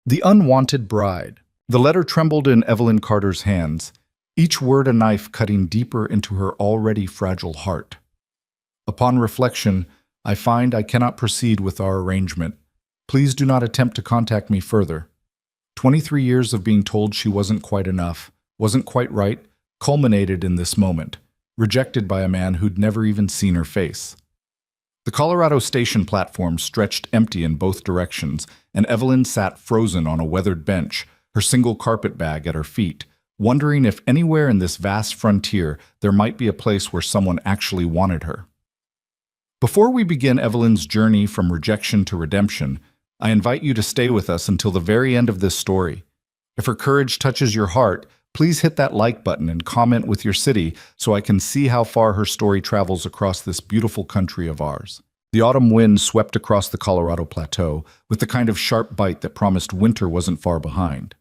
The unwanted bride. The letter trembled in Evelyn Carter's hands, each word a knife cutting deeper into her already fragile heart. Upon reflection, I find I cannot proceed with our arrangement. Please do not attempt to contact me further. 23 years of being told she wasn't quite enough, wasn't quite right, culminated in this moment, rejected by a man who'd never even seen her face. The Colorado Station platform stretched empty in both directions, and Evelyn sat frozen on a weathered bench, her single carpet bag at her feet, wondering if anywhere in this vast frontier there might be a place where someone actually wanted her. Before we begin Evelyn's journey from rejection to redemption, I invite you to stay with us until the very end of this story. If her courage touches your heart, please hit that like button and comment with your city so I can see how far her story travels across this beautiful country of ours. The autumn wind swept across the Colorado Plateau with the kind of sharp bite that promised winter wasn't far behind.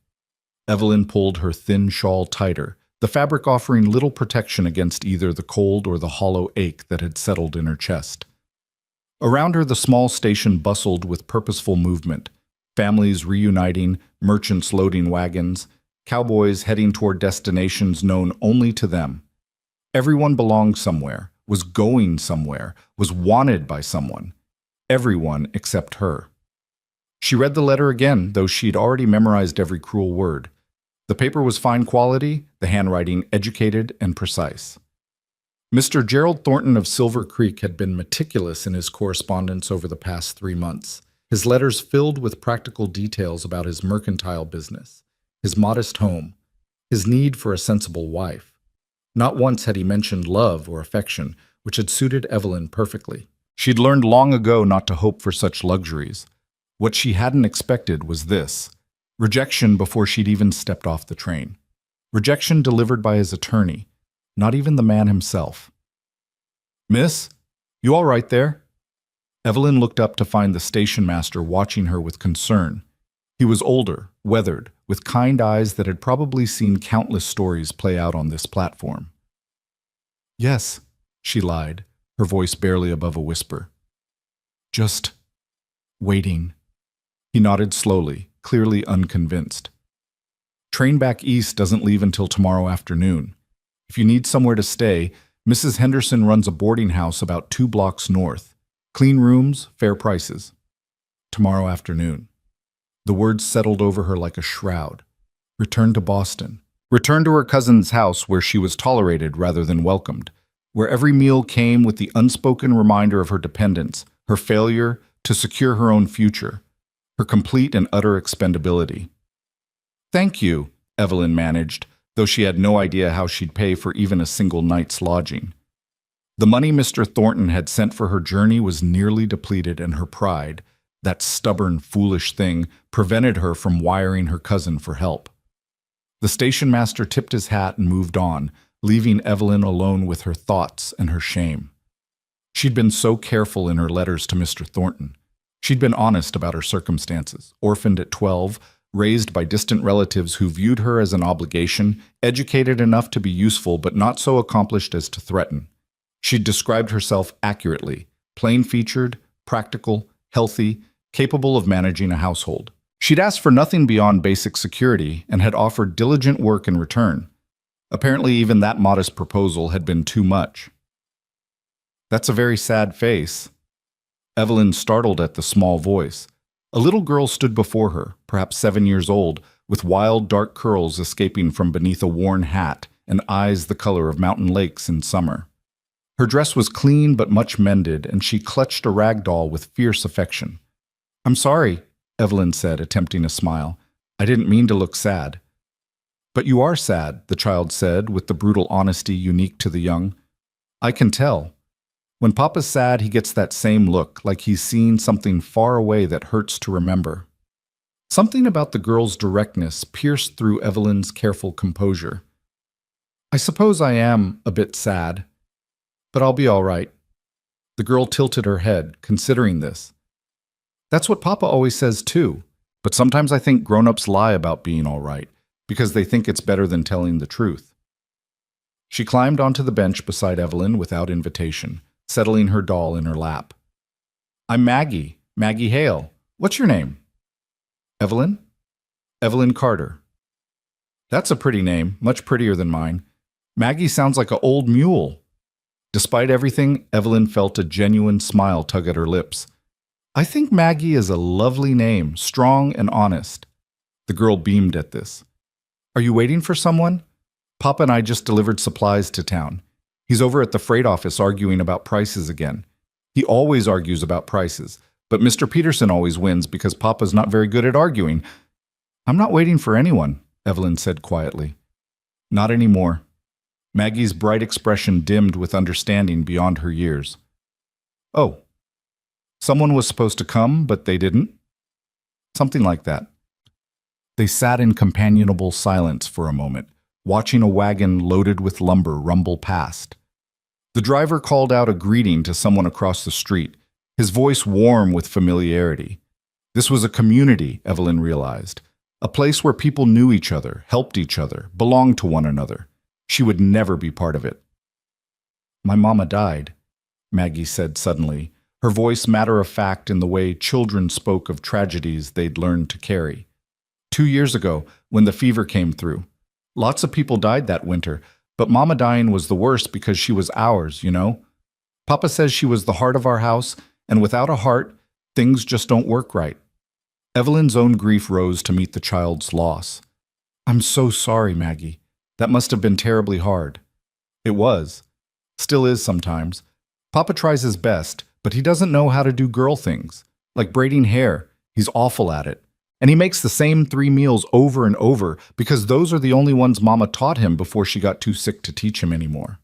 Evelyn pulled her thin shawl tighter, the fabric offering little protection against either the cold or the hollow ache that had settled in her chest. Around her, the small station bustled with purposeful movement, families reuniting, merchants loading wagons, cowboys heading toward destinations known only to them. Everyone belonged somewhere, was going somewhere, was wanted by someone. Everyone except her. She read the letter again, though she'd already memorized every cruel word. The paper was fine quality, the handwriting educated and precise. Mr. Gerald Thornton of Silver Creek had been meticulous in his correspondence over the past 3 months, his letters filled with practical details about his mercantile business, his modest home, his need for a sensible wife. Not once had he mentioned love or affection, which had suited Evelyn perfectly. She'd learned long ago not to hope for such luxuries. What she hadn't expected was this: rejection before she'd even stepped off the train. Rejection delivered by his attorney, not even the man himself. "Miss, you all right there?" Evelyn looked up to find the station master watching her with concern. He was older, weathered, with kind eyes that had probably seen countless stories play out on this platform. "Yes," she lied, her voice barely above a whisper. "Just waiting." He nodded slowly, clearly unconvinced. "Train back east doesn't leave until tomorrow afternoon. If you need somewhere to stay, Mrs. Henderson runs a boarding house about 2 blocks north. Clean rooms, fair prices. Tomorrow afternoon." The words settled over her like a shroud. Return to Boston. Return to her cousin's house where she was tolerated rather than welcomed, where every meal came with the unspoken reminder of her dependence, her failure to secure her own future, her complete and utter expendability. "Thank you," Evelyn managed, though she had no idea how she'd pay for even a single night's lodging. The money Mr. Thornton had sent for her journey was nearly depleted, and her pride, that stubborn, foolish thing, prevented her from wiring her cousin for help. The station master tipped his hat and moved on, leaving Evelyn alone with her thoughts and her shame. She'd been so careful in her letters to Mr. Thornton. She'd been honest about her circumstances, orphaned at 12, raised by distant relatives who viewed her as an obligation, educated enough to be useful but not so accomplished as to threaten. She'd described herself accurately, plain-featured, practical, healthy, capable of managing a household. She'd asked for nothing beyond basic security and had offered diligent work in return. Apparently even that modest proposal had been too much. "That's a very sad face." Evelyn startled at the small voice. A little girl stood before her, perhaps 7 years old, with wild dark curls escaping from beneath a worn hat and eyes the color of mountain lakes in summer. Her dress was clean but much mended, and she clutched a rag doll with fierce affection. "I'm sorry," Evelyn said, attempting a smile. "I didn't mean to look sad." "But you are sad," the child said, with the brutal honesty unique to the young. "I can tell. When Papa's sad, he gets that same look, like he's seen something far away that hurts to remember." Something about the girl's directness pierced through Evelyn's careful composure. "I suppose I am a bit sad, but I'll be all right." The girl tilted her head, considering this. "That's what Papa always says too, but sometimes I think grown-ups lie about being all right, because they think it's better than telling the truth." She climbed onto the bench beside Evelyn without invitation, settling her doll in her lap. "I'm Maggie, Maggie Hale. What's your name?" "Evelyn?" Evelyn Carter. That's a pretty name, much prettier than mine. Maggie sounds like an old mule. Despite everything, Evelyn felt a genuine smile tug at her lips. I think Maggie is a lovely name, strong and honest. The girl beamed at this. Are you waiting for someone? Papa and I just delivered supplies to town. He's over at the freight office arguing about prices again. He always argues about prices, but Mr. Peterson always wins because Papa's not very good at arguing. I'm not waiting for anyone, Evelyn said quietly. Not anymore. Maggie's bright expression dimmed with understanding beyond her years. Oh, someone was supposed to come, but they didn't? Something like that. They sat in companionable silence for a moment, watching a wagon loaded with lumber rumble past. The driver called out a greeting to someone across the street, his voice warm with familiarity. This was a community, Evelyn realized, a place where people knew each other, helped each other, belonged to one another. She would never be part of it. My mama died, Maggie said suddenly, her voice matter-of-fact in the way children spoke of tragedies they'd learned to carry. 2 years ago, when the fever came through. Lots of people died that winter, but Mama dying was the worst because she was ours, you know? Papa says she was the heart of our house, and without a heart, things just don't work right. Evelyn's own grief rose to meet the child's loss. I'm so sorry, Maggie. That must have been terribly hard. It was. Still is sometimes. Papa tries his best, but he doesn't know how to do girl things. Like braiding hair. He's awful at it. And he makes the same 3 meals over and over because those are the only ones Mama taught him before she got too sick to teach him anymore.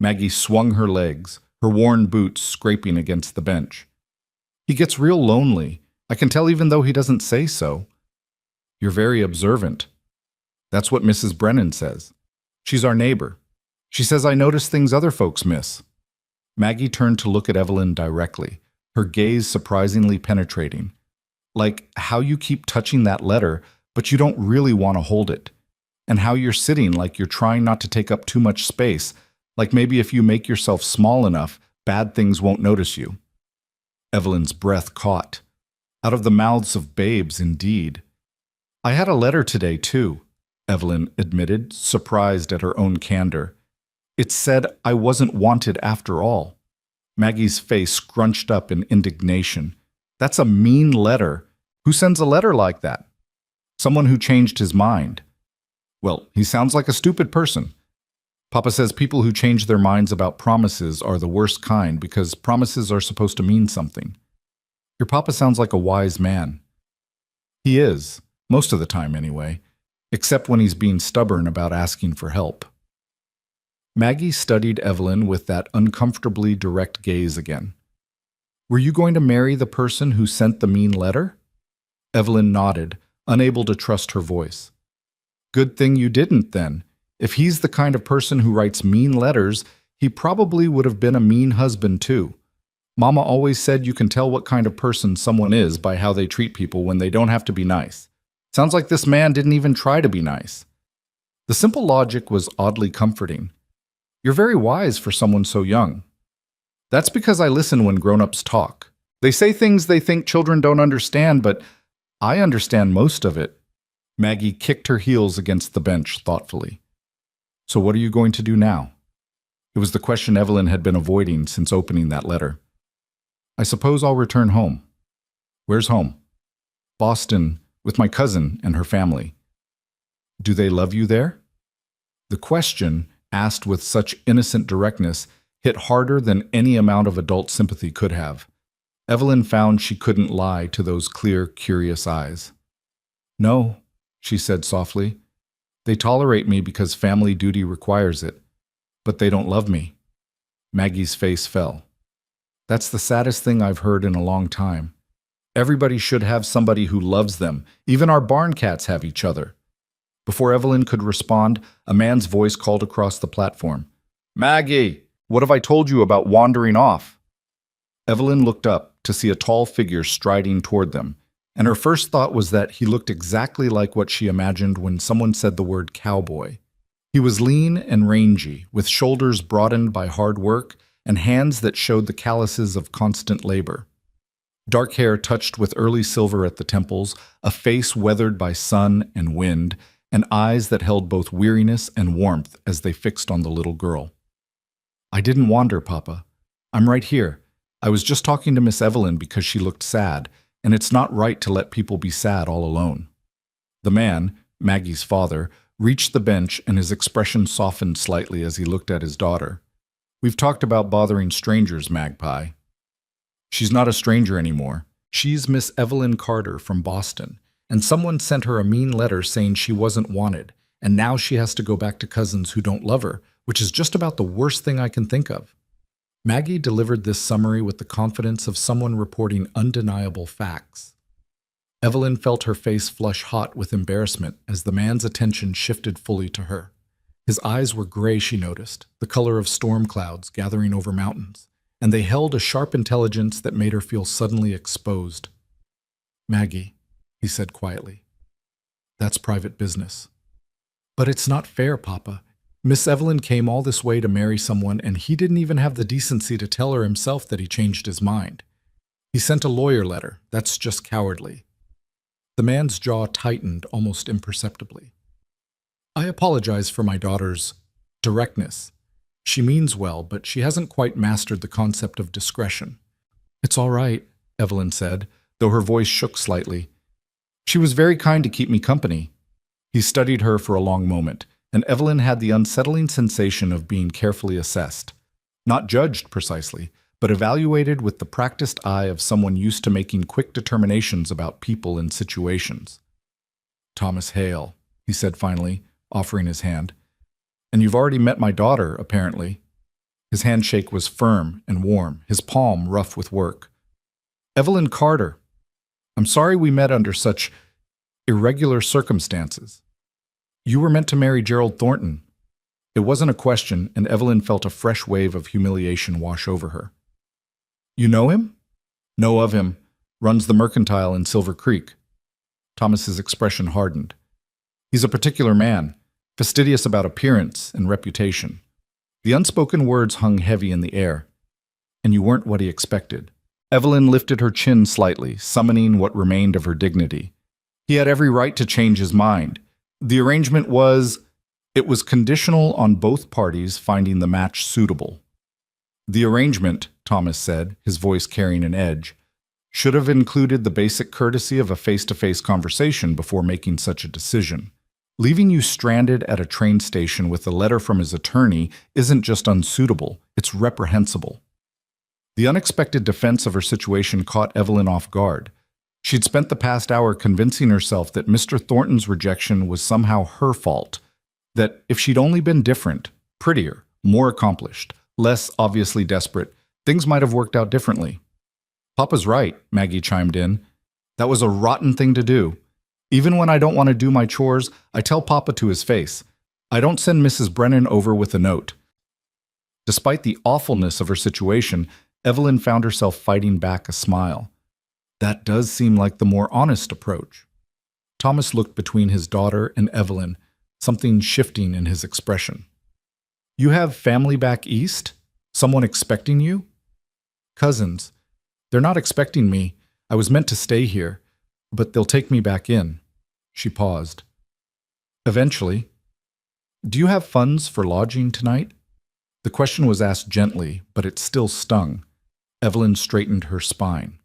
Maggie swung her legs, her worn boots scraping against the bench. He gets real lonely. I can tell even though he doesn't say so. You're very observant. That's what Mrs. Brennan says. She's our neighbor. She says I notice things other folks miss. Maggie turned to look at Evelyn directly, her gaze surprisingly penetrating. Like how you keep touching that letter, but you don't really want to hold it. And how you're sitting like you're trying not to take up too much space, like maybe if you make yourself small enough, bad things won't notice you. Evelyn's breath caught. Out of the mouths of babes, indeed. I had a letter today, too, Evelyn admitted, surprised at her own candor. It said I wasn't wanted after all. Maggie's face scrunched up in indignation. That's a mean letter. Who sends a letter like that? Someone who changed his mind. Well, he sounds like a stupid person. Papa says people who change their minds about promises are the worst kind because promises are supposed to mean something. Your papa sounds like a wise man. He is, most of the time anyway, except when he's being stubborn about asking for help. Maggie studied Evelyn with that uncomfortably direct gaze again. Were you going to marry the person who sent the mean letter? Evelyn nodded, unable to trust her voice. Good thing you didn't, then. If he's the kind of person who writes mean letters, he probably would have been a mean husband, too. Mama always said you can tell what kind of person someone is by how they treat people when they don't have to be nice. Sounds like this man didn't even try to be nice. The simple logic was oddly comforting. You're very wise for someone so young. That's because I listen when grown-ups talk. They say things they think children don't understand, but I understand most of it. Maggie kicked her heels against the bench thoughtfully. So what are you going to do now? It was the question Evelyn had been avoiding since opening that letter. I suppose I'll return home. Where's home? Boston, with my cousin and her family. Do they love you there? The question, asked with such innocent directness, hit harder than any amount of adult sympathy could have. Evelyn found she couldn't lie to those clear, curious eyes. No, she said softly. They tolerate me because family duty requires it, but they don't love me. Maggie's face fell. That's the saddest thing I've heard in a long time. Everybody should have somebody who loves them. Even our barn cats have each other. Before Evelyn could respond, a man's voice called across the platform. Maggie, what have I told you about wandering off? Evelyn looked up to see a tall figure striding toward them, and her first thought was that he looked exactly like what she imagined when someone said the word cowboy. He was lean and rangy, with shoulders broadened by hard work and hands that showed the calluses of constant labor. Dark hair touched with early silver at the temples, a face weathered by sun and wind, and eyes that held both weariness and warmth as they fixed on the little girl. "I didn't wander, Papa. I'm right here. I was just talking to Miss Evelyn because she looked sad, and it's not right to let people be sad all alone." The man, Maggie's father, reached the bench and his expression softened slightly as he looked at his daughter. "We've talked about bothering strangers, Magpie. She's not a stranger anymore. She's Miss Evelyn Carter from Boston, and someone sent her a mean letter saying she wasn't wanted, and now she has to go back to cousins who don't love her, which is just about the worst thing I can think of." Maggie delivered this summary with the confidence of someone reporting undeniable facts. Evelyn felt her face flush hot with embarrassment as the man's attention shifted fully to her. His eyes were gray, she noticed, the color of storm clouds gathering over mountains, and they held a sharp intelligence that made her feel suddenly exposed. "Maggie," he said quietly, "that's private business." "But it's not fair, Papa. Miss Evelyn came all this way to marry someone, and he didn't even have the decency to tell her himself that he changed his mind. He sent a lawyer letter. That's just cowardly." The man's jaw tightened almost imperceptibly. "I apologize for my daughter's directness. She means well, but she hasn't quite mastered the concept of discretion." "It's all right," Evelyn said, though her voice shook slightly. "She was very kind to keep me company." He studied her for a long moment, and Evelyn had the unsettling sensation of being carefully assessed. Not judged precisely, but evaluated with the practiced eye of someone used to making quick determinations about people and situations. "Thomas Hale," he said finally, offering his hand. "And you've already met my daughter, apparently." His handshake was firm and warm, his palm rough with work. "Evelyn Carter. I'm sorry we met under such irregular circumstances. You were meant to marry Gerald Thornton." It wasn't a question, and Evelyn felt a fresh wave of humiliation wash over her. "You know him?" "Know of him. Runs the mercantile in Silver Creek." Thomas's expression hardened. "He's a particular man, fastidious about appearance and reputation." The unspoken words hung heavy in the air. "And you weren't what he expected." Evelyn lifted her chin slightly, summoning what remained of her dignity. "He had every right to change his mind. The arrangement was... It was conditional on both parties finding the match suitable." "The arrangement," Thomas said, his voice carrying an edge, "should have included the basic courtesy of a face-to-face conversation before making such a decision. Leaving you stranded at a train station with a letter from his attorney isn't just unsuitable, it's reprehensible." The unexpected defense of her situation caught Evelyn off guard. She'd spent the past hour convincing herself that Mr. Thornton's rejection was somehow her fault, that if she'd only been different, prettier, more accomplished, less obviously desperate, things might have worked out differently. "Papa's right," Maggie chimed in. "That was a rotten thing to do. Even when I don't want to do my chores, I tell Papa to his face. I don't send Mrs. Brennan over with a note." Despite the awfulness of her situation, Evelyn found herself fighting back a smile. That does seem like the more honest approach. Thomas looked between his daughter and Evelyn, something shifting in his expression. "You have family back east? Someone expecting you?" "Cousins. They're not expecting me. I was meant to stay here, but they'll take me back in." She paused. "Eventually. Do you have funds for lodging tonight?" The question was asked gently, but it still stung. Evelyn straightened her spine.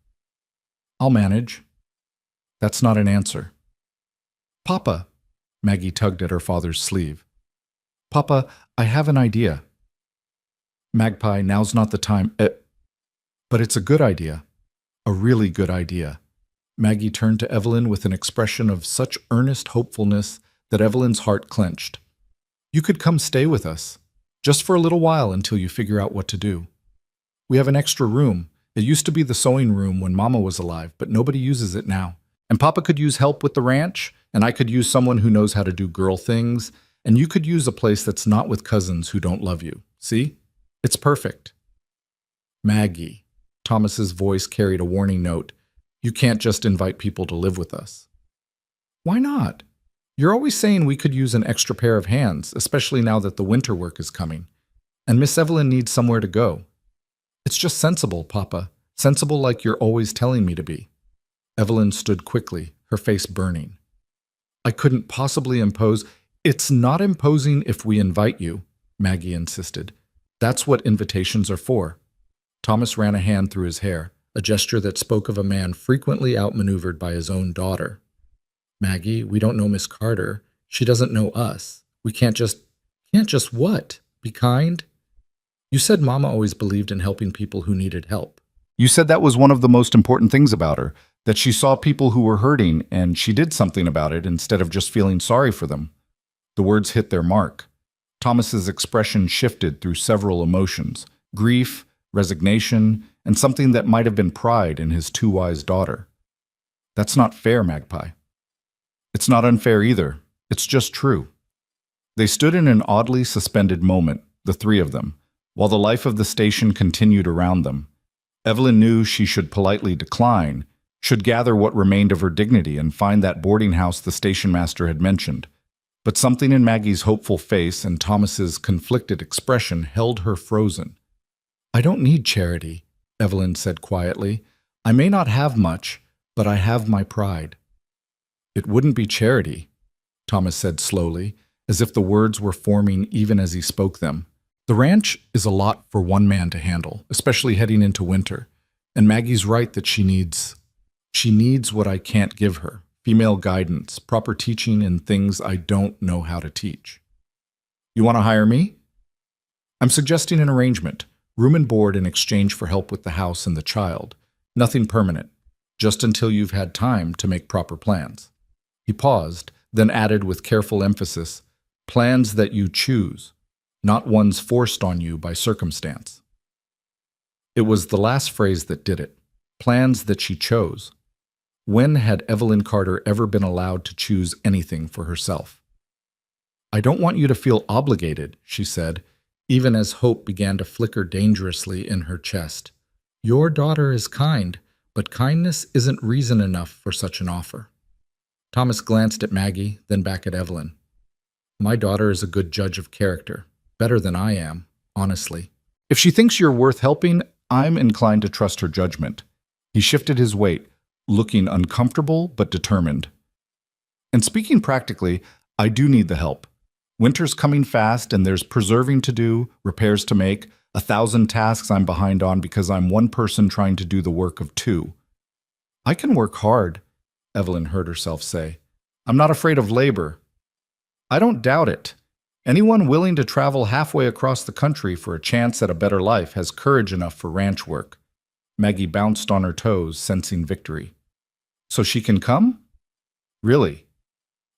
"I'll manage." "That's not an answer." "Papa," Maggie tugged at her father's sleeve. "Papa, I have an idea." "Magpie, now's not the time. But it's a good idea. A really good idea." Maggie turned to Evelyn with an expression of such earnest hopefulness that Evelyn's heart clenched. "You could come stay with us, just for a little while until you figure out what to do. We have an extra room. It used to be the sewing room when Mama was alive, but nobody uses it now. And Papa could use help with the ranch, and I could use someone who knows how to do girl things, and you could use a place that's not with cousins who don't love you. See? It's perfect." "Maggie," Thomas's voice carried a warning note, "you can't just invite people to live with us." "Why not? You're always saying we could use an extra pair of hands, especially now that the winter work is coming. And Miss Evelyn needs somewhere to go. It's just sensible, Papa. Sensible like you're always telling me to be. Evelyn stood quickly, her face burning. I couldn't possibly impose. It's not imposing if we invite you, Maggie insisted. That's what invitations are for. Thomas ran a hand through his hair, a gesture that spoke of a man frequently outmaneuvered by his own daughter. Maggie, we don't know Miss Carter. She doesn't know us. We can't just what? Be kind? You said Mama always believed in helping people who needed help. You said that was one of the most important things about her, that she saw people who were hurting and she did something about it instead of just feeling sorry for them. The words hit their mark. Thomas's expression shifted through several emotions: grief, resignation, and something that might have been pride in his too wise daughter. That's not fair, Magpie. It's not unfair either. It's just true. They stood in an oddly suspended moment, the three of them, while the life of the station continued around them. Evelyn knew she should politely decline, should gather what remained of her dignity and find that boarding house the station master had mentioned. But something in Maggie's hopeful face and Thomas's conflicted expression held her frozen. I don't need charity, Evelyn said quietly. I may not have much, but I have my pride. It wouldn't be charity, Thomas said slowly, as if the words were forming even as he spoke them. The ranch is a lot for one man to handle, especially heading into winter. And Maggie's right that she needs what I can't give her. Female guidance, proper teaching in things I don't know how to teach. You want to hire me? I'm suggesting an arrangement, room and board in exchange for help with the house and the child. Nothing permanent, just until you've had time to make proper plans. He paused, then added with careful emphasis, plans that you choose, not ones forced on you by circumstance. It was the last phrase that did it. Plans that she chose. When had Evelyn Carter ever been allowed to choose anything for herself? I don't want you to feel obligated, she said, even as hope began to flicker dangerously in her chest. Your daughter is kind, but kindness isn't reason enough for such an offer. Thomas glanced at Maggie, then back at Evelyn. My daughter is a good judge of character, better than I am, honestly. If she thinks you're worth helping, I'm inclined to trust her judgment. He shifted his weight, looking uncomfortable but determined. And speaking practically, I do need the help. Winter's coming fast and there's preserving to do, repairs to make, 1,000 tasks I'm behind on because I'm one person trying to do the work of two. I can work hard, Evelyn heard herself say. I'm not afraid of labor. I don't doubt it. Anyone willing to travel halfway across the country for a chance at a better life has courage enough for ranch work. Maggie bounced on her toes, sensing victory. So she can come? Really?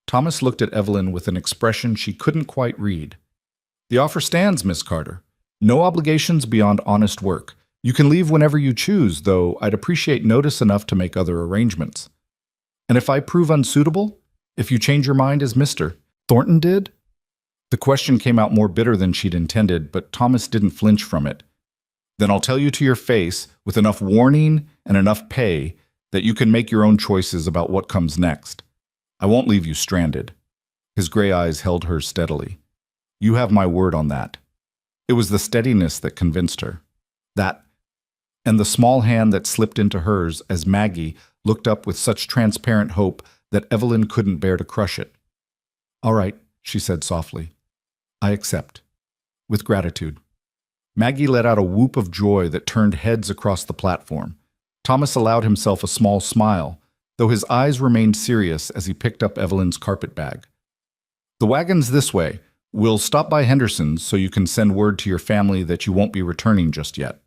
Thomas looked at Evelyn with an expression she couldn't quite read. The offer stands, Miss Carter. No obligations beyond honest work. You can leave whenever you choose, though I'd appreciate notice enough to make other arrangements. And if I prove unsuitable? If you change your mind as Mr. Thornton did? The question came out more bitter than she'd intended, but Thomas didn't flinch from it. Then I'll tell you to your face, with enough warning and enough pay, that you can make your own choices about what comes next. I won't leave you stranded. His gray eyes held hers steadily. You have my word on that. It was the steadiness that convinced her. That, and the small hand that slipped into hers as Maggie looked up with such transparent hope that Evelyn couldn't bear to crush it. All right, she said softly. I accept. With gratitude. Maggie let out a whoop of joy that turned heads across the platform. Thomas allowed himself a small smile, though his eyes remained serious as he picked up Evelyn's carpet bag. The wagon's this way. We'll stop by Henderson's so you can send word to your family that you won't be returning just yet.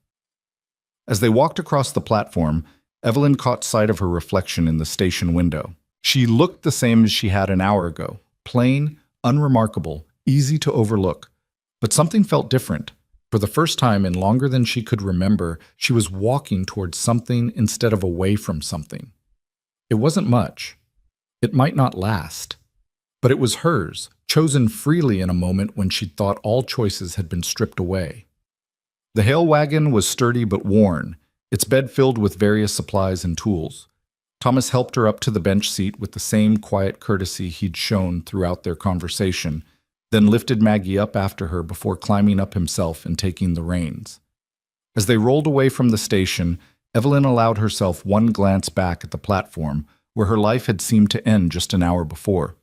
As they walked across the platform, Evelyn caught sight of her reflection in the station window. She looked the same as she had an hour ago, plain, unremarkable, easy to overlook. But something felt different. For the first time in longer than she could remember, she was walking towards something instead of away from something. It wasn't much. It might not last. But it was hers, chosen freely in a moment when she'd thought all choices had been stripped away. The hail wagon was sturdy but worn, its bed filled with various supplies and tools. Thomas helped her up to the bench seat with the same quiet courtesy he'd shown throughout their conversation, then lifted Maggie up after her before climbing up himself and taking the reins. As they rolled away from the station, Evelyn allowed herself one glance back at the platform where her life had seemed to end just an hour before.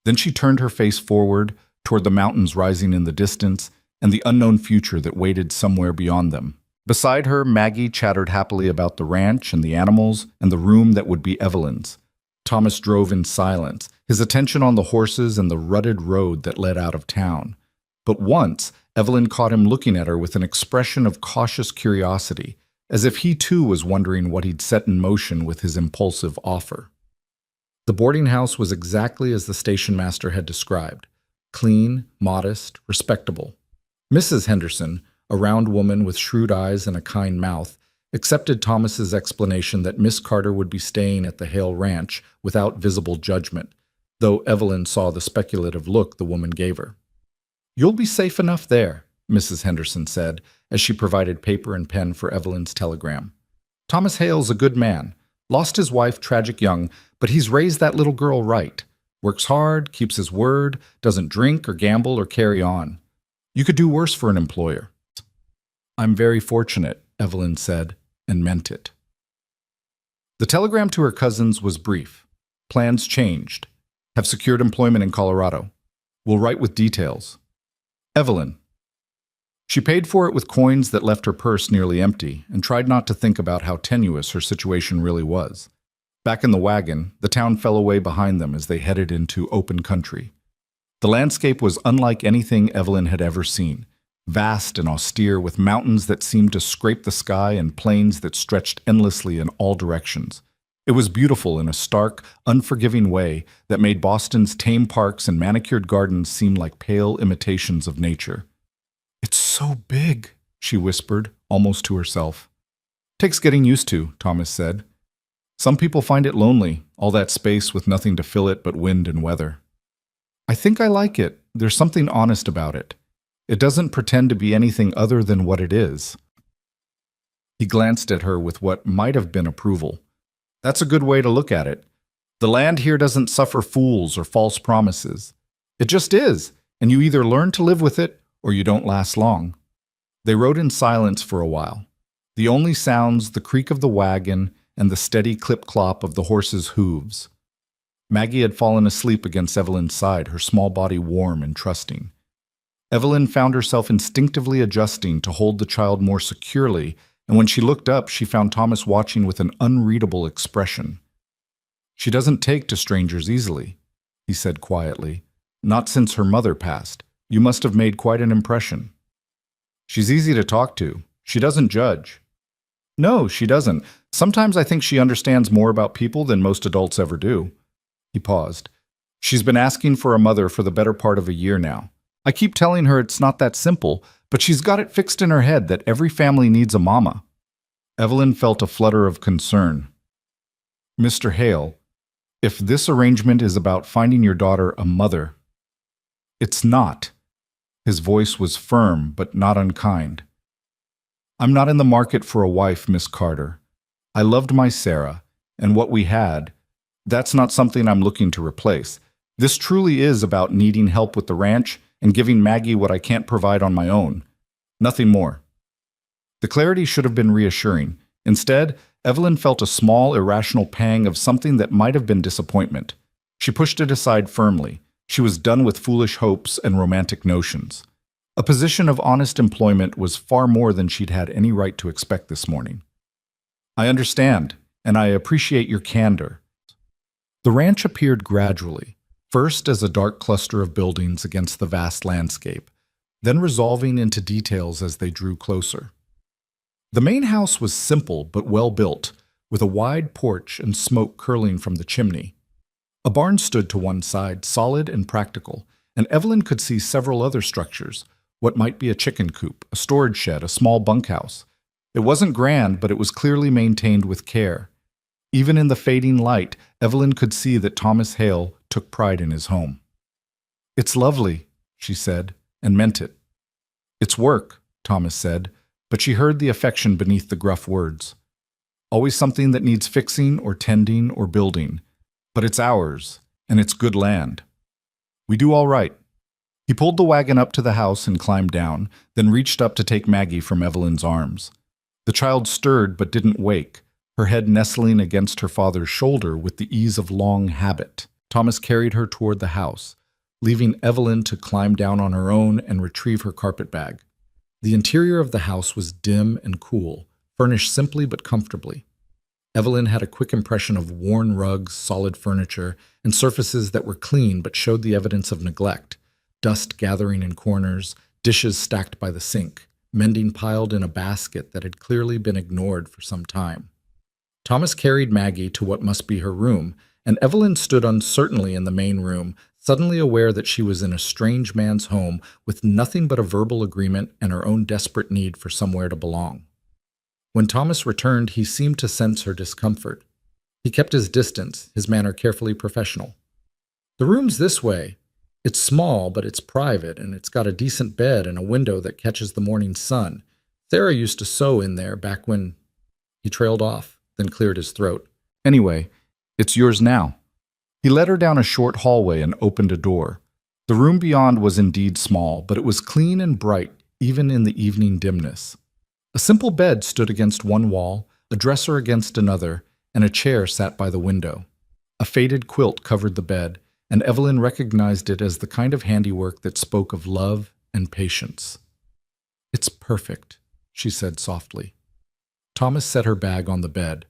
Then she turned her face forward toward the mountains rising in the distance and the unknown future that waited somewhere beyond them. Beside her, Maggie chattered happily about the ranch and the animals and the room that would be Evelyn's. Thomas drove in silence, his attention on the horses and the rutted road that led out of town. But once, Evelyn caught him looking at her with an expression of cautious curiosity, as if he too was wondering what he'd set in motion with his impulsive offer. The boarding house was exactly as the station master had described: clean, modest, respectable. Mrs. Henderson, a round woman with shrewd eyes and a kind mouth, accepted Thomas's explanation that Miss Carter would be staying at the Hale Ranch without visible judgment, though Evelyn saw the speculative look the woman gave her. "You'll be safe enough there," Mrs. Henderson said, as she provided paper and pen for Evelyn's telegram. "Thomas Hale's a good man. Lost his wife tragic young, but he's raised that little girl right. Works hard, keeps his word, doesn't drink or gamble or carry on. You could do worse for an employer." "I'm very fortunate," Evelyn said, and meant it. The telegram to her cousins was brief. "Plans changed. Have secured employment in Colorado. Will write with details. Evelyn." She paid for it with coins that left her purse nearly empty and tried not to think about how tenuous her situation really was. Back in the wagon, the town fell away behind them as they headed into open country. The landscape was unlike anything Evelyn had ever seen, vast and austere, with mountains that seemed to scrape the sky and plains that stretched endlessly in all directions. It was beautiful in a stark, unforgiving way that made Boston's tame parks and manicured gardens seem like pale imitations of nature. "It's so big," she whispered, almost to herself. "Takes getting used to," Thomas said. "Some people find it lonely, all that space with nothing to fill it but wind and weather. I think I like it. There's something honest about it. It doesn't pretend to be anything other than what it is." He glanced at her with what might have been approval. "That's a good way to look at it. The land here doesn't suffer fools or false promises. It just is, and you either learn to live with it or you don't last long." They rode in silence for a while. The only sounds, the creak of the wagon and the steady clip-clop of the horses' hooves. Maggie had fallen asleep against Evelyn's side, her small body warm and trusting. Evelyn found herself instinctively adjusting to hold the child more securely, and when she looked up, she found Thomas watching with an unreadable expression. "She doesn't take to strangers easily," he said quietly. "Not since her mother passed. You must have made quite an impression." "She's easy to talk to. She doesn't judge." "No, she doesn't. Sometimes I think she understands more about people than most adults ever do." He paused. "She's been asking for a mother for the better part of a year now. I keep telling her it's not that simple, but she's got it fixed in her head that every family needs a mama." Evelyn felt a flutter of concern. "Mr. Hale, if this arrangement is about finding your daughter a mother—" "It's not." His voice was firm, but not unkind. "I'm not in the market for a wife, Miss Carter. I loved my Sarah, and what we had, that's not something I'm looking to replace. This truly is about needing help with the ranch and giving Maggie what I can't provide on my own. Nothing more." The clarity should have been reassuring. Instead, Evelyn felt a small, irrational pang of something that might have been disappointment. She pushed it aside firmly. She was done with foolish hopes and romantic notions. A position of honest employment was far more than she'd had any right to expect this morning. "I understand, and I appreciate your candor." The ranch appeared gradually, first as a dark cluster of buildings against the vast landscape, then resolving into details as they drew closer. The main house was simple but well built, with a wide porch and smoke curling from the chimney. A barn stood to one side, solid and practical, and Evelyn could see several other structures, what might be a chicken coop, a storage shed, a small bunkhouse. It wasn't grand, but it was clearly maintained with care. Even in the fading light, Evelyn could see that Thomas Hale took pride in his home. "It's lovely," she said, and meant it. "It's work," Thomas said, but she heard the affection beneath the gruff words. "Always something that needs fixing or tending or building. But it's ours, and it's good land. We do all right." He pulled the wagon up to the house and climbed down, then reached up to take Maggie from Evelyn's arms. The The child stirred but didn't wake, her head nestling against her father's shoulder with the ease of long habit. Thomas carried her toward the house, leaving Evelyn to climb down on her own and retrieve her carpetbag. The interior of the house was dim and cool, furnished simply but comfortably. Evelyn had a quick impression of worn rugs, solid furniture, and surfaces that were clean but showed the evidence of neglect: dust gathering in corners, dishes stacked by the sink, mending piled in a basket that had clearly been ignored for some time. Thomas carried Maggie to what must be her room, and Evelyn stood uncertainly in the main room, suddenly aware that she was in a strange man's home with nothing but a verbal agreement and her own desperate need for somewhere to belong. When Thomas returned, he seemed to sense her discomfort. He kept his distance, his manner carefully professional. "The room's this way. It's small, but it's private, and it's got a decent bed and a window that catches the morning sun. Sarah used to sew in there back when—" He trailed off, then cleared his throat. "Anyway, it's yours now." He led her down a short hallway and opened a door. The room beyond was indeed small, but it was clean and bright, even in the evening dimness. A simple bed stood against one wall, a dresser against another, and a chair sat by the window. A faded quilt covered the bed, and Evelyn recognized it as the kind of handiwork that spoke of love and patience. "It's perfect," she said softly. Thomas set her bag on the bed.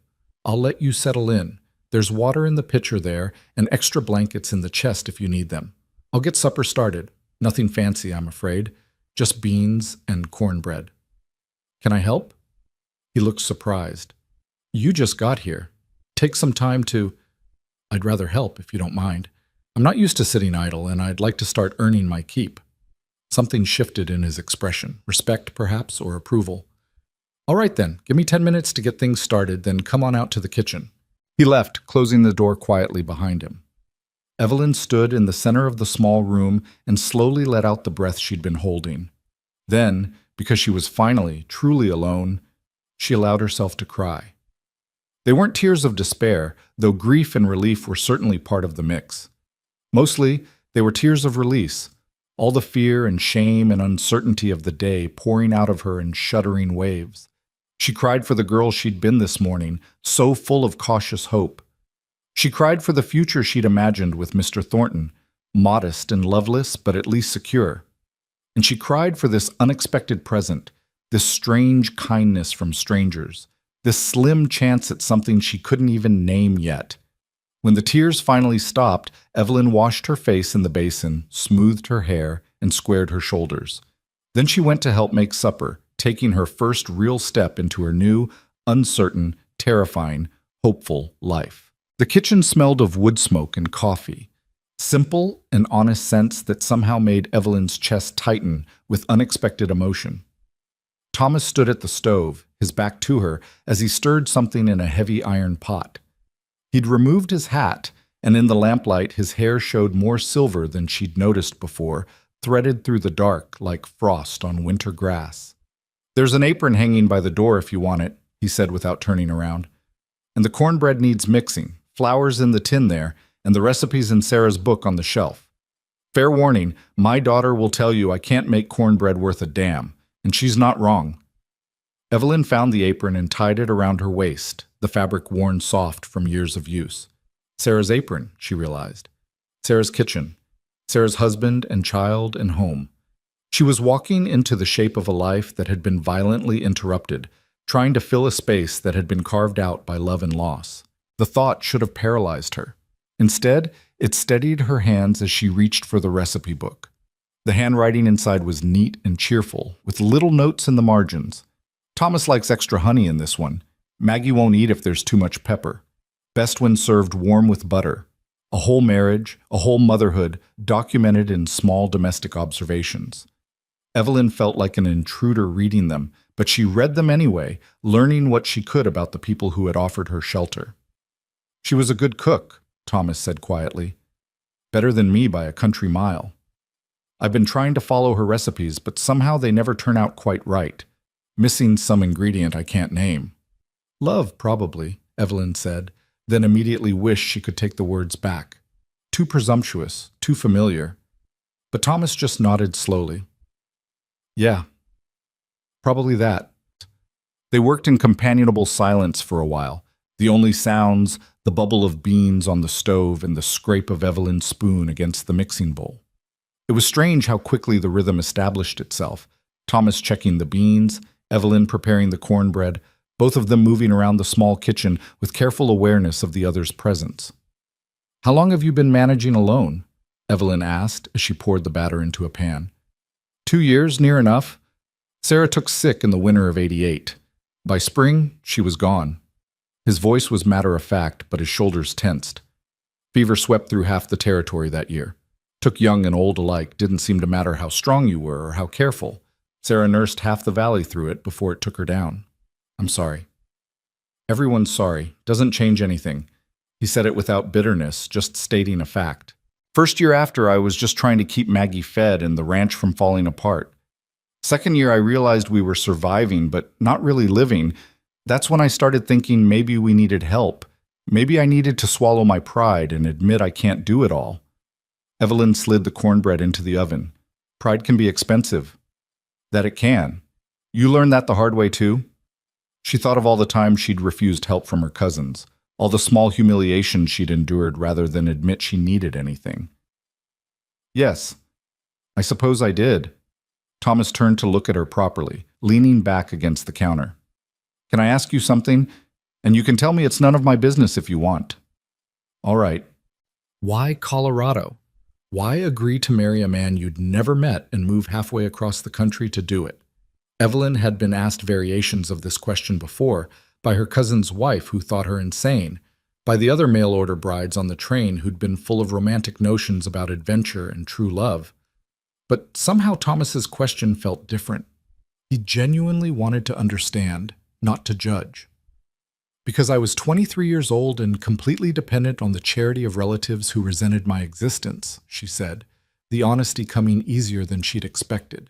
"I'll let you settle in. There's water in the pitcher there, and extra blankets in the chest if you need them. I'll get supper started. Nothing fancy, I'm afraid. Just beans and cornbread. Can I help?" He looked surprised. "You just got here. Take some time to—" "I'd rather help, if you don't mind. I'm not used to sitting idle, and I'd like to start earning my keep." Something shifted in his expression. Respect, perhaps, or approval. "All right then, give me 10 minutes to get things started, then come on out to the kitchen." He left, closing the door quietly behind him. Evelyn stood in the center of the small room and slowly let out the breath she'd been holding. Then, because she was finally, truly alone, she allowed herself to cry. They weren't tears of despair, though grief and relief were certainly part of the mix. Mostly, they were tears of release, all the fear and shame and uncertainty of the day pouring out of her in shuddering waves. She cried for the girl she'd been this morning, so full of cautious hope. She cried for the future she'd imagined with Mr. Thornton, modest and loveless, but at least secure. And she cried for this unexpected present, this strange kindness from strangers, this slim chance at something she couldn't even name yet. When the tears finally stopped, Evelyn washed her face in the basin, smoothed her hair, and squared her shoulders. Then she went to help make supper, taking her first real step into her new, uncertain, terrifying, hopeful life. The kitchen smelled of wood smoke and coffee. Simple and honest scents that somehow made Evelyn's chest tighten with unexpected emotion. Thomas stood at the stove, his back to her, as he stirred something in a heavy iron pot. He'd removed his hat, and in the lamplight his hair showed more silver than she'd noticed before, threaded through the dark like frost on winter grass. "There's an apron hanging by the door if you want it," he said without turning around. "And the cornbread needs mixing, flour's in the tin there, and the recipe's in Sarah's book on the shelf. Fair warning, my daughter will tell you I can't make cornbread worth a damn, and she's not wrong." Evelyn found the apron and tied it around her waist, the fabric worn soft from years of use. Sarah's apron, she realized. Sarah's kitchen. Sarah's husband and child and home. She was walking into the shape of a life that had been violently interrupted, trying to fill a space that had been carved out by love and loss. The thought should have paralyzed her. Instead, it steadied her hands as she reached for the recipe book. The handwriting inside was neat and cheerful, with little notes in the margins. "Thomas likes extra honey in this one. Maggie won't eat if there's too much pepper. Best when served warm with butter. A whole marriage, a whole motherhood, documented in small domestic observations." Evelyn felt like an intruder reading them, but she read them anyway, learning what she could about the people who had offered her shelter. "She was a good cook," Thomas said quietly. "Better than me by a country mile. I've been trying to follow her recipes, but somehow they never turn out quite right. Missing some ingredient I can't name." "Love, probably," Evelyn said, then immediately wished she could take the words back. Too presumptuous, too familiar. But Thomas just nodded slowly. "Yeah, probably that. They worked in companionable silence for a while. The only sounds, the bubble of beans on the stove and the scrape of Evelyn's spoon against the mixing bowl. It was strange how quickly the rhythm established itself. Thomas checking the beans, Evelyn preparing the cornbread, both of them moving around the small kitchen with careful awareness of the other's presence. "How long have you been managing alone?" Evelyn asked as she poured the batter into a pan. 2 years, near enough. Sarah took sick in the winter of '88. By spring, she was gone. His voice was matter-of-fact, but his shoulders tensed. Fever swept through half the territory that year. Took young and old alike, didn't seem to matter how strong you were or how careful. Sarah nursed half the valley through it before it took her down. "I'm sorry." "Everyone's sorry. Doesn't change anything." He said it without bitterness, just stating a fact. First year after, I was just trying to keep Maggie fed and the ranch from falling apart. Second year, I realized we were surviving, but not really living. That's when I started thinking maybe we needed help. Maybe I needed to swallow my pride and admit I can't do it all. Evelyn slid the cornbread into the oven. Pride can be expensive. That it can. You learned that the hard way too? She thought of all the times she'd refused help from her cousins, all the small humiliations she'd endured rather than admit she needed anything. Yes, I suppose I did. Thomas turned to look at her properly, leaning back against the counter. Can I ask you something? And you can tell me it's none of my business if you want. All right. Why Colorado? Why agree to marry a man you'd never met and move halfway across the country to do it? Evelyn had been asked variations of this question before, by her cousin's wife who thought her insane, by the other mail-order brides on the train who'd been full of romantic notions about adventure and true love. But somehow Thomas's question felt different. He genuinely wanted to understand, not to judge. Because I was 23 years old and completely dependent on the charity of relatives who resented my existence, she said, the honesty coming easier than she'd expected.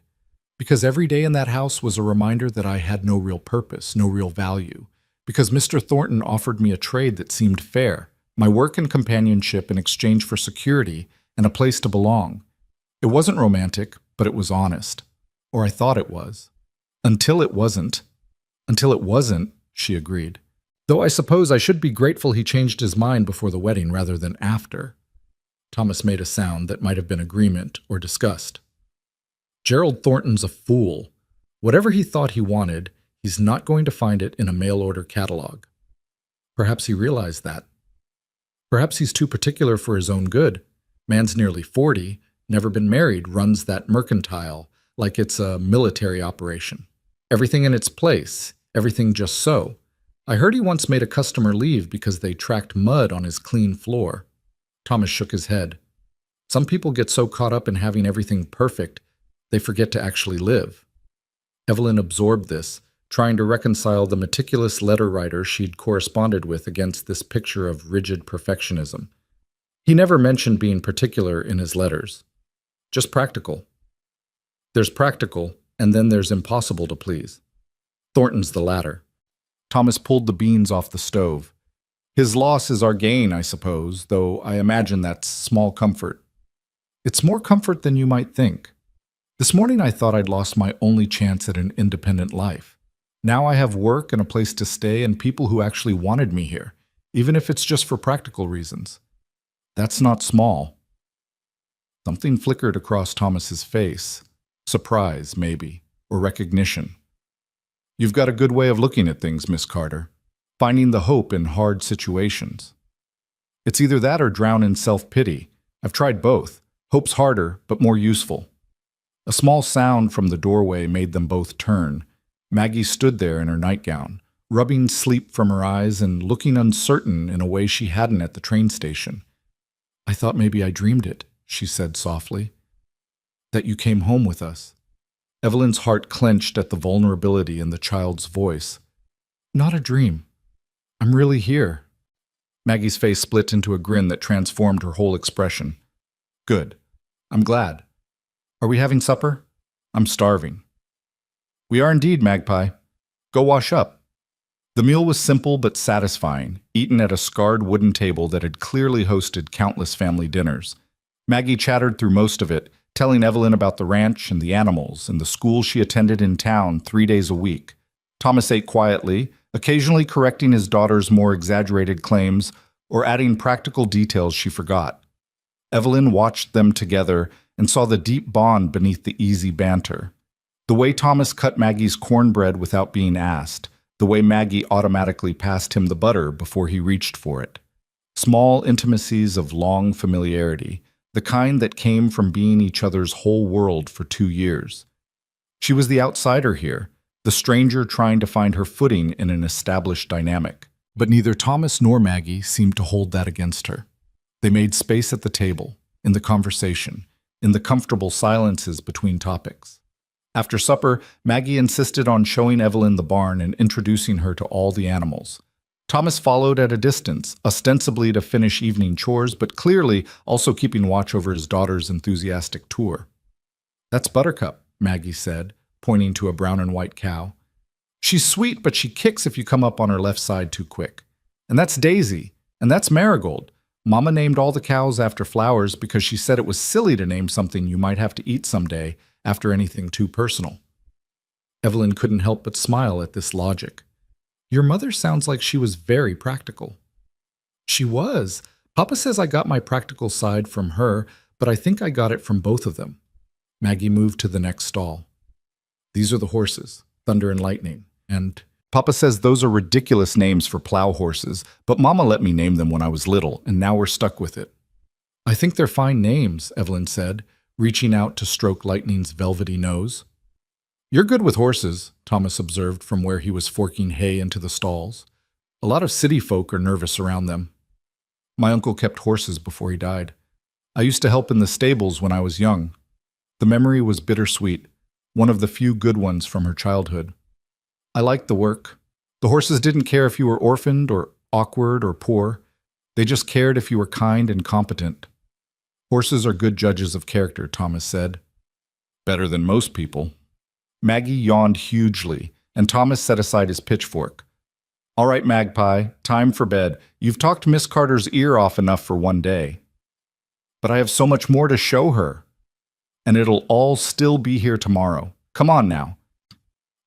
Because every day in that house was a reminder that I had no real purpose, no real value. Because Mr. Thornton offered me a trade that seemed fair, my work and companionship in exchange for security and a place to belong. It wasn't romantic, but it was honest. Or I thought it was. Until it wasn't. Until it wasn't, she agreed. Though I suppose I should be grateful he changed his mind before the wedding rather than after. Thomas made a sound that might have been agreement or disgust. Gerald Thornton's a fool. Whatever he thought he wanted, he's not going to find it in a mail-order catalog. Perhaps he realized that. Perhaps he's too particular for his own good. Man's nearly 40, never been married, runs that mercantile like it's a military operation. Everything in its place, everything just so. I heard he once made a customer leave because they tracked mud on his clean floor. Thomas shook his head. Some people get so caught up in having everything perfect, they forget to actually live. Evelyn absorbed this, trying to reconcile the meticulous letter writer she'd corresponded with against this picture of rigid perfectionism. He never mentioned being particular in his letters. Just practical. There's practical, and then there's impossible to please. Thornton's the latter. Thomas pulled the beans off the stove. His loss is our gain, I suppose, though I imagine that's small comfort. It's more comfort than you might think. This morning I thought I'd lost my only chance at an independent life. Now I have work and a place to stay and people who actually wanted me here, even if it's just for practical reasons. That's not small. Something flickered across Thomas's face. Surprise, maybe, or recognition. You've got a good way of looking at things, Miss Carter. Finding the hope in hard situations. It's either that or drown in self-pity. I've tried both. Hope's harder, but more useful. A small sound from the doorway made them both turn. Maggie stood there in her nightgown, rubbing sleep from her eyes and looking uncertain in a way she hadn't at the train station. I thought maybe I dreamed it, she said softly. That you came home with us. Evelyn's heart clenched at the vulnerability in the child's voice. Not a dream. I'm really here. Maggie's face split into a grin that transformed her whole expression. Good. I'm glad. Are we having supper? I'm starving. We are indeed, Magpie. Go wash up. The meal was simple but satisfying, eaten at a scarred wooden table that had clearly hosted countless family dinners. Maggie chattered through most of it, telling Evelyn about the ranch and the animals and the school she attended in town 3 days a week. Thomas ate quietly, occasionally correcting his daughter's more exaggerated claims or adding practical details she forgot. Evelyn watched them together and saw the deep bond beneath the easy banter. The way Thomas cut Maggie's cornbread without being asked, the way Maggie automatically passed him the butter before he reached for it. Small intimacies of long familiarity, the kind that came from being each other's whole world for 2 years. She was the outsider here, the stranger trying to find her footing in an established dynamic. But neither Thomas nor Maggie seemed to hold that against her. They made space at the table, in the conversation, in the comfortable silences between topics. After supper, Maggie insisted on showing Evelyn the barn and introducing her to all the animals. Thomas followed at a distance, ostensibly to finish evening chores, but clearly also keeping watch over his daughter's enthusiastic tour. "That's Buttercup," Maggie said, pointing to a brown and white cow. "She's sweet, but she kicks if you come up on her left side too quick. And that's Daisy, and that's Marigold. Mama named all the cows after flowers because she said it was silly to name something you might have to eat someday after anything too personal." Evelyn couldn't help but smile at this logic. "Your mother sounds like she was very practical." "She was. Papa says I got my practical side from her, but I think I got it from both of them." Maggie moved to the next stall. "These are the horses, Thunder and Lightning, and Papa says those are ridiculous names for plow horses, but Mama let me name them when I was little, and now we're stuck with it." "I think they're fine names," Evelyn said, reaching out to stroke Lightning's velvety nose. "You're good with horses," Thomas observed from where he was forking hay into the stalls. "A lot of city folk are nervous around them." "My uncle kept horses before he died. I used to help in the stables when I was young." The memory was bittersweet, one of the few good ones from her childhood. "I liked the work. The horses didn't care if you were orphaned or awkward or poor. They just cared if you were kind and competent." "Horses are good judges of character," Thomas said. "Better than most people." Maggie yawned hugely, and Thomas set aside his pitchfork. "All right, Magpie, time for bed. You've talked Miss Carter's ear off enough for one day." "But I have so much more to show her. And it'll all still be here tomorrow. Come on now."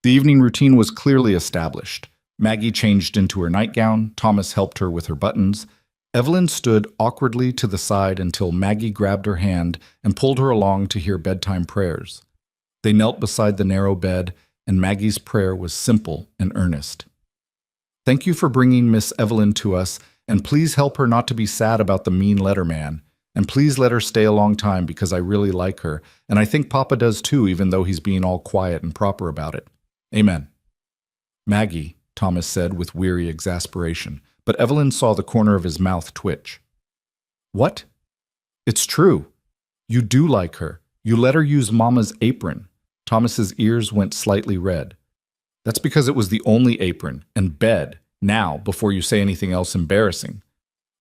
The evening routine was clearly established. Maggie changed into her nightgown, Thomas helped her with her buttons. Evelyn stood awkwardly to the side until Maggie grabbed her hand and pulled her along to hear bedtime prayers. They knelt beside the narrow bed, and Maggie's prayer was simple and earnest. "Thank you for bringing Miss Evelyn to us, and please help her not to be sad about the mean letter man. And please let her stay a long time because I really like her, and I think Papa does too, even though he's being all quiet and proper about it. Amen." "Maggie," Thomas said with weary exasperation, but Evelyn saw the corner of his mouth twitch. "What?" "It's true. You do like her. You let her use Mama's apron." Thomas's ears went slightly red. "That's because it was the only apron, and bed, now, before you say anything else embarrassing."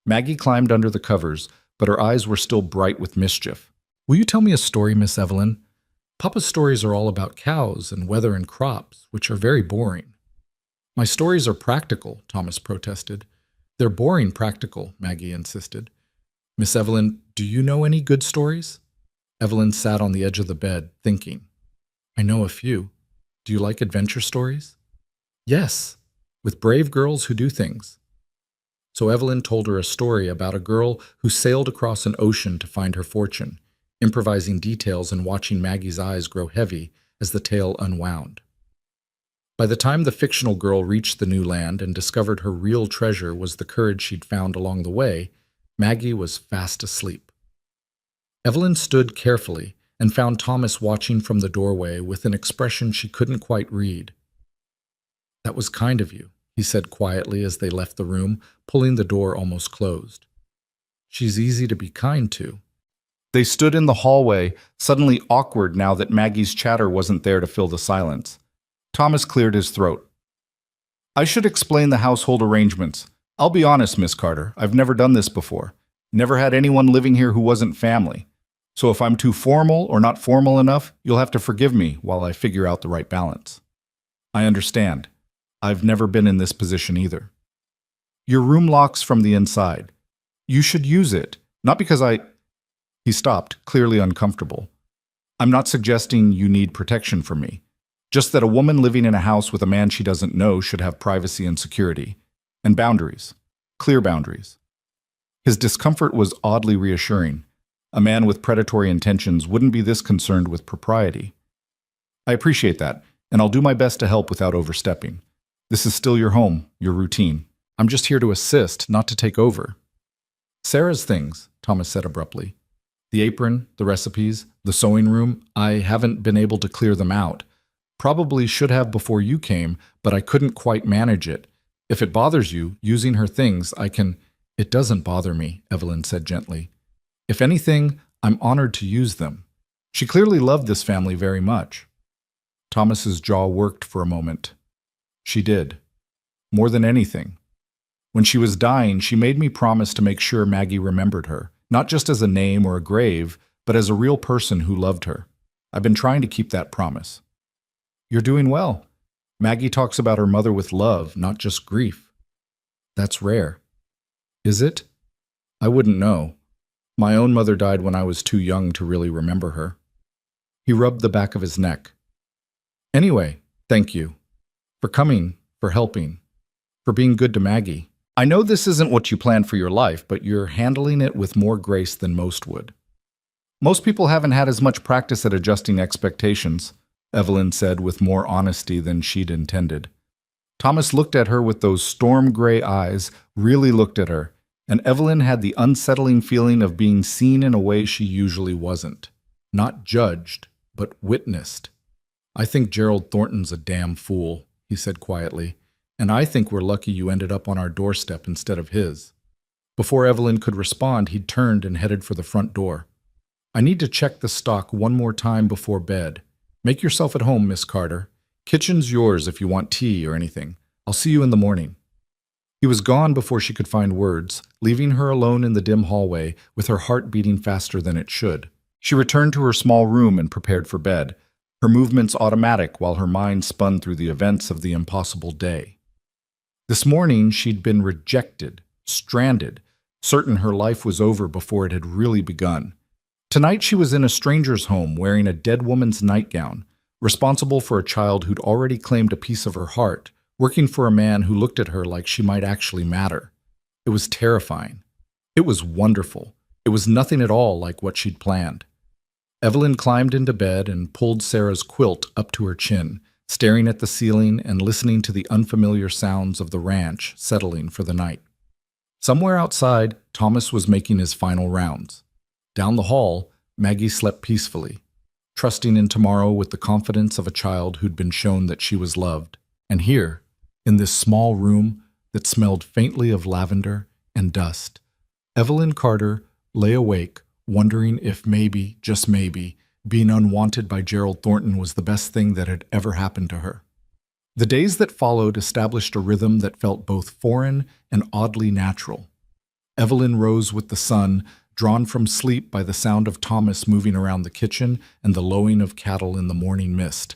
Maggie climbed under the covers, but her eyes were still bright with mischief. "Will you tell me a story, Miss Evelyn? Papa's stories are all about cows and weather and crops, which are very boring." "My stories are practical," Thomas protested. "They're boring practical," Maggie insisted. "Miss Evelyn, do you know any good stories?" Evelyn sat on the edge of the bed, thinking. "I know a few. Do you like adventure stories?" "Yes, with brave girls who do things." So Evelyn told her a story about a girl who sailed across an ocean to find her fortune, improvising details and watching Maggie's eyes grow heavy as the tale unwound. By the time the fictional girl reached the new land and discovered her real treasure was the courage she'd found along the way, Maggie was fast asleep. Evelyn stood carefully and found Thomas watching from the doorway with an expression she couldn't quite read. "That was kind of you," he said quietly as they left the room, pulling the door almost closed. "She's easy to be kind to." They stood in the hallway, suddenly awkward now that Maggie's chatter wasn't there to fill the silence. Thomas cleared his throat. "I should explain the household arrangements. I'll be honest, Miss Carter, I've never done this before. Never had anyone living here who wasn't family. So if I'm too formal or not formal enough, you'll have to forgive me while I figure out the right balance." "I understand. I've never been in this position either." "Your room locks from the inside. You should use it, not because I—" He stopped, clearly uncomfortable. "I'm not suggesting you need protection from me. Just that a woman living in a house with a man she doesn't know should have privacy and security. And boundaries. Clear boundaries. His discomfort was oddly reassuring. A man with predatory intentions wouldn't be this concerned with propriety. I appreciate that, and I'll do my best to help without overstepping. This is still your home, your routine. I'm just here to assist, not to take over. Sarah's things, Thomas said abruptly. The apron, the recipes, the sewing room, I haven't been able to clear them out. Probably should have before you came, but I couldn't quite manage it. If it bothers you, using her things, I can— It doesn't bother me, Evelyn said gently. If anything, I'm honored to use them. She clearly loved this family very much. Thomas's jaw worked for a moment. She did. More than anything. When she was dying, she made me promise to make sure Maggie remembered her, not just as a name or a grave, but as a real person who loved her. I've been trying to keep that promise. You're doing well. Maggie talks about her mother with love, not just grief. That's rare. Is it? I wouldn't know. My own mother died when I was too young to really remember her. He rubbed the back of his neck. Anyway, thank you. For coming, for helping, for being good to Maggie. I know this isn't what you planned for your life, but you're handling it with more grace than most would. Most people haven't had as much practice at adjusting expectations, Evelyn said with more honesty than she'd intended. Thomas looked at her with those storm-gray eyes, really looked at her, and Evelyn had the unsettling feeling of being seen in a way she usually wasn't. Not judged, but witnessed. I think Gerald Thornton's a damn fool, he said quietly, and I think we're lucky you ended up on our doorstep instead of his. Before Evelyn could respond, he'd turned and headed for the front door. I need to check the stock one more time before bed. Make yourself at home, Miss Carter. Kitchen's yours if you want tea or anything. I'll see you in the morning. He was gone before she could find words, leaving her alone in the dim hallway with her heart beating faster than it should. She returned to her small room and prepared for bed, her movements automatic while her mind spun through the events of the impossible day. This morning she'd been rejected, stranded, certain her life was over before it had really begun. Tonight she was in a stranger's home wearing a dead woman's nightgown, responsible for a child who'd already claimed a piece of her heart, working for a man who looked at her like she might actually matter. It was terrifying. It was wonderful. It was nothing at all like what she'd planned. Evelyn climbed into bed and pulled Sarah's quilt up to her chin, staring at the ceiling and listening to the unfamiliar sounds of the ranch settling for the night. Somewhere outside, Thomas was making his final rounds. Down the hall, Maggie slept peacefully, trusting in tomorrow with the confidence of a child who'd been shown that she was loved. And here, in this small room that smelled faintly of lavender and dust, Evelyn Carter lay awake, wondering if maybe, just maybe, being unwanted by Gerald Thornton was the best thing that had ever happened to her. The days that followed established a rhythm that felt both foreign and oddly natural. Evelyn rose with the sun, drawn from sleep by the sound of Thomas moving around the kitchen and the lowing of cattle in the morning mist.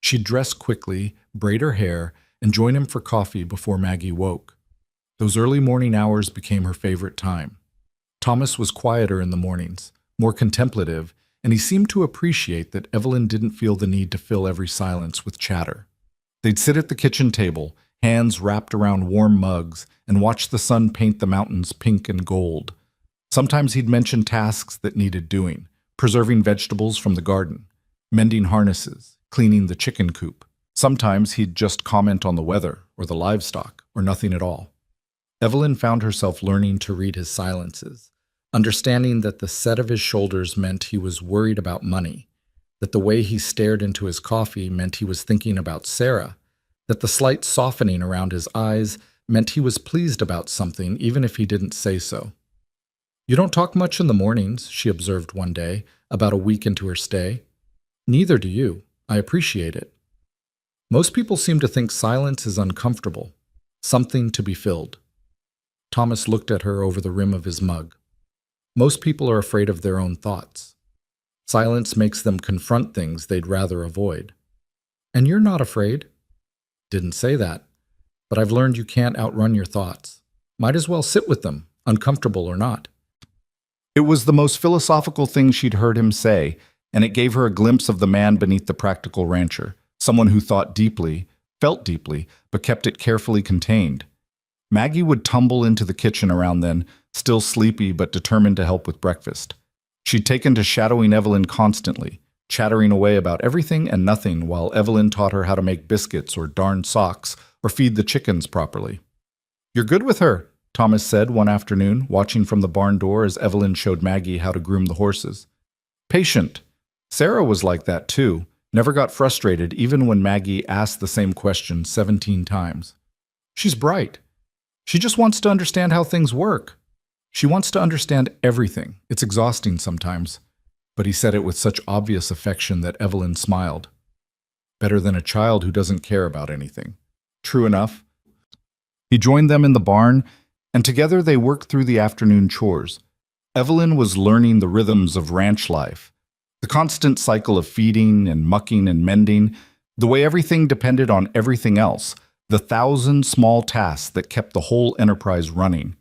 She'd dress quickly, braid her hair, and join him for coffee before Maggie woke. Those early morning hours became her favorite time. Thomas was quieter in the mornings, more contemplative, and he seemed to appreciate that Evelyn didn't feel the need to fill every silence with chatter. They'd sit at the kitchen table, hands wrapped around warm mugs, and watch the sun paint the mountains pink and gold. Sometimes he'd mention tasks that needed doing, preserving vegetables from the garden, mending harnesses, cleaning the chicken coop. Sometimes he'd just comment on the weather or the livestock or nothing at all. Evelyn found herself learning to read his silences, understanding that the set of his shoulders meant he was worried about money, that the way he stared into his coffee meant he was thinking about Sarah, that the slight softening around his eyes meant he was pleased about something even if he didn't say so. You don't talk much in the mornings, she observed one day, about a week into her stay. Neither do you. I appreciate it. Most people seem to think silence is uncomfortable, something to be filled. Thomas looked at her over the rim of his mug. Most people are afraid of their own thoughts. Silence makes them confront things they'd rather avoid. And you're not afraid. Didn't say that, but I've learned you can't outrun your thoughts. Might as well sit with them, uncomfortable or not. It was the most philosophical thing she'd heard him say, and it gave her a glimpse of the man beneath the practical rancher, someone who thought deeply, felt deeply, but kept it carefully contained. Maggie would tumble into the kitchen around then, still sleepy but determined to help with breakfast. She'd taken to shadowing Evelyn constantly, chattering away about everything and nothing while Evelyn taught her how to make biscuits or darn socks or feed the chickens properly. "You're good with her," Thomas said one afternoon, watching from the barn door as Evelyn showed Maggie how to groom the horses. "Patient. Sarah was like that too, never got frustrated even when Maggie asked the same question 17 times. She's bright. She just wants to understand how things work. She wants to understand everything. It's exhausting sometimes." But he said it with such obvious affection that Evelyn smiled. Better than a child who doesn't care about anything. True enough. He joined them in the barn, and together they worked through the afternoon chores. Evelyn was learning the rhythms of ranch life, the constant cycle of feeding and mucking and mending, the way everything depended on everything else, the 1,000 small tasks that kept the whole enterprise running.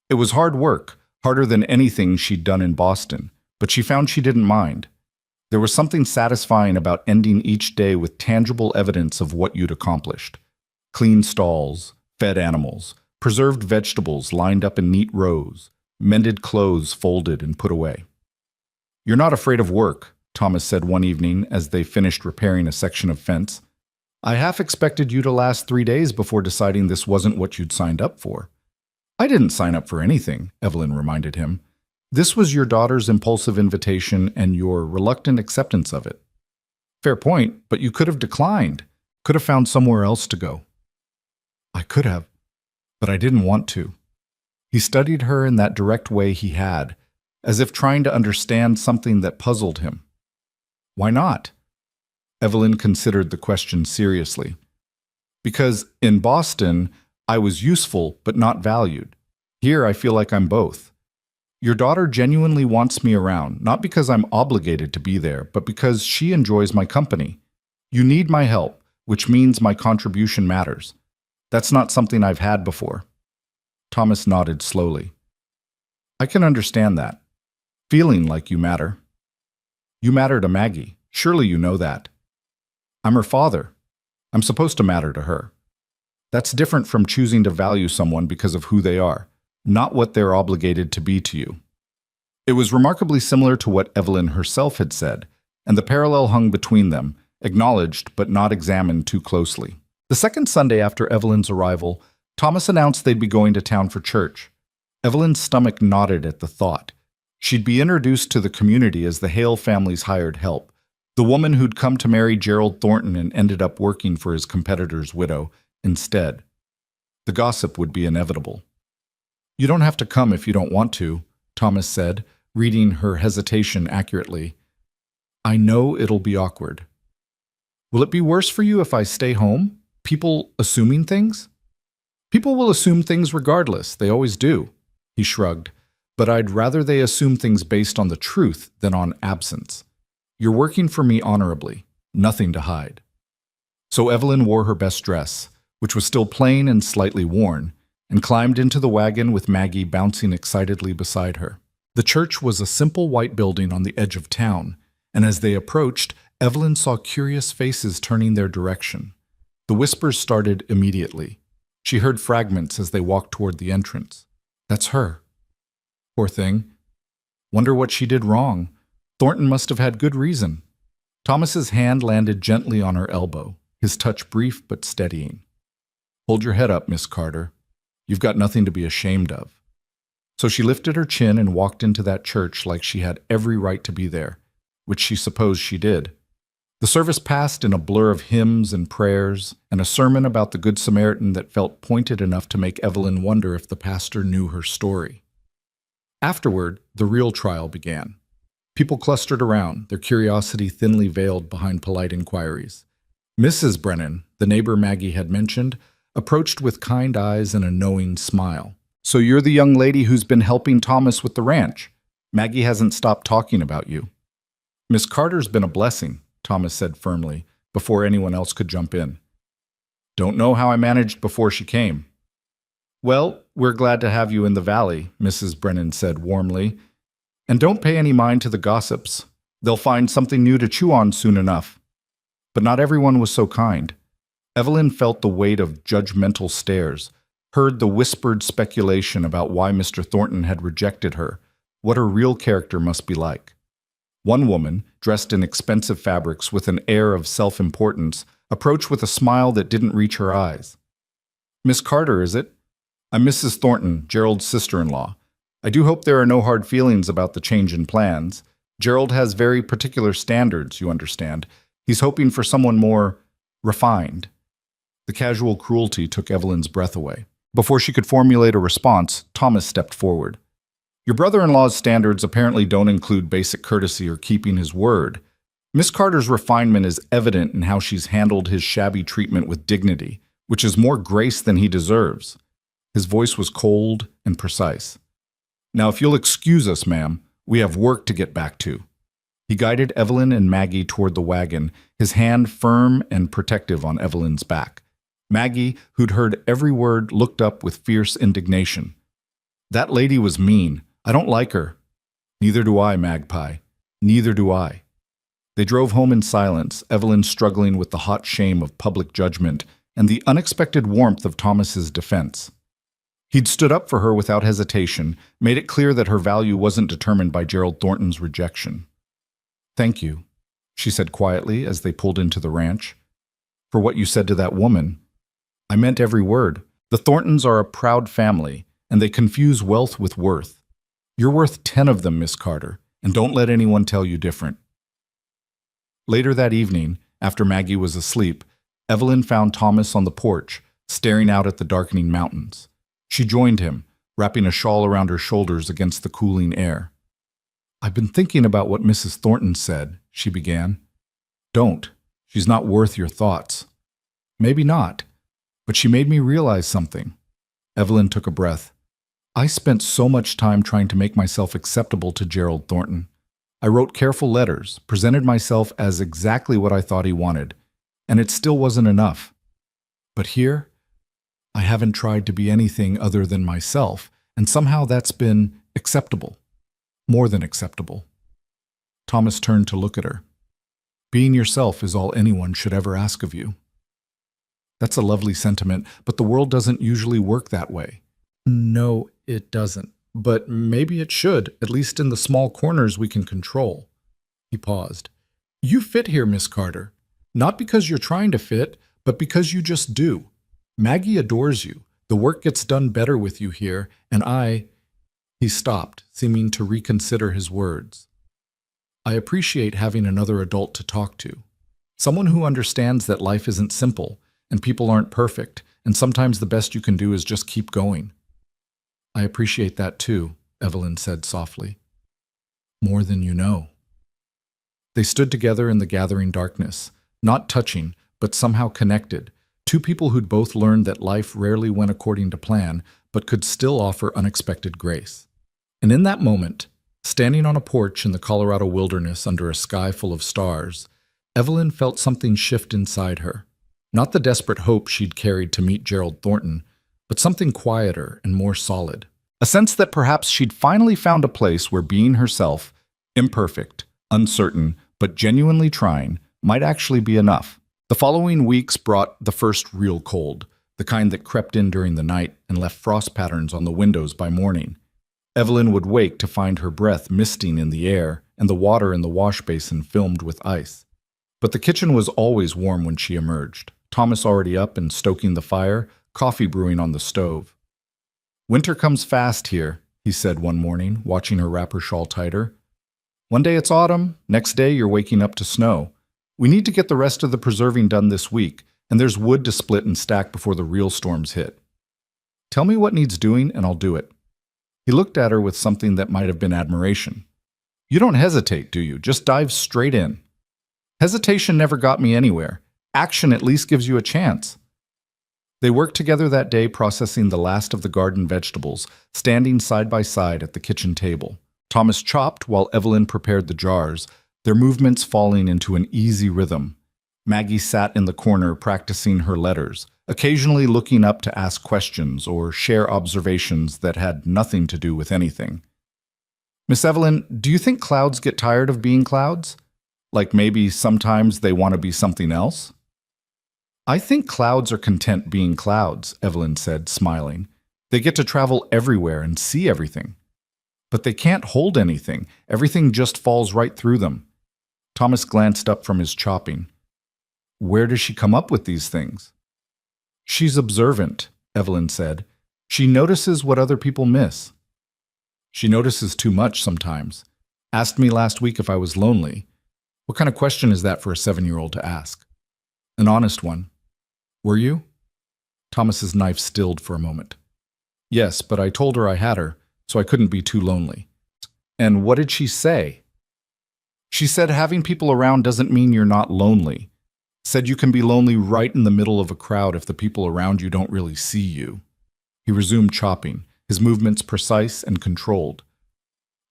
It was hard work, harder than anything she'd done in Boston, but she found she didn't mind. There was something satisfying about ending each day with tangible evidence of what you'd accomplished. Clean stalls, fed animals, preserved vegetables lined up in neat rows, mended clothes folded and put away. "You're not afraid of work," Thomas said one evening as they finished repairing a section of fence. "I half expected you to last 3 days before deciding this wasn't what you'd signed up for." "I didn't sign up for anything," Evelyn reminded him. "This was your daughter's impulsive invitation and your reluctant acceptance of it." "Fair point, but you could have declined, could have found somewhere else to go." "I could have, but I didn't want to." He studied her in that direct way he had, as if trying to understand something that puzzled him. "Why not?" Evelyn considered the question seriously. "Because in Boston, I was useful but not valued. Here I feel like I'm both. Your daughter genuinely wants me around, not because I'm obligated to be there, but because she enjoys my company. You need my help, which means my contribution matters. That's not something I've had before." Thomas nodded slowly. "I can understand that. Feeling like you matter. You matter to Maggie. Surely you know that. I'm her father. I'm supposed to matter to her. That's different from choosing to value someone because of who they are, not what they're obligated to be to you." It was remarkably similar to what Evelyn herself had said, and the parallel hung between them, acknowledged but not examined too closely. The second Sunday after Evelyn's arrival, Thomas announced they'd be going to town for church. Evelyn's stomach knotted at the thought. She'd be introduced to the community as the Hale family's hired help, the woman who'd come to marry Gerald Thornton and ended up working for his competitor's widow instead. The gossip would be inevitable. "You don't have to come if you don't want to," Thomas said, reading her hesitation accurately. "I know it'll be awkward." "Will it be worse for you if I stay home? People assuming things?" "People will assume things regardless. They always do." He shrugged. "But I'd rather they assume things based on the truth than on absence. You're working for me honorably. Nothing to hide." So Evelyn wore her best dress, which was still plain and slightly worn, and climbed into the wagon with Maggie bouncing excitedly beside her. The church was a simple white building on the edge of town, and as they approached, Evelyn saw curious faces turning their direction. The whispers started immediately. She heard fragments as they walked toward the entrance. "That's her. Poor thing. Wonder what she did wrong. Thornton must have had good reason." Thomas's hand landed gently on her elbow, his touch brief but steadying. "Hold your head up, Miss Carter. You've got nothing to be ashamed of." So she lifted her chin and walked into that church like she had every right to be there, which she supposed she did. The service passed in a blur of hymns and prayers, and a sermon about the Good Samaritan that felt pointed enough to make Evelyn wonder if the pastor knew her story. Afterward, the real trial began. People clustered around, their curiosity thinly veiled behind polite inquiries. Mrs. Brennan, the neighbor Maggie had mentioned, approached with kind eyes and a knowing smile. "So you're the young lady who's been helping Thomas with the ranch. Maggie hasn't stopped talking about you." "Miss Carter's been a blessing," Thomas said firmly, before anyone else could jump in. "Don't know how I managed before she came." "Well, we're glad to have you in the valley," Mrs. Brennan said warmly. "And don't pay any mind to the gossips. They'll find something new to chew on soon enough." but not everyone was so kind. Evelyn felt the weight of judgmental stares, heard the whispered speculation about why Mr. Thornton had rejected her, what her real character must be like. One woman, dressed in expensive fabrics with an air of self-importance, approached with a smile that didn't reach her eyes. "Miss Carter, is it? I'm Mrs. Thornton, Gerald's sister-in-law. I do hope there are no hard feelings about the change in plans. Gerald has very particular standards, you understand. He's hoping for someone more refined." The casual cruelty took Evelyn's breath away. Before she could formulate a response, Thomas stepped forward. "Your brother-in-law's standards apparently don't include basic courtesy or keeping his word. Miss Carter's refinement is evident in how she's handled his shabby treatment with dignity, which is more grace than he deserves." His voice was cold and precise. "Now, if you'll excuse us, ma'am, we have work to get back to." He guided Evelyn and Maggie toward the wagon, his hand firm and protective on Evelyn's back. Maggie, who'd heard every word, looked up with fierce indignation. "That lady was mean. I don't like her." "Neither do I, Magpie. Neither do I." They drove home in silence, Evelyn struggling with the hot shame of public judgment and the unexpected warmth of Thomas's defense. He'd stood up for her without hesitation, made it clear that her value wasn't determined by Gerald Thornton's rejection. "Thank you," she said quietly as they pulled into the ranch, "for what you said to that woman. I meant every word. The Thorntons are a proud family, and they confuse wealth with worth. You're worth 10 of them, Miss Carter, and don't let anyone tell you different." Later that evening, after Maggie was asleep, Evelyn found Thomas on the porch, staring out at the darkening mountains. She joined him, wrapping a shawl around her shoulders against the cooling air. "I've been thinking about what Mrs. Thornton said," she began. "Don't. She's not worth your thoughts." "Maybe not, but she made me realize something." Evelyn took a breath. "I spent so much time trying to make myself acceptable to Gerald Thornton. I wrote careful letters, presented myself as exactly what I thought he wanted, and it still wasn't enough. But here, I haven't tried to be anything other than myself, and somehow that's been acceptable. More than acceptable." Thomas turned to look at her. "Being yourself is all anyone should ever ask of you." "That's a lovely sentiment, but the world doesn't usually work that way." "No, it doesn't. But maybe it should, at least in the small corners we can control." He paused. "You fit here, Miss Carter. Not because you're trying to fit, but because you just do. Maggie adores you. The work gets done better with you here, and I—" He stopped, seeming to reconsider his words. "I appreciate having another adult to talk to. Someone who understands that life isn't simple, and people aren't perfect, and sometimes the best you can do is just keep going." "I appreciate that too," Evelyn said softly. "More than you know." They stood together in the gathering darkness, not touching, but somehow connected. Two people who'd both learned that life rarely went according to plan, but could still offer unexpected grace. And in that moment, standing on a porch in the Colorado wilderness under a sky full of stars, Evelyn felt something shift inside her. Not the desperate hope she'd carried to meet Gerald Thornton, but something quieter and more solid. A sense that perhaps she'd finally found a place where being herself, imperfect, uncertain, but genuinely trying, might actually be enough. The following weeks brought the first real cold, the kind that crept in during the night and left frost patterns on the windows by morning. Evelyn would wake to find her breath misting in the air and the water in the wash basin filmed with ice. But the kitchen was always warm when she emerged, Thomas already up and stoking the fire, coffee brewing on the stove. "Winter comes fast here," he said one morning, watching her wrap her shawl tighter. "One day it's autumn, next day you're waking up to snow. We need to get the rest of the preserving done this week, and there's wood to split and stack before the real storms hit. Tell me what needs doing, and I'll do it." He looked at her with something that might have been admiration. "You don't hesitate, do you? Just dive straight in." "Hesitation never got me anywhere. Action at least gives you a chance." They worked together that day, processing the last of the garden vegetables, standing side by side at the kitchen table. Thomas chopped while Evelyn prepared the jars, their movements falling into an easy rhythm. Maggie sat in the corner practicing her letters, occasionally looking up to ask questions or share observations that had nothing to do with anything. "Miss Evelyn, do you think clouds get tired of being clouds? Like maybe sometimes they want to be something else? I think clouds are content being clouds, Evelyn said, smiling. They get to travel everywhere and see everything. But they can't hold anything. Everything just falls right through them. Thomas glanced up from his chopping. Where does she come up with these things? She's observant, Evelyn said. She notices what other people miss. She notices too much sometimes. Asked me last week if I was lonely. What kind of question is that for a 7-year-old to ask? An honest one. Were you? Thomas's knife stilled for a moment. Yes, but I told her I had her, so I couldn't be too lonely. And what did she say? She said having people around doesn't mean you're not lonely. Said you can be lonely right in the middle of a crowd if the people around you don't really see you. He resumed chopping, his movements precise and controlled.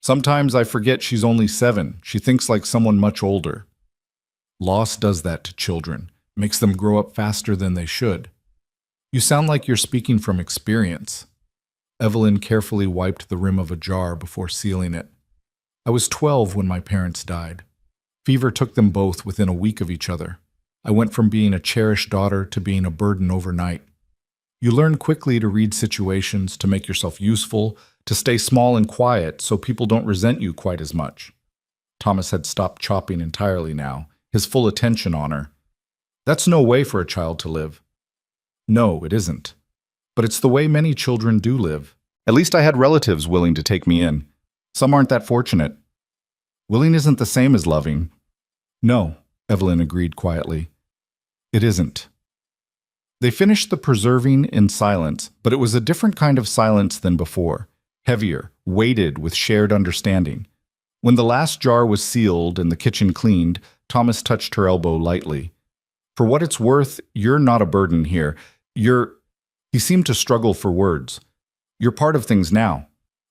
Sometimes I forget she's only 7. She thinks like someone much older. Loss does that to children, makes them grow up faster than they should. You sound like you're speaking from experience. Evelyn carefully wiped the rim of a jar before sealing it. I was 12 when my parents died. Fever took them both within a week of each other. I went from being a cherished daughter to being a burden overnight. You learn quickly to read situations, to make yourself useful, to stay small and quiet so people don't resent you quite as much. Thomas had stopped chopping entirely now, his full attention on her. That's no way for a child to live. No, it isn't. But it's the way many children do live. At least I had relatives willing to take me in. Some aren't that fortunate. Willing isn't the same as loving. No, Evelyn agreed quietly. It isn't. They finished the preserving in silence, but it was a different kind of silence than before, heavier, weighted with shared understanding. When the last jar was sealed and the kitchen cleaned, Thomas touched her elbow lightly. For what it's worth, you're not a burden here. He seemed to struggle for words. You're part of things now,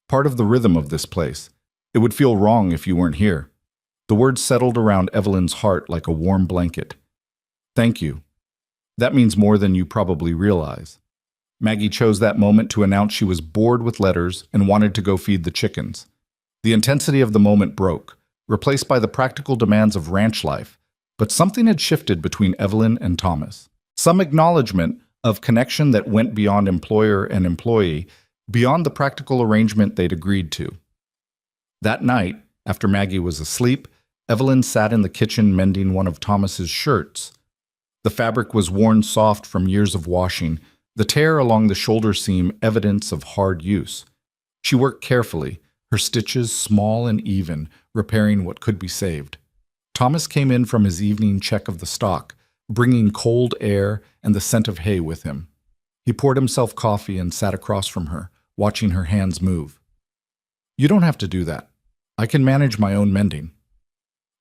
part of the rhythm of this place. It would feel wrong if you weren't here. The words settled around Evelyn's heart like a warm blanket. Thank you. That means more than you probably realize. Maggie chose that moment to announce she was bored with letters and wanted to go feed the chickens. The intensity of the moment broke, replaced by the practical demands of ranch life, but something had shifted between Evelyn and Thomas. Some acknowledgement of connection that went beyond employer and employee, beyond the practical arrangement they'd agreed to. That night, after Maggie was asleep, Evelyn sat in the kitchen mending one of Thomas's shirts. The fabric was worn soft from years of washing, the tear along the shoulder seam evidence of hard use. She worked carefully, her stitches small and even, repairing what could be saved. Thomas came in from his evening check of the stock, bringing cold air and the scent of hay with him. He poured himself coffee and sat across from her, watching her hands move. You don't have to do that. I can manage my own mending.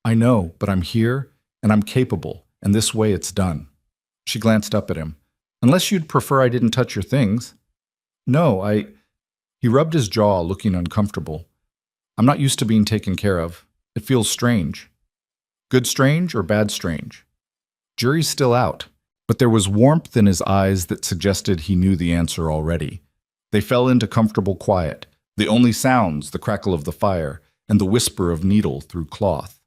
I know, but I'm here, and I'm capable, and this way it's done. She glanced up at him. Unless you'd prefer I didn't touch your things. No, He rubbed his jaw, looking uncomfortable. I'm not used to being taken care of. It feels strange. Good strange or bad strange? Jury's still out, but there was warmth in his eyes that suggested he knew the answer already. They fell into comfortable quiet, the only sounds the crackle of the fire and the whisper of needle through cloth.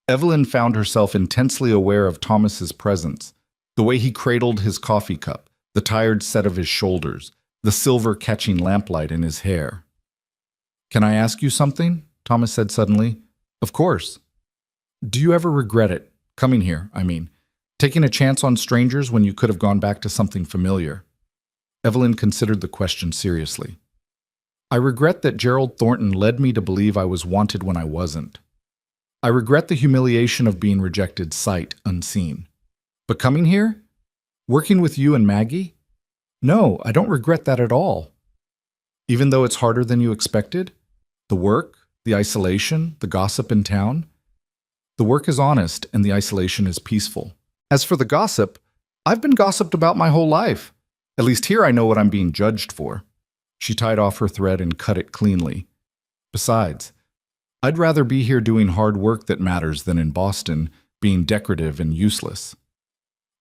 Evelyn found herself intensely aware of Thomas's presence, the way he cradled his coffee cup, the tired set of his shoulders, the silver catching lamplight in his hair. Can I ask you something? Thomas said suddenly. Of course. Do you ever regret it? Coming here, I mean. Taking a chance on strangers when you could have gone back to something familiar. Evelyn considered the question seriously. I regret that Gerald Thornton led me to believe I was wanted when I wasn't. I regret the humiliation of being rejected sight unseen. But coming here? Working with you and Maggie? No, I don't regret that at all. Even though it's harder than you expected? The work, the isolation, the gossip in town? The work is honest and the isolation is peaceful. As for the gossip, I've been gossiped about my whole life. At least here I know what I'm being judged for. She tied off her thread and cut it cleanly. Besides, I'd rather be here doing hard work that matters than in Boston, being decorative and useless.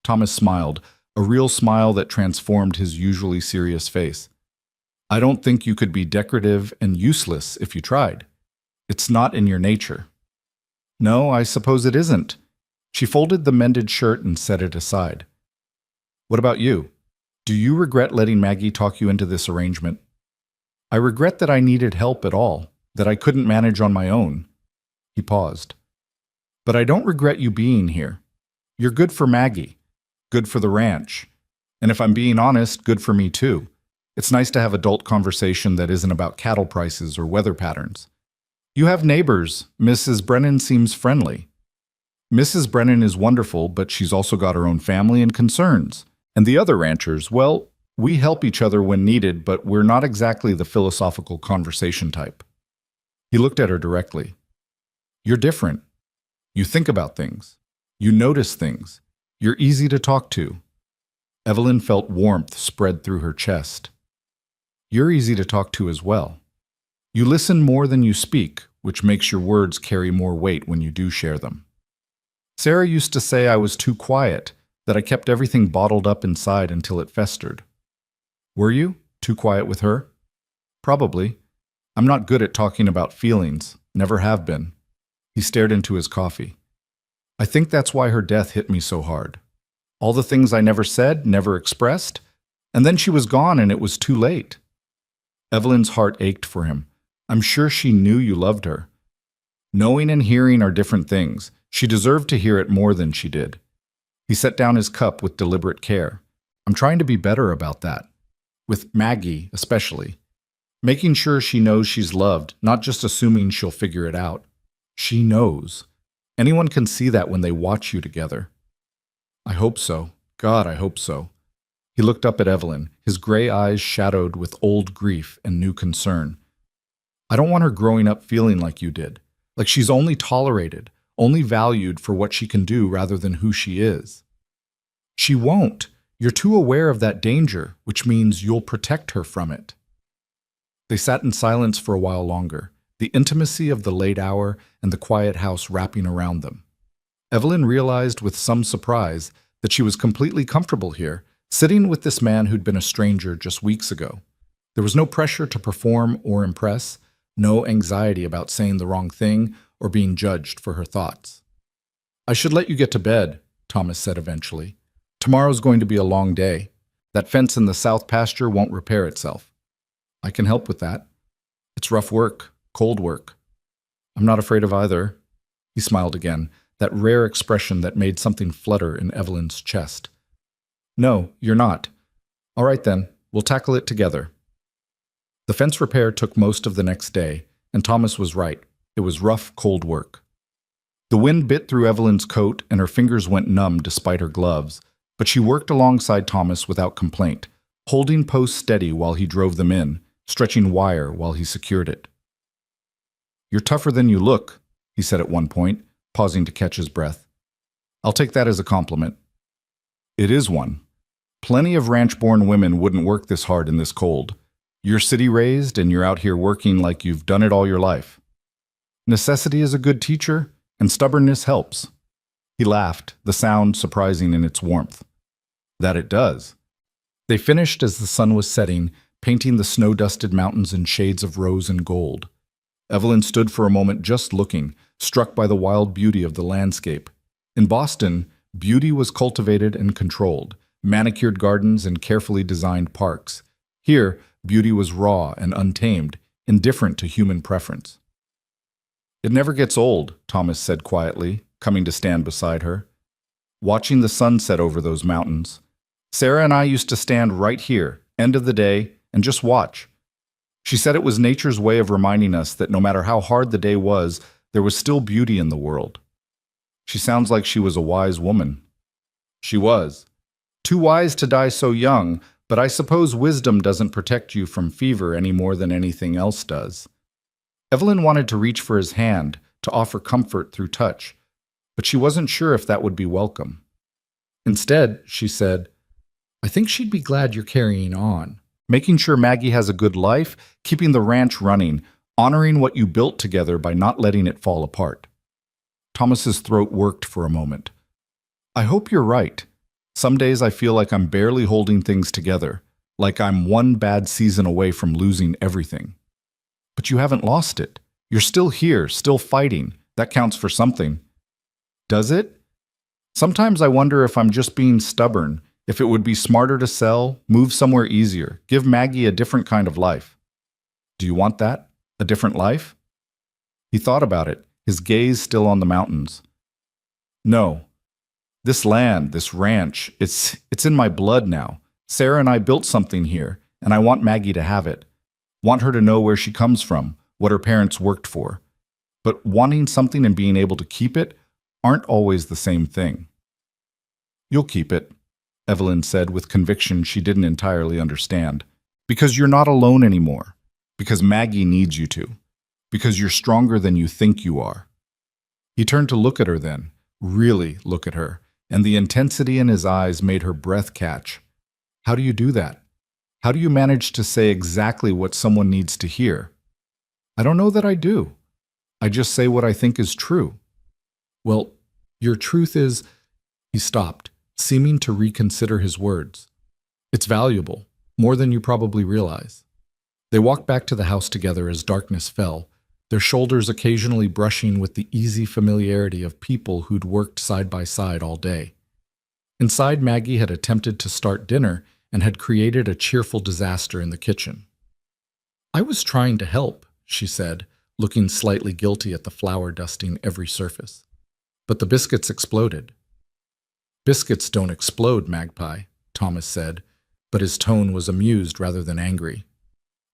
Thomas smiled, a real smile that transformed his usually serious face. I don't think you could be decorative and useless if you tried. It's not in your nature. No, I suppose it isn't. She folded the mended shirt and set it aside. What about you? Do you regret letting Maggie talk you into this arrangement? I regret that I needed help at all, that I couldn't manage on my own. He paused. But I don't regret you being here. You're good for Maggie, good for the ranch, and if I'm being honest, good for me too. It's nice to have adult conversation that isn't about cattle prices or weather patterns. You have neighbors. Mrs. Brennan seems friendly. Mrs. Brennan is wonderful, but she's also got her own family and concerns. And the other ranchers, well, we help each other when needed, but we're not exactly the philosophical conversation type. He looked at her directly. You're different. You think about things. You notice things. You're easy to talk to. Evelyn felt warmth spread through her chest. You're easy to talk to as well. You listen more than you speak, which makes your words carry more weight when you do share them. Sarah used to say I was too quiet, that I kept everything bottled up inside until it festered. Were you too quiet with her? Probably. I'm not good at talking about feelings, never have been. He stared into his coffee. I think that's why her death hit me so hard. All the things I never said, never expressed, and then she was gone and it was too late. Evelyn's heart ached for him. I'm sure she knew you loved her. Knowing and hearing are different things. She deserved to hear it more than she did. He set down his cup with deliberate care. I'm trying to be better about that. With Maggie, especially. Making sure she knows she's loved, not just assuming she'll figure it out. She knows. Anyone can see that when they watch you together. I hope so. God, I hope so. He looked up at Evelyn, his gray eyes shadowed with old grief and new concern. I don't want her growing up feeling like you did, like she's only tolerated, only valued for what she can do rather than who she is. She won't. You're too aware of that danger, which means you'll protect her from it. They sat in silence for a while longer, the intimacy of the late hour and the quiet house wrapping around them. Evelyn realized with some surprise that she was completely comfortable here, sitting with this man who'd been a stranger just weeks ago. There was no pressure to perform or impress, no anxiety about saying the wrong thing or being judged for her thoughts. I should let you get to bed, Thomas said eventually. Tomorrow's going to be a long day. That fence in the south pasture won't repair itself. I can help with that. It's rough work, cold work. I'm not afraid of either. He smiled again, that rare expression that made something flutter in Evelyn's chest. No, you're not. All right then, we'll tackle it together. The fence repair took most of the next day, and Thomas was right. It was rough, cold work. The wind bit through Evelyn's coat, and her fingers went numb despite her gloves, but she worked alongside Thomas without complaint, holding posts steady while he drove them in, stretching wire while he secured it. You're tougher than you look, he said at one point, pausing to catch his breath. I'll take that as a compliment. It is one. Plenty of ranch-born women wouldn't work this hard in this cold. You're city-raised, and you're out here working like you've done it all your life. Necessity is a good teacher, and stubbornness helps. He laughed, the sound surprising in its warmth. That it does. They finished as the sun was setting, painting the snow-dusted mountains in shades of rose and gold. Evelyn stood for a moment just looking, struck by the wild beauty of the landscape. In Boston, beauty was cultivated and controlled, manicured gardens and carefully designed parks. Here, beauty was raw and untamed, indifferent to human preference. It never gets old, Thomas said quietly, coming to stand beside her. Watching the sun set over those mountains. Sarah and I used to stand right here, end of the day, and just watch. She said it was nature's way of reminding us that no matter how hard the day was, there was still beauty in the world. She sounds like she was a wise woman. She was. Too wise to die so young, but I suppose wisdom doesn't protect you from fever any more than anything else does. Evelyn wanted to reach for his hand, to offer comfort through touch, but she wasn't sure if that would be welcome. Instead, she said, I think she'd be glad you're carrying on, making sure Maggie has a good life, keeping the ranch running, honoring what you built together by not letting it fall apart. Thomas's throat worked for a moment. I hope you're right. Some days I feel like I'm barely holding things together, like I'm one bad season away from losing everything. But you haven't lost it. You're still here, still fighting, That counts for something. Does it? Sometimes I wonder if I'm just being stubborn, if it would be smarter to sell, move somewhere easier, give Maggie a different kind of life. Do you want that? A different life? He thought about it, his gaze still on the mountains. No. This land, this ranch, it's in my blood now. Sarah and I built something here, and I want Maggie to have it. Want her to know where she comes from, what her parents worked for. But wanting something and being able to keep it aren't always the same thing. You'll keep it, Evelyn said with conviction she didn't entirely understand. Because you're not alone anymore. Because Maggie needs you to. Because you're stronger than you think you are. He turned to look at her then, really look at her, and the intensity in his eyes made her breath catch. How do you do that? How do you manage to say exactly what someone needs to hear? I don't know that I do. I just say what I think is true. Well, your truth is... He stopped, seeming to reconsider his words. It's valuable, more than you probably realize. They walked back to the house together as darkness fell, their shoulders occasionally brushing with the easy familiarity of people who'd worked side by side all day. Inside, Maggie had attempted to start dinner and had created a cheerful disaster in the kitchen. I was trying to help, she said, looking slightly guilty at the flour dusting every surface. But the biscuits exploded. Biscuits don't explode, Magpie, Thomas said, but his tone was amused rather than angry.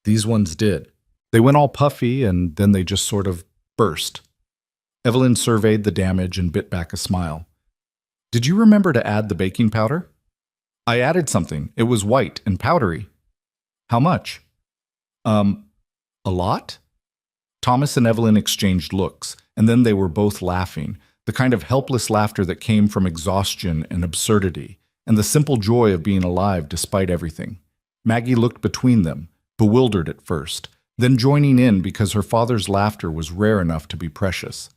These ones did. They went all puffy and then they just sort of burst. Evelyn surveyed the damage and bit back a smile. Did you remember to add the baking powder? I added something. It was white and powdery. How much? A lot? Thomas and Evelyn exchanged looks, and then they were both laughing, the kind of helpless laughter that came from exhaustion and absurdity, and the simple joy of being alive despite everything. Maggie looked between them, bewildered at first, then joining in because her father's laughter was rare enough to be precious.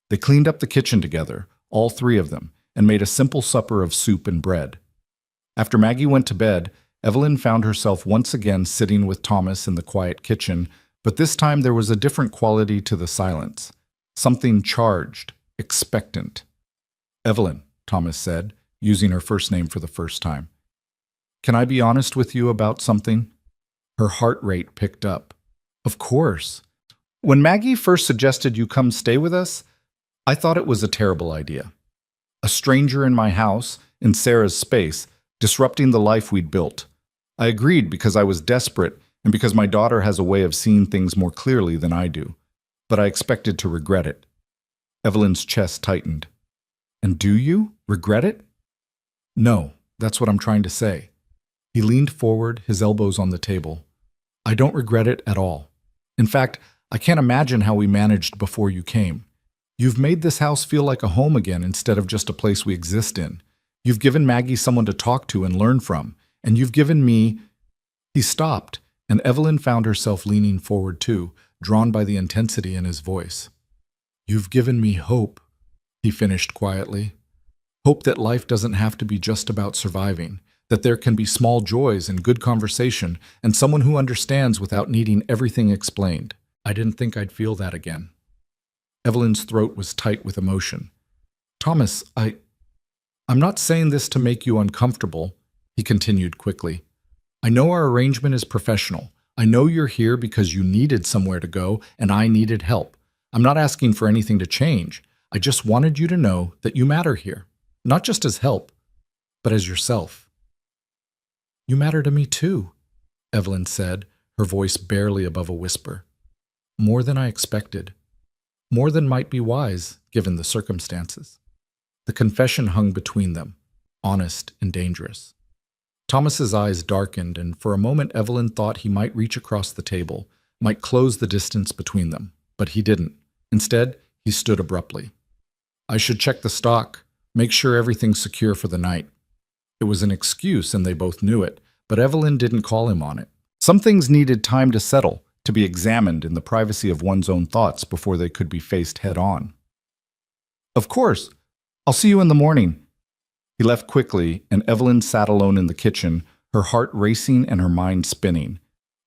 They cleaned up the kitchen together, all three of them, and made a simple supper of soup and bread. After Maggie went to bed, Evelyn found herself once again sitting with Thomas in the quiet kitchen, but this time there was a different quality to the silence, something charged, expectant. Evelyn, Thomas said, using her first name for the first time. Can I be honest with you about something? Her heart rate picked up. Of course. When Maggie first suggested you come stay with us, I thought it was a terrible idea. A stranger in my house, in Sarah's space, disrupting the life we'd built. I agreed because I was desperate and because my daughter has a way of seeing things more clearly than I do. But I expected to regret it. Evelyn's chest tightened. And do you regret it? No, that's what I'm trying to say. He leaned forward, his elbows on the table. I don't regret it at all. In fact, I can't imagine how we managed before you came. You've made this house feel like a home again instead of just a place we exist in. You've given Maggie someone to talk to and learn from, and you've given me... He stopped, and Evelyn found herself leaning forward too, drawn by the intensity in his voice. You've given me hope, he finished quietly. Hope that life doesn't have to be just about surviving, that there can be small joys and good conversation, and someone who understands without needing everything explained. I didn't think I'd feel that again. Evelyn's throat was tight with emotion. Thomas, I'm not saying this to make you uncomfortable, he continued quickly. I know our arrangement is professional. I know you're here because you needed somewhere to go and I needed help. I'm not asking for anything to change. I just wanted you to know that you matter here, not just as help, but as yourself. You matter to me too, Evelyn said, her voice barely above a whisper. More than I expected. More than might be wise, given the circumstances. The confession hung between them, honest and dangerous. Thomas's eyes darkened, and for a moment Evelyn thought he might reach across the table, might close the distance between them, but he didn't. Instead, he stood abruptly. I should check the stock, make sure everything's secure for the night. It was an excuse, and they both knew it, but Evelyn didn't call him on it. Some things needed time to settle, to be examined in the privacy of one's own thoughts before they could be faced head-on. Of course. I'll see you in the morning. He left quickly, and Evelyn sat alone in the kitchen, her heart racing and her mind spinning.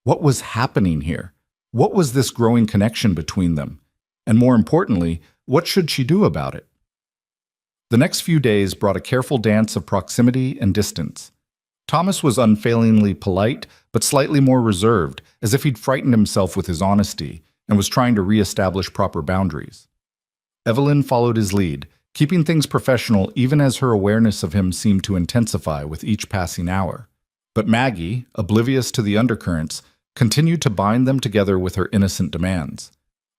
What was happening here? What was this growing connection between them? And more importantly, What should she do about it? The next few days brought a careful dance of proximity and distance. Thomas was unfailingly polite, but slightly more reserved, as if he'd frightened himself with his honesty and was trying to re-establish proper boundaries. Evelyn followed his lead, keeping things professional even as her awareness of him seemed to intensify with each passing hour. But Maggie, oblivious to the undercurrents, continued to bind them together with her innocent demands.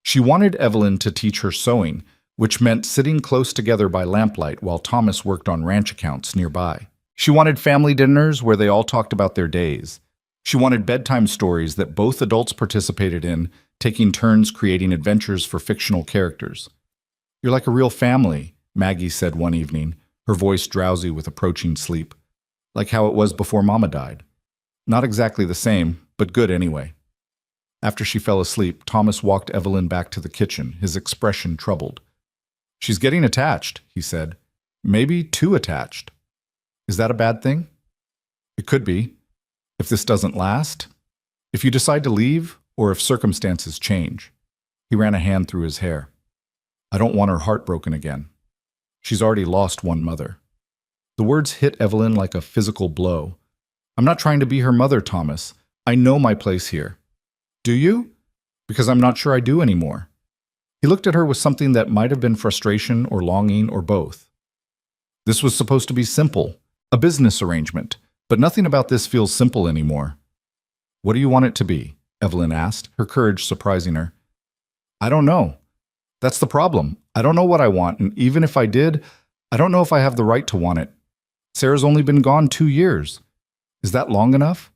She wanted Evelyn to teach her sewing, which meant sitting close together by lamplight while Thomas worked on ranch accounts nearby. She wanted family dinners where they all talked about their days. She wanted bedtime stories that both adults participated in, taking turns creating adventures for fictional characters. "You're like a real family," Maggie said one evening, her voice drowsy with approaching sleep. "Like how it was before Mama died. Not exactly the same, but good anyway." After she fell asleep, Thomas walked Evelyn back to the kitchen, his expression troubled. "She's getting attached," he said. "Maybe too attached. Is that a bad thing?" "It could be. If this doesn't last. If you decide to leave, or if circumstances change." He ran a hand through his hair. "I don't want her heart broken again. She's already lost one mother." The words hit Evelyn like a physical blow. "I'm not trying to be her mother, Thomas. I know my place here." "Do you?" "Because I'm not sure I do anymore." He looked at her with something that might have been frustration or longing or both. "This was supposed to be simple, a business arrangement, but nothing about this feels simple anymore." "What do you want it to be?" Evelyn asked, her courage surprising her. "I don't know. That's the problem. I don't know what I want, and even if I did, I don't know if I have the right to want it. Sarah's only been gone 2 years. Is that long enough?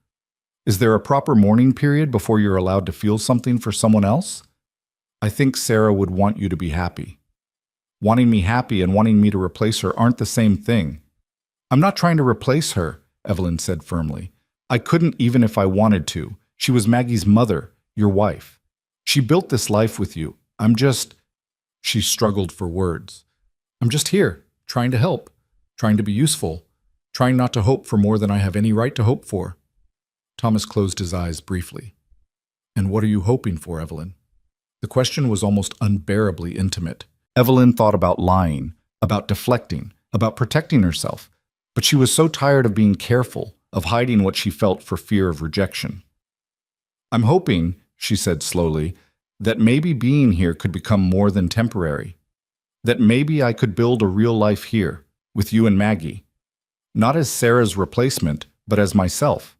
Is there a proper mourning period before you're allowed to feel something for someone else? I think Sarah would want you to be happy. Wanting me happy and wanting me to replace her aren't the same thing." "I'm not trying to replace her," Evelyn said firmly. "I couldn't even if I wanted to. She was Maggie's mother, your wife. She built this life with you. I'm just—" She struggled for words. "I'm just here, trying to help, trying to be useful, trying not to hope for more than I have any right to hope for." Thomas closed his eyes briefly. "And what are you hoping for, Evelyn?" The question was almost unbearably intimate. Evelyn thought about lying, about deflecting, about protecting herself, but she was so tired of being careful, of hiding what she felt for fear of rejection. "I'm hoping," she said slowly, "that maybe being here could become more than temporary. That maybe I could build a real life here, with you and Maggie. Not as Sarah's replacement, but as myself.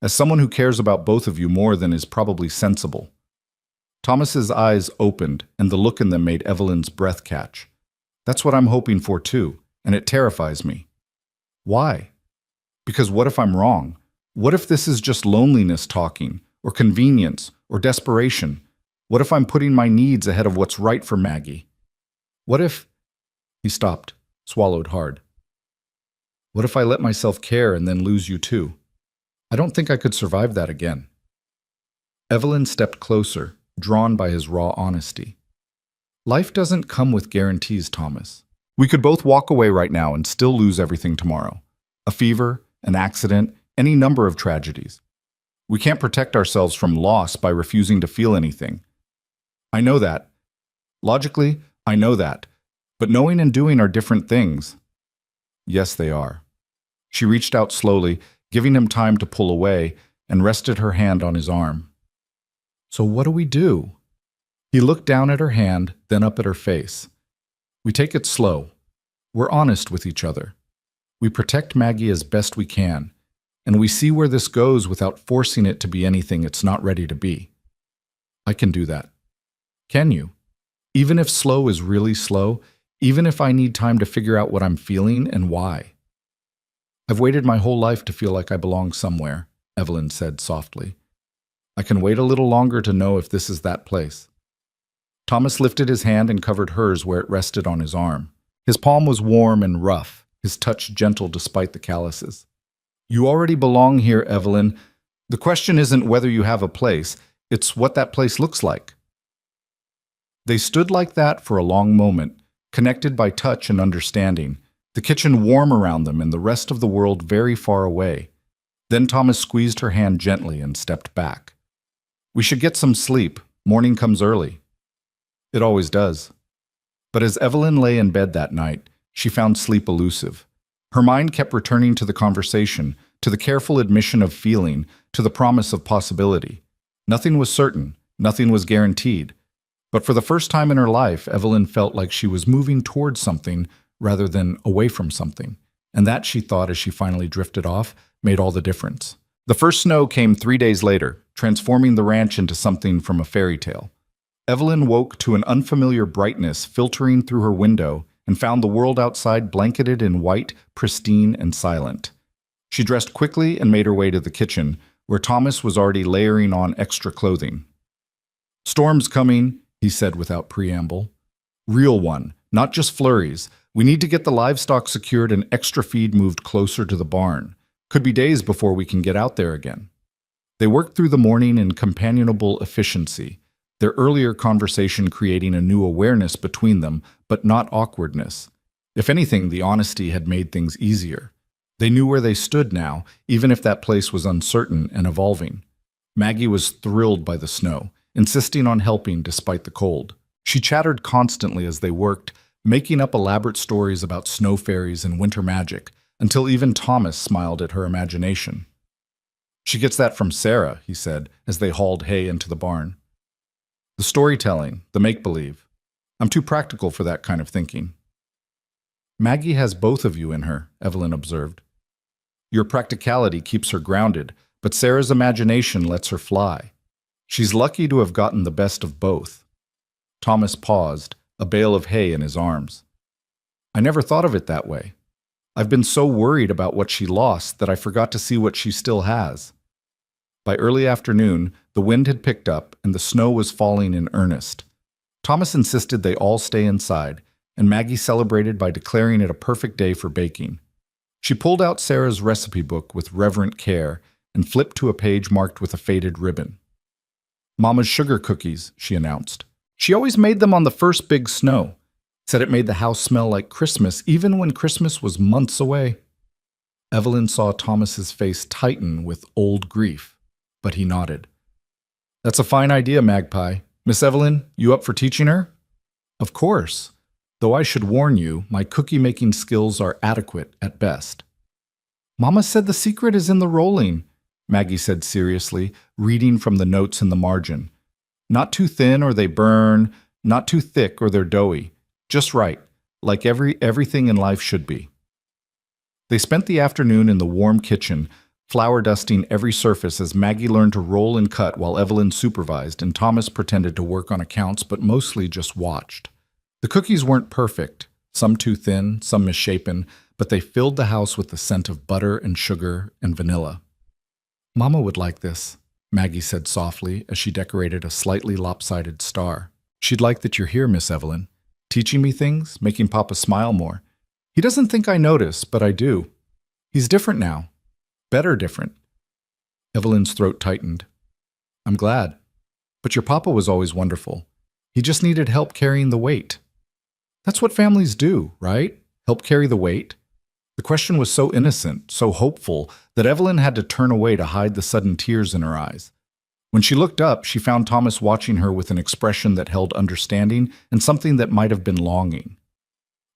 As someone who cares about both of you more than is probably sensible." Thomas's eyes opened, and the look in them made Evelyn's breath catch. "That's what I'm hoping for too, and it terrifies me." "Why?" "Because what if I'm wrong? What if this is just loneliness talking, or convenience, or desperation? What if I'm putting my needs ahead of what's right for Maggie? What if—" He stopped, swallowed hard. "What if I let myself care and then lose you too? I don't think I could survive that again." Evelyn stepped closer, drawn by his raw honesty. "Life doesn't come with guarantees, Thomas. We could both walk away right now and still lose everything tomorrow. A fever, an accident, any number of tragedies. We can't protect ourselves from loss by refusing to feel anything. I know that. Logically, I know that. But knowing and doing are different things." "Yes, they are." She reached out slowly, giving him time to pull away, and rested her hand on his arm. "So what do we do?" He looked down at her hand, then up at her face. "We take it slow. We're honest with each other. We protect Maggie as best we can, and we see where this goes without forcing it to be anything it's not ready to be. I can do that. Can you? Even if slow is really slow, even if I need time to figure out what I'm feeling and why." "I've waited my whole life to feel like I belong somewhere," Evelyn said softly. "I can wait a little longer to know if this is that place." Thomas lifted his hand and covered hers where it rested on his arm. His palm was warm and rough, his touch gentle despite the calluses. "You already belong here, Evelyn. The question isn't whether you have a place, it's what that place looks like." They stood like that for a long moment, connected by touch and understanding, the kitchen warm around them and the rest of the world very far away. Then Thomas squeezed her hand gently and stepped back. "We should get some sleep. Morning comes early." "It always does." But as Evelyn lay in bed that night, she found sleep elusive. Her mind kept returning to the conversation, to the careful admission of feeling, to the promise of possibility. Nothing was certain, nothing was guaranteed. But for the first time in her life, Evelyn felt like she was moving towards something rather than away from something. And that, she thought as she finally drifted off, made all the difference. The first snow came 3 days later, transforming the ranch into something from a fairy tale. Evelyn woke to an unfamiliar brightness filtering through her window and found the world outside blanketed in white, pristine, and silent. She dressed quickly and made her way to the kitchen, where Thomas was already layering on extra clothing. "Storm's coming," he said without preamble. "Real one, not just flurries. We need to get the livestock secured and extra feed moved closer to the barn. Could be days before we can get out there again." They worked through the morning in companionable efficiency, their earlier conversation creating a new awareness between them, but not awkwardness. If anything, the honesty had made things easier. They knew where they stood now, even if that place was uncertain and evolving. Maggie was thrilled by the snow, insisting on helping despite the cold. She chattered constantly as they worked, making up elaborate stories about snow fairies and winter magic, until even Thomas smiled at her imagination. "She gets that from Sarah," he said, as they hauled hay into the barn. "The storytelling, the make-believe. I'm too practical for that kind of thinking." "Maggie has both of you in her," Evelyn observed. "Your practicality keeps her grounded, but Sarah's imagination lets her fly. She's lucky to have gotten the best of both." Thomas paused, a bale of hay in his arms. "I never thought of it that way. I've been so worried about what she lost that I forgot to see what she still has." By early afternoon, the wind had picked up and the snow was falling in earnest. Thomas insisted they all stay inside, and Maggie celebrated by declaring it a perfect day for baking. She pulled out Sarah's recipe book with reverent care and flipped to a page marked with a faded ribbon. "Mama's sugar cookies," she announced. "She always made them on the first big snow. Said it made the house smell like Christmas, even when Christmas was months away." Evelyn saw Thomas's face tighten with old grief, but he nodded. "That's a fine idea, Magpie. Miss Evelyn, you up for teaching her?" "Of course. Though I should warn you, my cookie-making skills are adequate at best." "Mama said the secret is in the rolling," Maggie said seriously, reading from the notes in the margin. "Not too thin or they burn, not too thick or they're doughy. Just right, like everything in life should be." They spent the afternoon in the warm kitchen, flour dusting every surface as Maggie learned to roll and cut while Evelyn supervised and Thomas pretended to work on accounts but mostly just watched. The cookies weren't perfect, some too thin, some misshapen, but they filled the house with the scent of butter and sugar and vanilla. "Mama would like this," Maggie said softly as she decorated a slightly lopsided star. "She'd like that you're here, Miss Evelyn. Teaching me things, making Papa smile more. He doesn't think I notice, but I do. He's different now. Better different." Evelyn's throat tightened. "I'm glad. But your Papa was always wonderful. He just needed help carrying the weight." "That's what families do, right? Help carry the weight?" The question was so innocent, so hopeful, that Evelyn had to turn away to hide the sudden tears in her eyes. When she looked up, she found Thomas watching her with an expression that held understanding and something that might have been longing.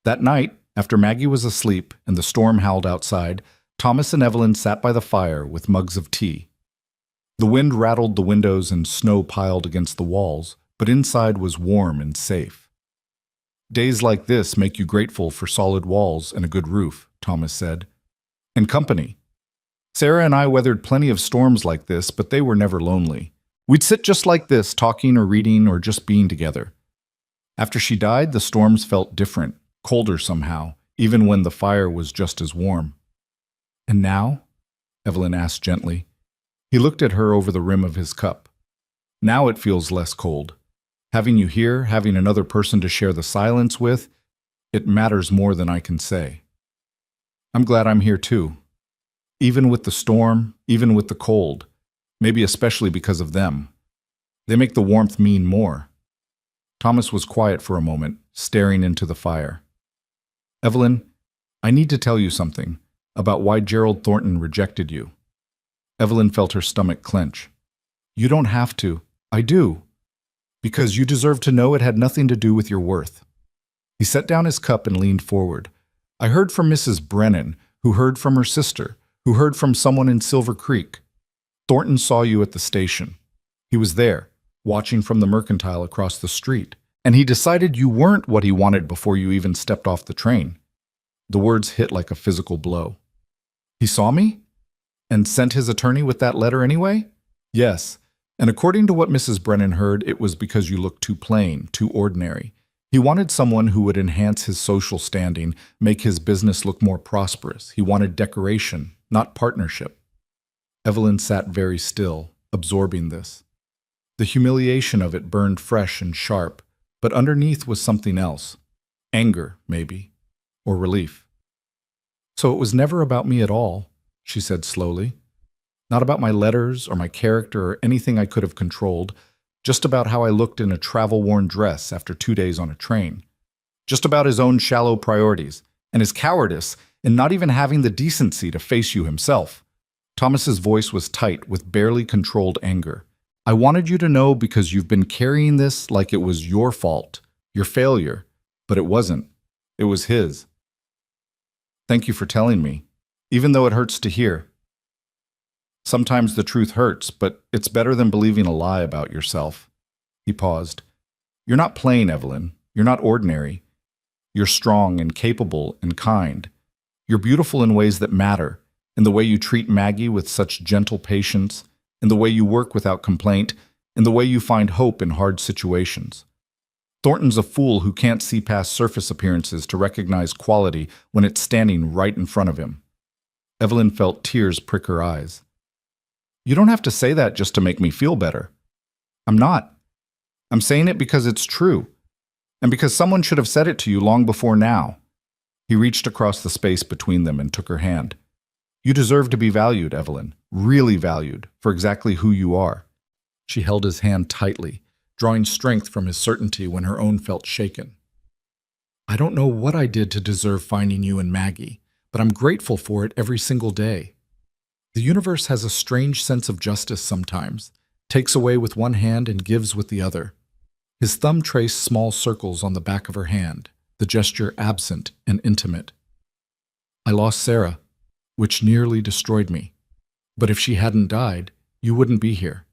That night, after Maggie was asleep and the storm howled outside, Thomas and Evelyn sat by the fire with mugs of tea. The wind rattled the windows and snow piled against the walls, but inside was warm and safe. "Days like this make you grateful for solid walls and a good roof," Thomas said. "And company. Sarah and I weathered plenty of storms like this, but they were never lonely. We'd sit just like this, talking or reading or just being together. After she died, the storms felt different, colder somehow, even when the fire was just as warm." "And now?" Evelyn asked gently. He looked at her over the rim of his cup. "Now it feels less cold. Having you here, having another person to share the silence with, it matters more than I can say. I'm glad I'm here too. Even with the storm, even with the cold, maybe especially because of them. They make the warmth mean more." Thomas was quiet for a moment, staring into the fire. "Evelyn, I need to tell you something about why Gerald Thornton rejected you." Evelyn felt her stomach clench. "You don't have to." "I do. Because you deserve to know it had nothing to do with your worth." He set down his cup and leaned forward. I heard from Mrs. Brennan, who heard from her sister, who heard from someone in Silver Creek. Thornton saw you at the station. He was there, watching from the mercantile across the street, and he decided you weren't what he wanted before you even stepped off the train. The words hit like a physical blow. He saw me? And sent his attorney with that letter anyway? Yes, and according to what Mrs. Brennan heard, it was because you looked too plain, too ordinary. He wanted someone who would enhance his social standing, make his business look more prosperous. He wanted decoration, not partnership. Evelyn sat very still, absorbing this. The humiliation of it burned fresh and sharp, but underneath was something else. Anger, maybe, or relief. So it was never about me at all, she said slowly. Not about my letters or my character or anything I could have controlled, just about how I looked in a travel-worn dress after 2 days on a train. Just about his own shallow priorities and his cowardice in not even having the decency to face you himself. Thomas's voice was tight with barely controlled anger. I wanted you to know because you've been carrying this like it was your fault, your failure, but it wasn't. It was his. Thank you for telling me, even though it hurts to hear. Sometimes the truth hurts, but it's better than believing a lie about yourself. He paused. You're not plain, Evelyn. You're not ordinary. You're strong and capable and kind. You're beautiful in ways that matter, in the way you treat Maggie with such gentle patience, in the way you work without complaint, in the way you find hope in hard situations. Thornton's a fool who can't see past surface appearances to recognize quality when it's standing right in front of him. Evelyn felt tears prick her eyes. You don't have to say that just to make me feel better. I'm not. I'm saying it because it's true, and because someone should have said it to you long before now. He reached across the space between them and took her hand. You deserve to be valued, Evelyn, really valued, for exactly who you are. She held his hand tightly, drawing strength from his certainty when her own felt shaken. I don't know what I did to deserve finding you and Maggie, but I'm grateful for it every single day. The universe has a strange sense of justice sometimes, takes away with one hand and gives with the other. His thumb traced small circles on the back of her hand, the gesture absent and intimate. I lost Sarah, which nearly destroyed me. But if she hadn't died, you wouldn't be here.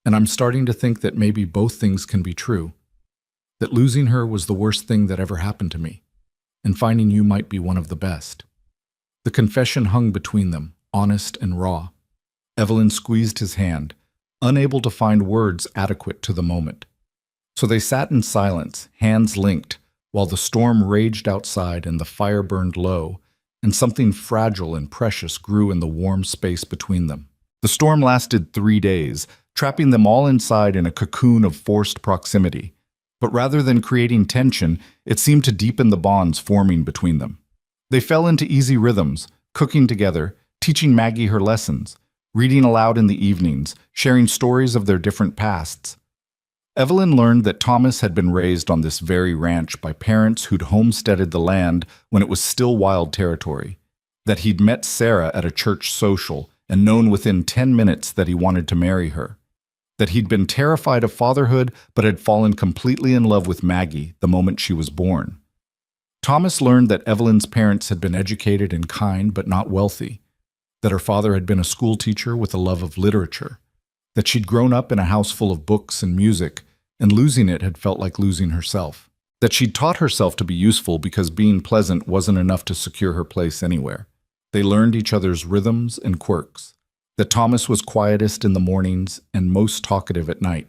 And I'm starting to think that maybe both things can be true. That losing her was the worst thing that ever happened to me, and finding you might be one of the best. The confession hung between them, honest and raw. Evelyn squeezed his hand, unable to find words adequate to the moment. So they sat in silence, hands linked, while the storm raged outside and the fire burned low, and something fragile and precious grew in the warm space between them. The storm lasted 3 days, trapping them all inside in a cocoon of forced proximity. But rather than creating tension, it seemed to deepen the bonds forming between them. They fell into easy rhythms, cooking together, teaching Maggie her lessons, reading aloud in the evenings, sharing stories of their different pasts. Evelyn learned that Thomas had been raised on this very ranch by parents who'd homesteaded the land when it was still wild territory, that he'd met Sarah at a church social and known within 10 minutes that he wanted to marry her, that he'd been terrified of fatherhood but had fallen completely in love with Maggie the moment she was born. Thomas learned that Evelyn's parents had been educated and kind but not wealthy, that her father had been a school teacher with a love of literature, that she'd grown up in a house full of books and music, and losing it had felt like losing herself, that she'd taught herself to be useful because being pleasant wasn't enough to secure her place anywhere. They learned each other's rhythms and quirks, that Thomas was quietest in the mornings and most talkative at night,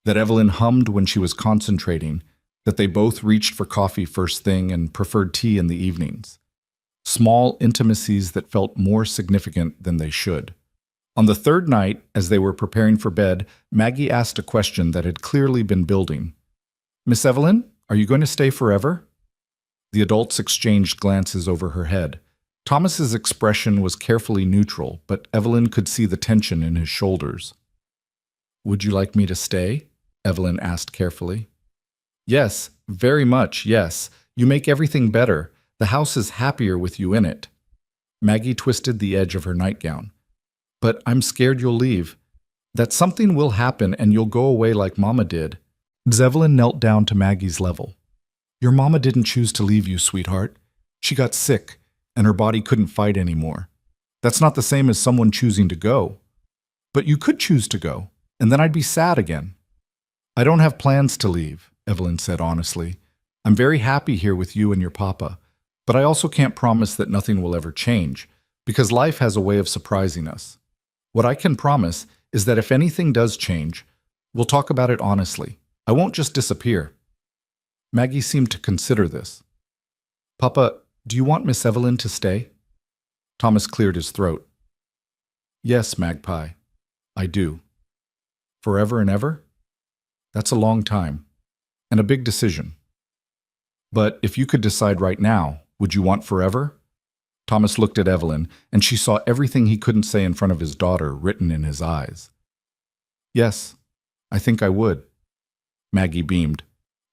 that Evelyn hummed when she was concentrating, that they both reached for coffee first thing and preferred tea in the evenings. Small intimacies that felt more significant than they should. On the third night, as they were preparing for bed, Maggie asked a question that had clearly been building. Miss Evelyn, are you going to stay forever? The adults exchanged glances over her head. Thomas's expression was carefully neutral, but Evelyn could see the tension in his shoulders. Would you like me to stay? Evelyn asked carefully. Yes, very much, yes. You make everything better. The house is happier with you in it. Maggie twisted the edge of her nightgown. But I'm scared you'll leave. That something will happen and you'll go away like Mama did. Evelyn knelt down to Maggie's level. Your mama didn't choose to leave you, sweetheart. She got sick, and her body couldn't fight anymore. That's not the same as someone choosing to go. But you could choose to go, and then I'd be sad again. I don't have plans to leave, Evelyn said honestly. I'm very happy here with you and your papa, but I also can't promise that nothing will ever change, because life has a way of surprising us. What I can promise is that if anything does change, we'll talk about it honestly. I won't just disappear. Maggie seemed to consider this. Papa, do you want Miss Evelyn to stay? Thomas cleared his throat. Yes, Magpie, I do. Forever and ever? That's a long time, and a big decision. But if you could decide right now, would you want forever? Thomas looked at Evelyn, and she saw everything he couldn't say in front of his daughter written in his eyes. Yes, I think I would. Maggie beamed.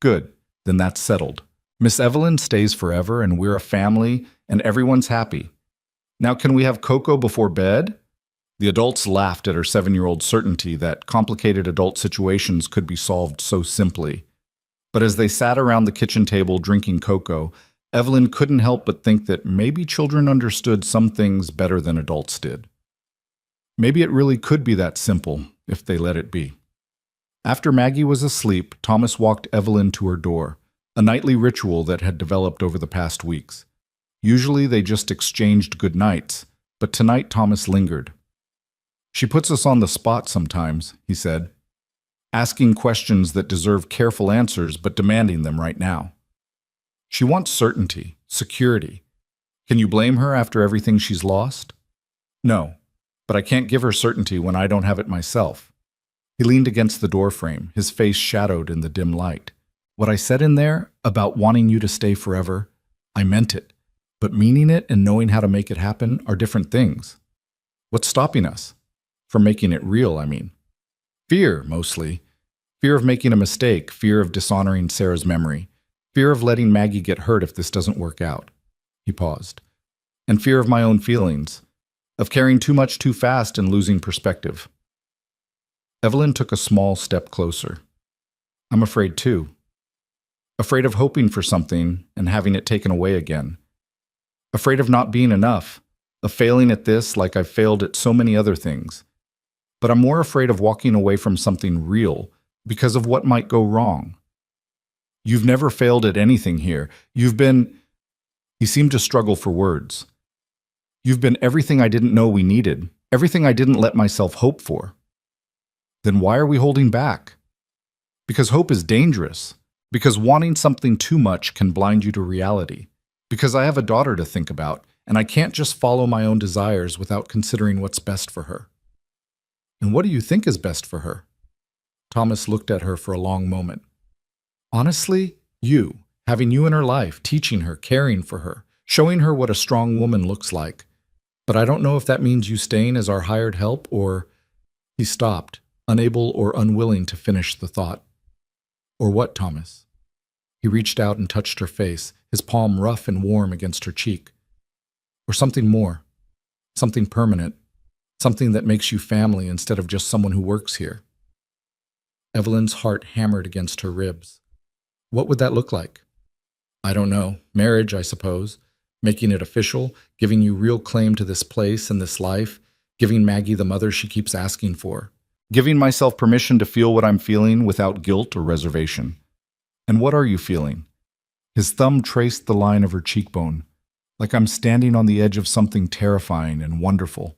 Good, then that's settled. Miss Evelyn stays forever, and we're a family, and everyone's happy. Now can we have cocoa before bed? The adults laughed at her 7-year-old certainty that complicated adult situations could be solved so simply. But as they sat around the kitchen table drinking cocoa, Evelyn couldn't help but think that maybe children understood some things better than adults did. Maybe it really could be that simple if they let it be. After Maggie was asleep, Thomas walked Evelyn to her door, a nightly ritual that had developed over the past weeks. Usually they just exchanged good nights, but tonight Thomas lingered. She puts us on the spot sometimes, he said, asking questions that deserve careful answers but demanding them right now. She wants certainty, security. Can you blame her after everything she's lost? No, but I can't give her certainty when I don't have it myself. He leaned against the doorframe, his face shadowed in the dim light. What I said in there about wanting you to stay forever, I meant it, but meaning it and knowing how to make it happen are different things. What's stopping us? From making it real, I mean. Fear, mostly. Fear of making a mistake, fear of dishonoring Sarah's memory, fear of letting Maggie get hurt if this doesn't work out. He paused. And fear of my own feelings, of caring too much too fast and losing perspective. Evelyn took a small step closer. I'm afraid too. Afraid of hoping for something and having it taken away again. Afraid of not being enough, of failing at this like I've failed at so many other things. But I'm more afraid of walking away from something real because of what might go wrong. You've never failed at anything here. You've been... He seemed to struggle for words. You've been everything I didn't know we needed, everything I didn't let myself hope for. Then why are we holding back? Because hope is dangerous. Because wanting something too much can blind you to reality. Because I have a daughter to think about, and I can't just follow my own desires without considering what's best for her. And what do you think is best for her? Thomas looked at her for a long moment. Honestly, you, having you in her life, teaching her, caring for her, showing her what a strong woman looks like. But I don't know if that means you staying as our hired help or... He stopped, unable or unwilling to finish the thought. Or what, Thomas? He reached out and touched her face, his palm rough and warm against her cheek. Or something more, something permanent, something that makes you family instead of just someone who works here. Evelyn's heart hammered against her ribs. What would that look like? I don't know. Marriage, I suppose. Making it official, giving you real claim to this place and this life, giving Maggie the mother she keeps asking for. Giving myself permission to feel what I'm feeling without guilt or reservation. And what are you feeling? His thumb traced the line of her cheekbone, like I'm standing on the edge of something terrifying and wonderful.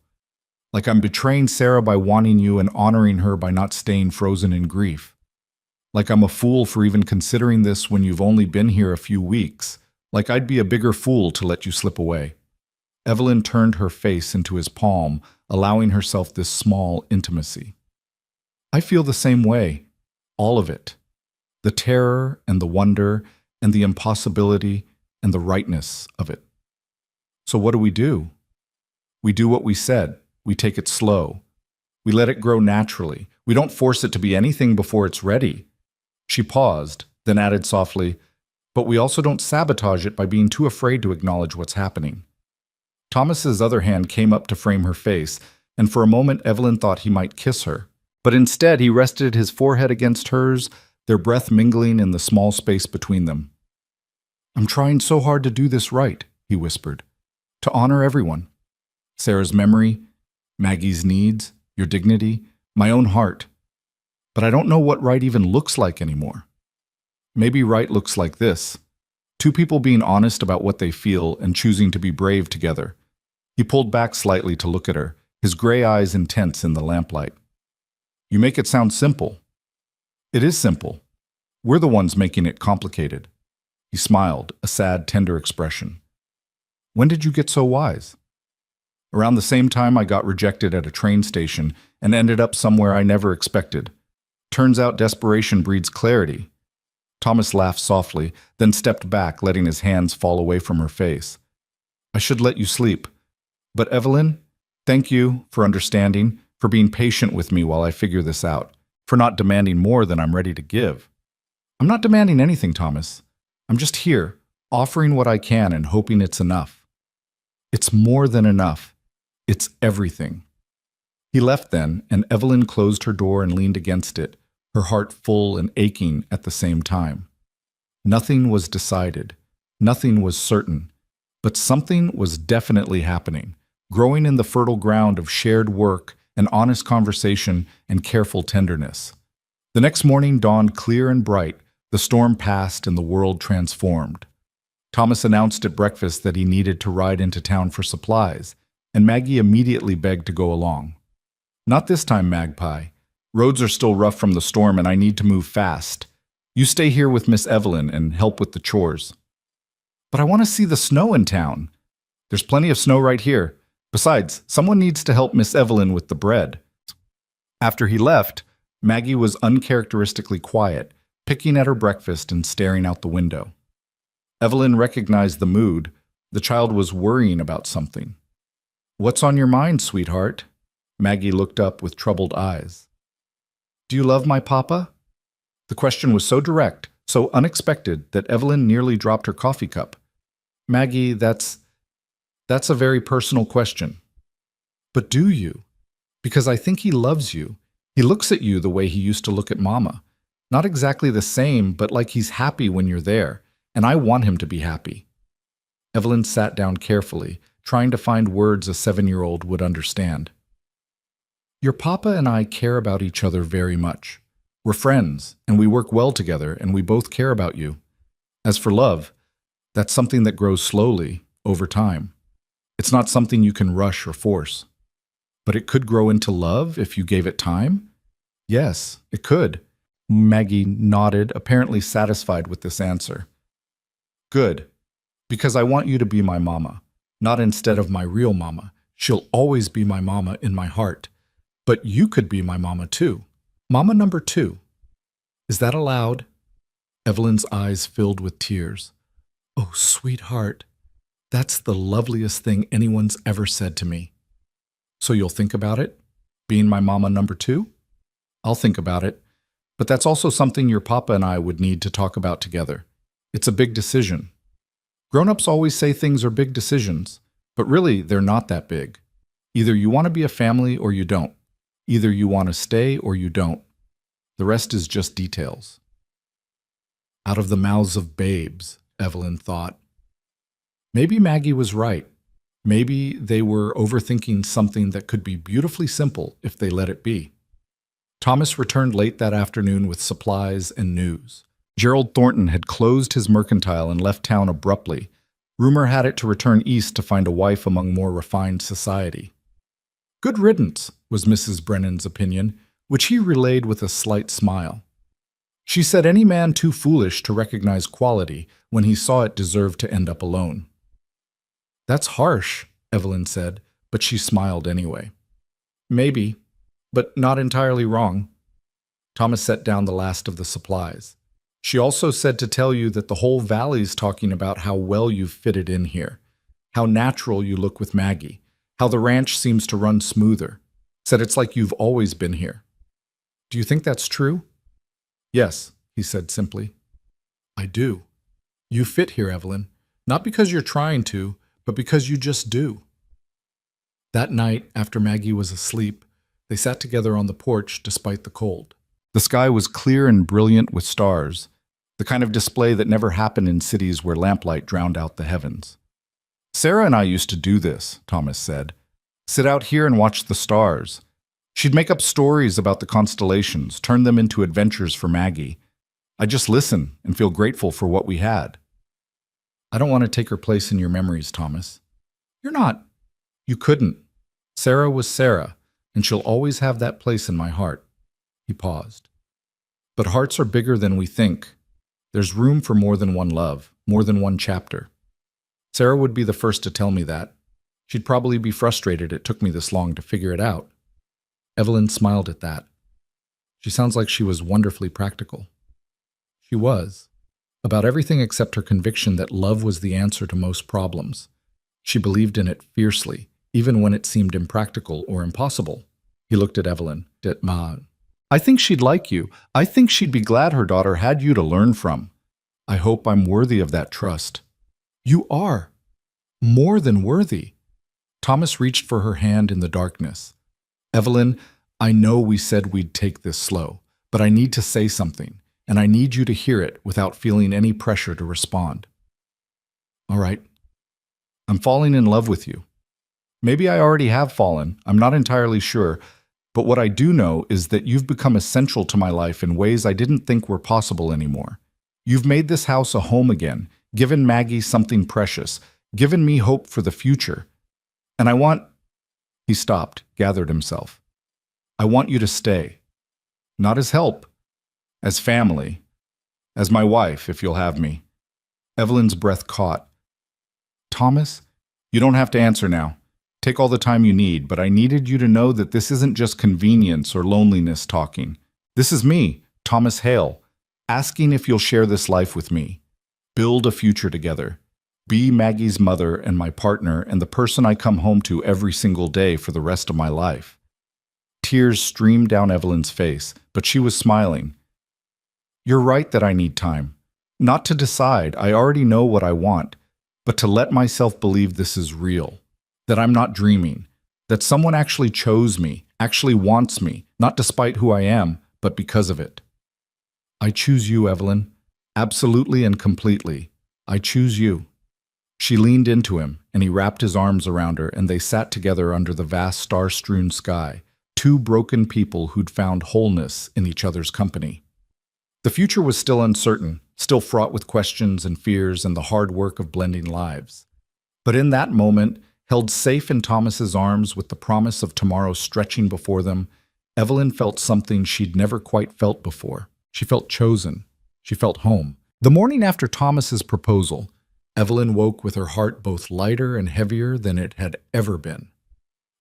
Like I'm betraying Sarah by wanting you and honoring her by not staying frozen in grief. Like I'm a fool for even considering this when you've only been here a few weeks. Like I'd be a bigger fool to let you slip away. Evelyn turned her face into his palm, allowing herself this small intimacy. I feel the same way. All of it. The terror and the wonder and the impossibility and the rightness of it. So what do? We do what we said. We take it slow. We let it grow naturally. We don't force it to be anything before it's ready. She paused, then added softly, but we also don't sabotage it by being too afraid to acknowledge what's happening. Thomas's other hand came up to frame her face, and for a moment Evelyn thought he might kiss her. But instead he rested his forehead against hers, their breath mingling in the small space between them. I'm trying so hard to do this right, he whispered. To honor everyone. Sarah's memory, Maggie's needs, your dignity, my own heart. But I don't know what right even looks like anymore. Maybe right looks like this. Two people being honest about what they feel and choosing to be brave together. He pulled back slightly to look at her, his gray eyes intense in the lamplight. You make it sound simple. It is simple. We're the ones making it complicated. He smiled, a sad, tender expression. When did you get so wise? Around the same time I got rejected at a train station and ended up somewhere I never expected. Turns out desperation breeds clarity. Thomas laughed softly, then stepped back, letting his hands fall away from her face. I should let you sleep. But Evelyn, thank you for understanding, for being patient with me while I figure this out, for not demanding more than I'm ready to give. I'm not demanding anything, Thomas. I'm just here, offering what I can and hoping it's enough. It's more than enough. It's everything. He left then, and Evelyn closed her door and leaned against it, her heart full and aching at the same time. Nothing was decided. Nothing was certain. But something was definitely happening, growing in the fertile ground of shared work and honest conversation and careful tenderness. The next morning dawned clear and bright, the storm passed and the world transformed. Thomas announced at breakfast that he needed to ride into town for supplies, and Maggie immediately begged to go along. Not this time, Magpie. Roads are still rough from the storm and I need to move fast. You stay here with Miss Evelyn and help with the chores. But I want to see the snow in town. There's plenty of snow right here. Besides, someone needs to help Miss Evelyn with the bread. After he left, Maggie was uncharacteristically quiet, picking at her breakfast and staring out the window. Evelyn recognized the mood. The child was worrying about something. What's on your mind, sweetheart? Maggie looked up with troubled eyes. Do you love my papa? The question was so direct, so unexpected, that Evelyn nearly dropped her coffee cup. Maggie, that's a very personal question. But do you? Because I think he loves you. He looks at you the way he used to look at Mama. Not exactly the same, but like he's happy when you're there, and I want him to be happy. Evelyn sat down carefully, trying to find words a 7-year-old would understand. Your papa and I care about each other very much. We're friends, and we work well together, and we both care about you. As for love, that's something that grows slowly, over time. It's not something you can rush or force. But it could grow into love if you gave it time? Yes, it could. Maggie nodded, apparently satisfied with this answer. Good, because I want you to be my mama, not instead of my real mama. She'll always be my mama in my heart. But you could be my mama too. Mama number 2. Is that allowed? Evelyn's eyes filled with tears. Oh, sweetheart, that's the loveliest thing anyone's ever said to me. So you'll think about it? Being my mama number 2? I'll think about it. But that's also something your papa and I would need to talk about together. It's a big decision. Grown-ups always say things are big decisions, but really they're not that big. Either you want to be a family or you don't. Either you want to stay or you don't. The rest is just details. Out of the mouths of babes, Evelyn thought. Maybe Maggie was right. Maybe they were overthinking something that could be beautifully simple if they let it be. Thomas returned late that afternoon with supplies and news. Gerald Thornton had closed his mercantile and left town abruptly. Rumor had it to return east to find a wife among more refined society. Good riddance, was Mrs. Brennan's opinion, which he relayed with a slight smile. She said any man too foolish to recognize quality when he saw it deserved to end up alone. That's harsh, Evelyn said, but she smiled anyway. Maybe, but not entirely wrong. Thomas set down the last of the supplies. She also said to tell you that the whole valley's talking about how well you've fitted in here, how natural you look with Maggie, how the ranch seems to run smoother. Said it's like you've always been here. Do you think that's true? Yes, he said simply. I do. You fit here, Evelyn, not because you're trying to, but because you just do. That night, after Maggie was asleep, they sat together on the porch despite the cold. The sky was clear and brilliant with stars. the kind of display that never happened in cities where lamplight drowned out the heavens. Sarah and I used to do this, Thomas said. Sit out here and watch the stars. She'd make up stories about the constellations, turn them into adventures for Maggie. I'd just listen and feel grateful for what we had. I don't want to take her place in your memories, Thomas. You're not. You couldn't. Sarah was Sarah, and she'll always have that place in my heart. He paused. But hearts are bigger than we think. There's room for more than one love, more than one chapter. Sarah would be the first to tell me that. She'd probably be frustrated it took me this long to figure it out. Evelyn smiled at that. She sounds like she was wonderfully practical. She was. About everything except her conviction that love was the answer to most problems. She believed in it fiercely, even when it seemed impractical or impossible. He looked at Evelyn. I think she'd like you. I think she'd be glad her daughter had you to learn from. I hope I'm worthy of that trust. You are. More than worthy. Thomas reached for her hand in the darkness. Evelyn, I know we said we'd take this slow, but I need to say something, and I need you to hear it without feeling any pressure to respond. All right. I'm falling in love with you. Maybe I already have fallen, I'm not entirely sure, but what I do know is that you've become essential to my life in ways I didn't think were possible anymore. You've made this house a home again, given Maggie something precious, given me hope for the future. And I want... He stopped, gathered himself. I want you to stay. Not as help, as family, as my wife, if you'll have me. Evelyn's breath caught. Thomas, you don't have to answer now. Take all the time you need, but I needed you to know that this isn't just convenience or loneliness talking. This is me, Thomas Hale, asking if you'll share this life with me. Build a future together. Be Maggie's mother and my partner and the person I come home to every single day for the rest of my life. Tears streamed down Evelyn's face, but she was smiling. You're right that I need time. Not to decide, I already know what I want, but to let myself believe this is real. That I'm not dreaming, that someone actually chose me, actually wants me, not despite who I am, but because of it. I choose you, Evelyn. Absolutely and completely. I choose you. She leaned into him, and he wrapped his arms around her, and they sat together under the vast star-strewn sky, two broken people who'd found wholeness in each other's company. The future was still uncertain, still fraught with questions and fears and the hard work of blending lives. But in that moment, held safe in Thomas's arms with the promise of tomorrow stretching before them, Evelyn felt something she'd never quite felt before. She felt chosen. She felt home. The morning after Thomas's proposal, Evelyn woke with her heart both lighter and heavier than it had ever been.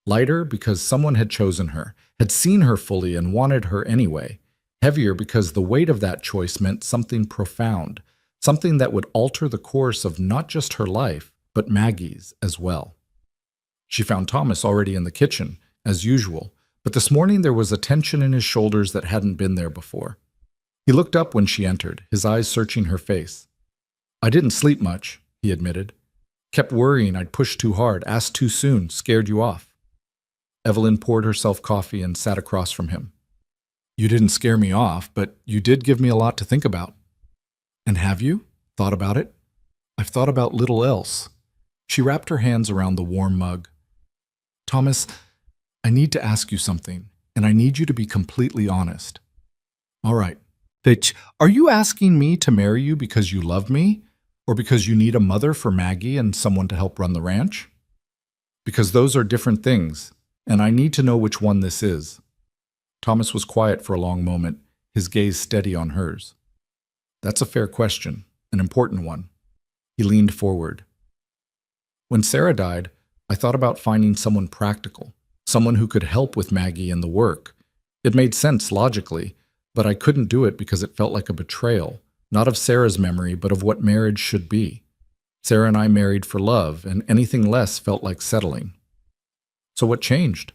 Lighter because someone had chosen her, had seen her fully and wanted her anyway. Heavier because the weight of that choice meant something profound, something that would alter the course of not just her life, but Maggie's as well. She found Thomas already in the kitchen, as usual, but this morning there was a tension in his shoulders that hadn't been there before. He looked up when she entered, his eyes searching her face. I didn't sleep much, he admitted. Kept worrying I'd pushed too hard, asked too soon, scared you off. Evelyn poured herself coffee and sat across from him. You didn't scare me off, but you did give me a lot to think about. And have you? Thought about it? I've thought about little else. She wrapped her hands around the warm mug. Thomas, I need to ask you something, and I need you to be completely honest. All right. Are you asking me to marry you because you love me, or because you need a mother for Maggie and someone to help run the ranch? Because those are different things, and I need to know which one this is. Thomas was quiet for a long moment, his gaze steady on hers. That's a fair question, an important one. He leaned forward. When Sarah died, I thought about finding someone practical, someone who could help with Maggie and the work. It made sense logically, but I couldn't do it because it felt like a betrayal, not of Sarah's memory, but of what marriage should be. Sarah and I married for love, and anything less felt like settling. So what changed?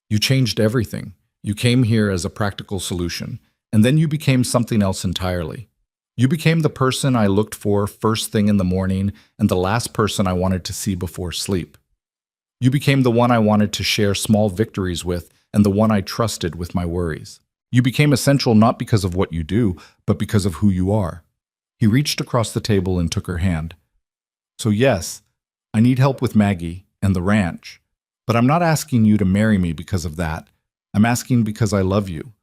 You changed everything. You came here as a practical solution, and then you became something else entirely. You became the person I looked for first thing in the morning and the last person I wanted to see before sleep. You became the one I wanted to share small victories with and the one I trusted with my worries. You became essential not because of what you do, but because of who you are. He reached across the table and took her hand. So yes, I need help with Maggie and the ranch. But I'm not asking you to marry me because of that. I'm asking because I love you.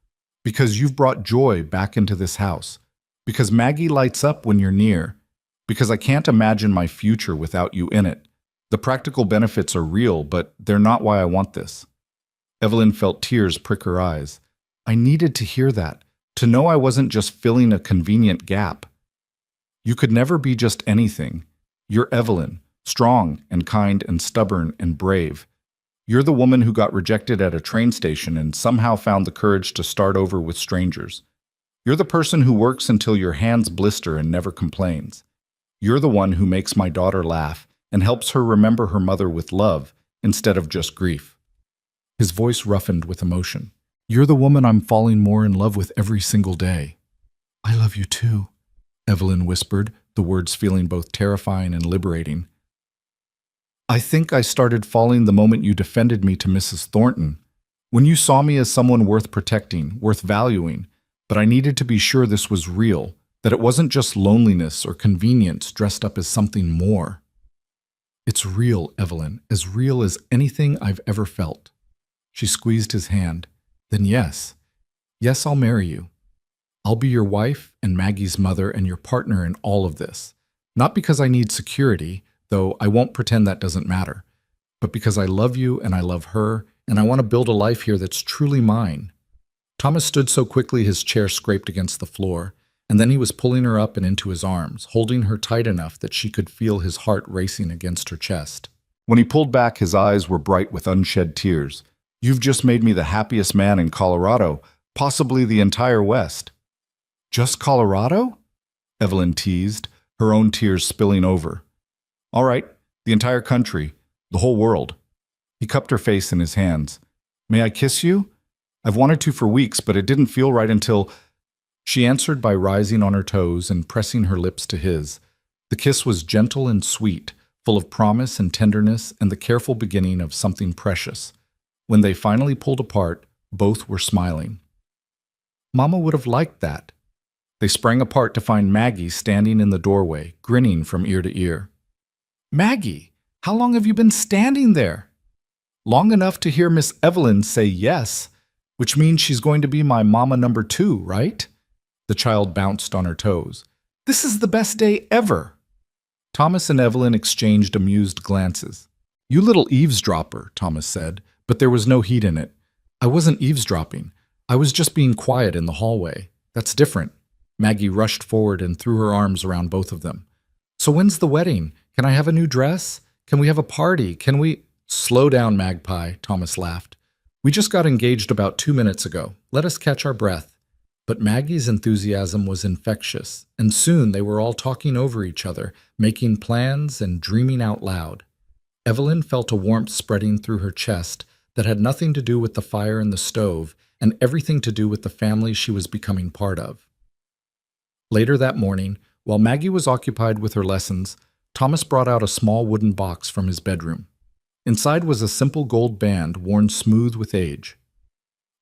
Because you've brought joy back into this house. Because Maggie lights up when you're near. Because I can't imagine my future without you in it. The practical benefits are real, but they're not why I want this. Evelyn felt tears prick her eyes. I needed to hear that, to know I wasn't just filling a convenient gap. You could never be just anything. You're Evelyn, strong and kind and stubborn and brave. You're the woman who got rejected at a train station and somehow found the courage to start over with strangers. You're the person who works until your hands blister and never complains. You're the one who makes my daughter laugh and helps her remember her mother with love instead of just grief. His voice roughened with emotion. You're the woman I'm falling more in love with every single day. I love you too, Evelyn whispered, the words feeling both terrifying and liberating. I think I started falling the moment you defended me to Mrs. Thornton, when you saw me as someone worth protecting, worth valuing, but I needed to be sure this was real, that it wasn't just loneliness or convenience dressed up as something more. It's real, Evelyn, as real as anything I've ever felt. She squeezed his hand. Then yes, I'll marry you. I'll be your wife and Maggie's mother and your partner in all of this. Not because I need security, though I won't pretend that doesn't matter, but because I love you and I love her, and I want to build a life here that's truly mine. Thomas stood so quickly his chair scraped against the floor, and then he was pulling her up and into his arms, holding her tight enough that she could feel his heart racing against her chest. When he pulled back, his eyes were bright with unshed tears. You've just made me the happiest man in Colorado, possibly the entire West. Just Colorado? Evelyn teased, her own tears spilling over. All right, the entire country, the whole world. He cupped her face in his hands. May I kiss you? I've wanted to for weeks, but it didn't feel right until... She answered by rising on her toes and pressing her lips to his. The kiss was gentle and sweet, full of promise and tenderness and the careful beginning of something precious. When they finally pulled apart, both were smiling. Mama would have liked that. They sprang apart to find Maggie standing in the doorway, grinning from ear to ear. Maggie, how long have you been standing there? Long enough to hear Miss Evelyn say yes, which means she's going to be my mama number 2, right? The child bounced on her toes. This is the best day ever. Thomas and Evelyn exchanged amused glances. You little eavesdropper, Thomas said, but there was no heat in it. I wasn't eavesdropping. I was just being quiet in the hallway. That's different. Maggie rushed forward and threw her arms around both of them. So when's the wedding? Can I have a new dress? Can we have a party? Can we... Slow down, Magpie, Thomas laughed. We just got engaged about 2 minutes ago. Let us catch our breath. But Maggie's enthusiasm was infectious, and soon they were all talking over each other, making plans and dreaming out loud. Evelyn felt a warmth spreading through her chest that had nothing to do with the fire in the stove and everything to do with the family she was becoming part of. Later that morning, while Maggie was occupied with her lessons, Thomas brought out a small wooden box from his bedroom. Inside was a simple gold band worn smooth with age.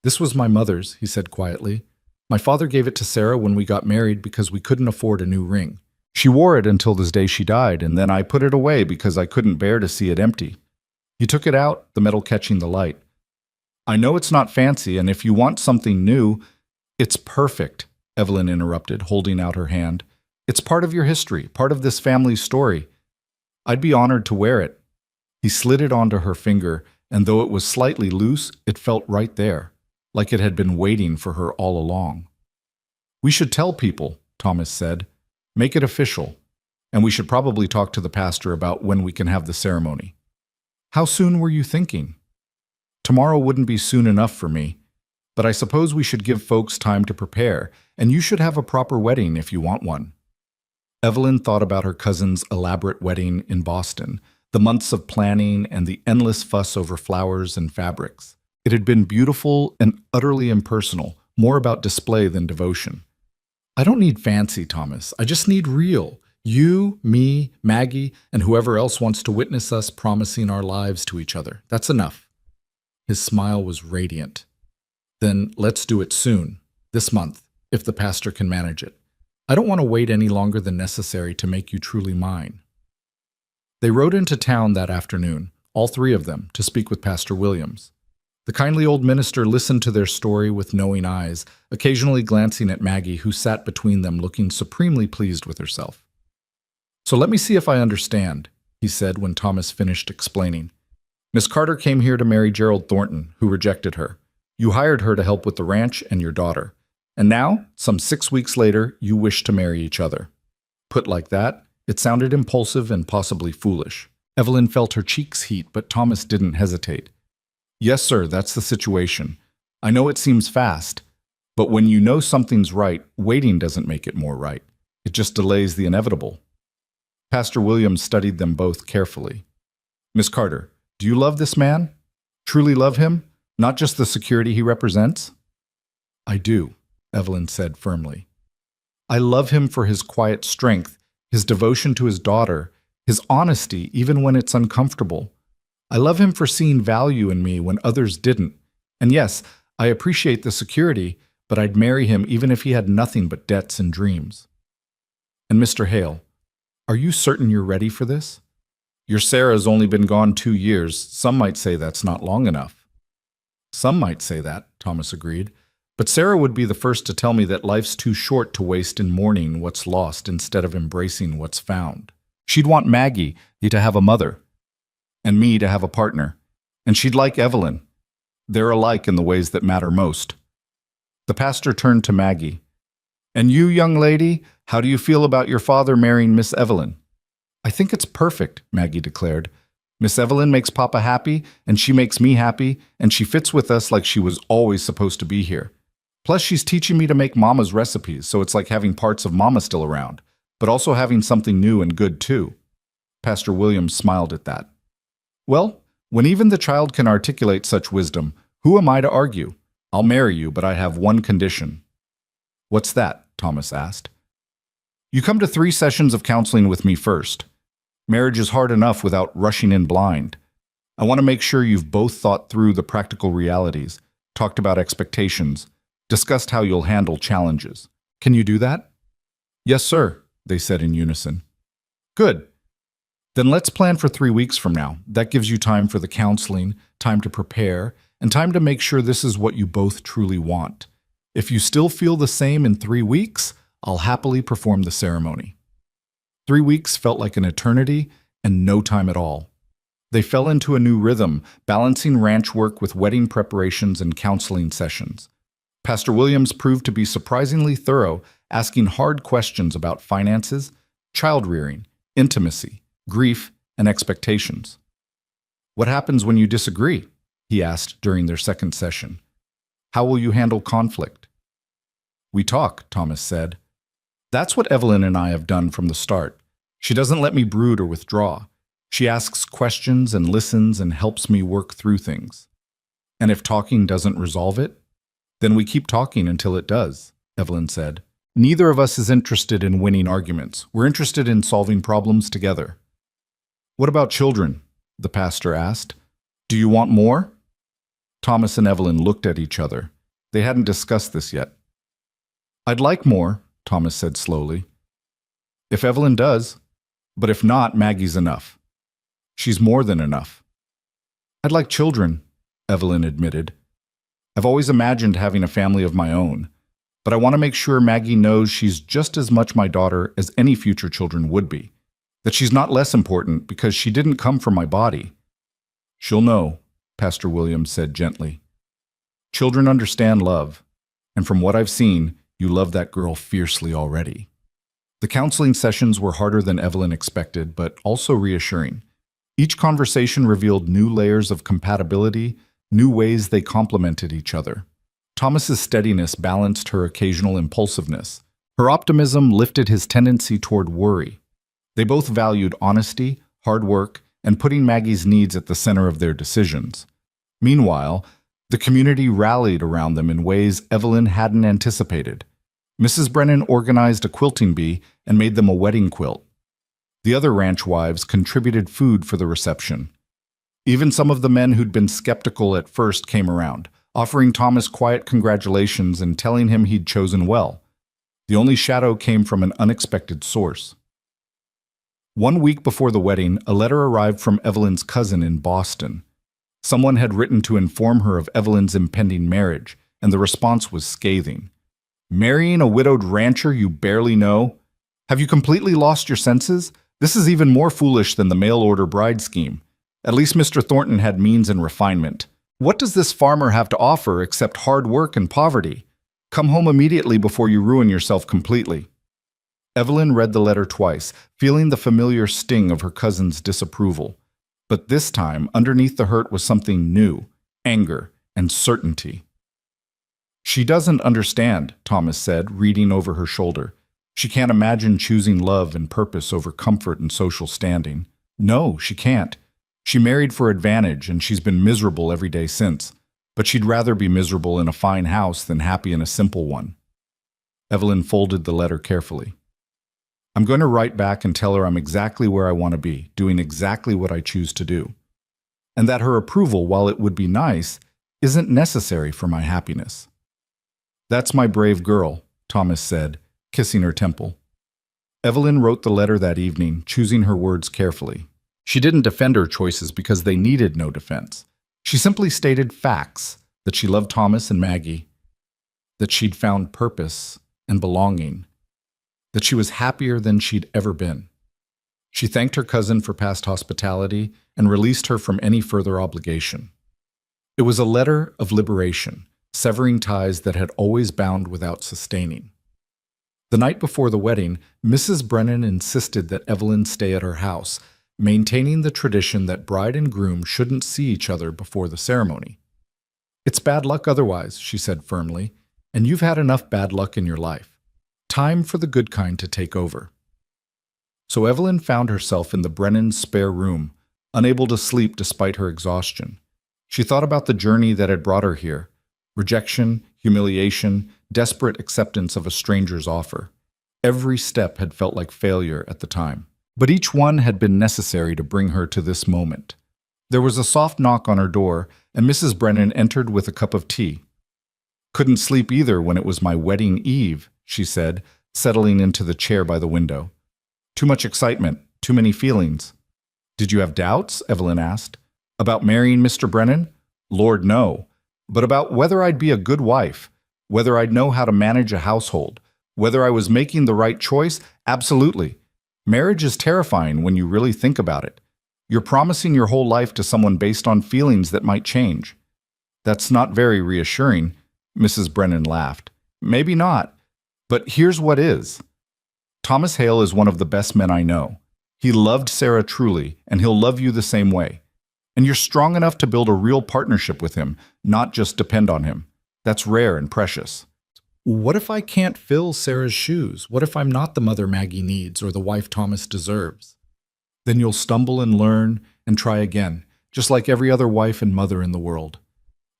This was my mother's, he said quietly. My father gave it to Sarah when we got married because we couldn't afford a new ring. She wore it until this day she died, and then I put it away because I couldn't bear to see it empty. He took it out, the metal catching the light. I know it's not fancy, and if you want something new, it's perfect, Evelyn interrupted, holding out her hand. It's part of your history, part of this family's story. I'd be honored to wear it. He slid it onto her finger, and though it was slightly loose, it felt right there, like it had been waiting for her all along. We should tell people, Thomas said. Make it official, and we should probably talk to the pastor about when we can have the ceremony. How soon were you thinking? Tomorrow wouldn't be soon enough for me, but I suppose we should give folks time to prepare, and you should have a proper wedding if you want one. Evelyn thought about her cousin's elaborate wedding in Boston, the months of planning and the endless fuss over flowers and fabrics. It had been beautiful and utterly impersonal, more about display than devotion. I don't need fancy, Thomas. I just need real. You, me, Maggie, and whoever else wants to witness us promising our lives to each other. That's enough. His smile was radiant. Then let's do it soon, this month, if the pastor can manage it. I don't want to wait any longer than necessary to make you truly mine." They rode into town that afternoon, all three of them, to speak with Pastor Williams. The kindly old minister listened to their story with knowing eyes, occasionally glancing at Maggie, who sat between them looking supremely pleased with herself. "So let me see if I understand," he said when Thomas finished explaining. "Miss Carter came here to marry Gerald Thornton, who rejected her. You hired her to help with the ranch and your daughter. And now, some 6 weeks later, you wish to marry each other." Put like that, it sounded impulsive and possibly foolish. Evelyn felt her cheeks heat, but Thomas didn't hesitate. "Yes, sir, that's the situation. I know it seems fast, but when you know something's right, waiting doesn't make it more right. It just delays the inevitable." Pastor Williams studied them both carefully. "Miss Carter, do you love this man? Truly love him? Not just the security he represents?" "I do," Evelyn said firmly. "I love him for his quiet strength, his devotion to his daughter, his honesty even when it's uncomfortable. I love him for seeing value in me when others didn't. And yes, I appreciate the security, but I'd marry him even if he had nothing but debts and dreams." "And Mr. Hale, are you certain you're ready for this? Your Sarah's only been gone 2 years. Some might say that's not long enough." "Some might say that," Thomas agreed. "But Sarah would be the first to tell me that life's too short to waste in mourning what's lost instead of embracing what's found. She'd want Maggie to have a mother, and me to have a partner. And she'd like Evelyn. They're alike in the ways that matter most." The pastor turned to Maggie. "And you, young lady, how do you feel about your father marrying Miss Evelyn?" "I think it's perfect," Maggie declared. "Miss Evelyn makes Papa happy, and she makes me happy, and she fits with us like she was always supposed to be here. Plus, she's teaching me to make Mama's recipes, so it's like having parts of Mama still around, but also having something new and good too." Pastor Williams smiled at that. "Well, when even the child can articulate such wisdom, who am I to argue? I'll marry you, but I have one condition." "What's that?" Thomas asked. "You come to 3 sessions of counseling with me first. Marriage is hard enough without rushing in blind. I want to make sure you've both thought through the practical realities, talked about expectations, discussed how you'll handle challenges. Can you do that?" "Yes, sir," they said in unison. "Good. Then let's plan for 3 weeks from now. That gives you time for the counseling, time to prepare, and time to make sure this is what you both truly want. If you still feel the same in 3 weeks, I'll happily perform the ceremony." 3 weeks felt like an eternity and no time at all. They fell into a new rhythm, balancing ranch work with wedding preparations and counseling sessions. Pastor Williams proved to be surprisingly thorough, asking hard questions about finances, child rearing, intimacy, grief, and expectations. "What happens when you disagree?" he asked during their second session. "How will you handle conflict?" "We talk," Thomas said. "That's what Evelyn and I have done from the start. She doesn't let me brood or withdraw. She asks questions and listens and helps me work through things. And if talking doesn't resolve it, then we keep talking until it does," Evelyn said. "Neither of us is interested in winning arguments. We're interested in solving problems together." "What about children?" the pastor asked. "Do you want more?" Thomas and Evelyn looked at each other. They hadn't discussed this yet. "I'd like more," Thomas said slowly. "If Evelyn does. But if not, Maggie's enough. She's more than enough." "I'd like children," Evelyn admitted. "I've always imagined having a family of my own, but I want to make sure Maggie knows she's just as much my daughter as any future children would be, that she's not less important because she didn't come from my body." "She'll know," Pastor Williams said gently. "Children understand love, and from what I've seen, you love that girl fiercely already." The counseling sessions were harder than Evelyn expected, but also reassuring. Each conversation revealed new layers of compatibility, new ways they complemented each other. Thomas's steadiness balanced her occasional impulsiveness. Her optimism lifted his tendency toward worry. They both valued honesty, hard work, and putting Maggie's needs at the center of their decisions. Meanwhile, the community rallied around them in ways Evelyn hadn't anticipated. Mrs. Brennan organized a quilting bee and made them a wedding quilt. The other ranch wives contributed food for the reception. Even some of the men who'd been skeptical at first came around, offering Thomas quiet congratulations and telling him he'd chosen well. The only shadow came from an unexpected source. 1 week before the wedding, a letter arrived from Evelyn's cousin in Boston. Someone had written to inform her of Evelyn's impending marriage, and the response was scathing. "Marrying a widowed rancher you barely know? Have you completely lost your senses? This is even more foolish than the mail-order bride scheme. At least Mr. Thornton had means and refinement. What does this farmer have to offer except hard work and poverty? Come home immediately before you ruin yourself completely." Evelyn read the letter twice, feeling the familiar sting of her cousin's disapproval. But this time, underneath the hurt was something new: anger and certainty. "She doesn't understand," Thomas said, reading over her shoulder. "She can't imagine choosing love and purpose over comfort and social standing. No, she can't. She married for advantage, and she's been miserable every day since. But she'd rather be miserable in a fine house than happy in a simple one." Evelyn folded the letter carefully. "I'm going to write back and tell her I'm exactly where I want to be, doing exactly what I choose to do. And that her approval, while it would be nice, isn't necessary for my happiness." "That's my brave girl," Thomas said, kissing her temple. Evelyn wrote the letter that evening, choosing her words carefully. She didn't defend her choices because they needed no defense. She simply stated facts: that she loved Thomas and Maggie, that she'd found purpose and belonging, that she was happier than she'd ever been. She thanked her cousin for past hospitality and released her from any further obligation. It was a letter of liberation, severing ties that had always bound without sustaining. The night before the wedding, Mrs. Brennan insisted that Evelyn stay at her house, maintaining the tradition that bride and groom shouldn't see each other before the ceremony. "It's bad luck otherwise," she said firmly, "and you've had enough bad luck in your life. Time for the good kind to take over." So Evelyn found herself in the Brennans' spare room, unable to sleep despite her exhaustion. She thought about the journey that had brought her here: rejection, humiliation, desperate acceptance of a stranger's offer. Every step had felt like failure at the time. But each one had been necessary to bring her to this moment. There was a soft knock on her door, and Mrs. Brennan entered with a cup of tea. "Couldn't sleep either when it was my wedding eve," she said, settling into the chair by the window. "Too much excitement, too many feelings." "Did you have doubts?" Evelyn asked. "About marrying Mr. Brennan? Lord, no. But about whether I'd be a good wife, whether I'd know how to manage a household, whether I was making the right choice? Absolutely. Marriage is terrifying when you really think about it. You're promising your whole life to someone based on feelings that might change." "That's not very reassuring," Mrs. Brennan laughed. "Maybe not, but here's what is. Thomas Hale is one of the best men I know. He loved Sarah truly, and he'll love you the same way. And you're strong enough to build a real partnership with him, not just depend on him. That's rare and precious." "What if I can't fill Sarah's shoes? What if I'm not the mother Maggie needs or the wife Thomas deserves?" "Then you'll stumble and learn and try again, just like every other wife and mother in the world.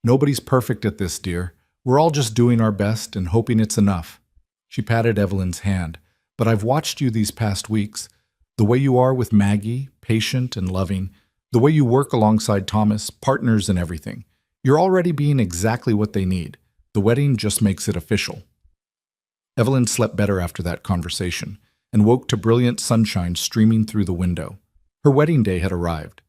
Nobody's perfect at this, dear. We're all just doing our best and hoping it's enough." She patted Evelyn's hand. "But I've watched you these past weeks. The way you are with Maggie, patient and loving. The way you work alongside Thomas, partners and everything. You're already being exactly what they need. The wedding just makes it official." Evelyn slept better after that conversation and woke to brilliant sunshine streaming through the window. Her wedding day had arrived.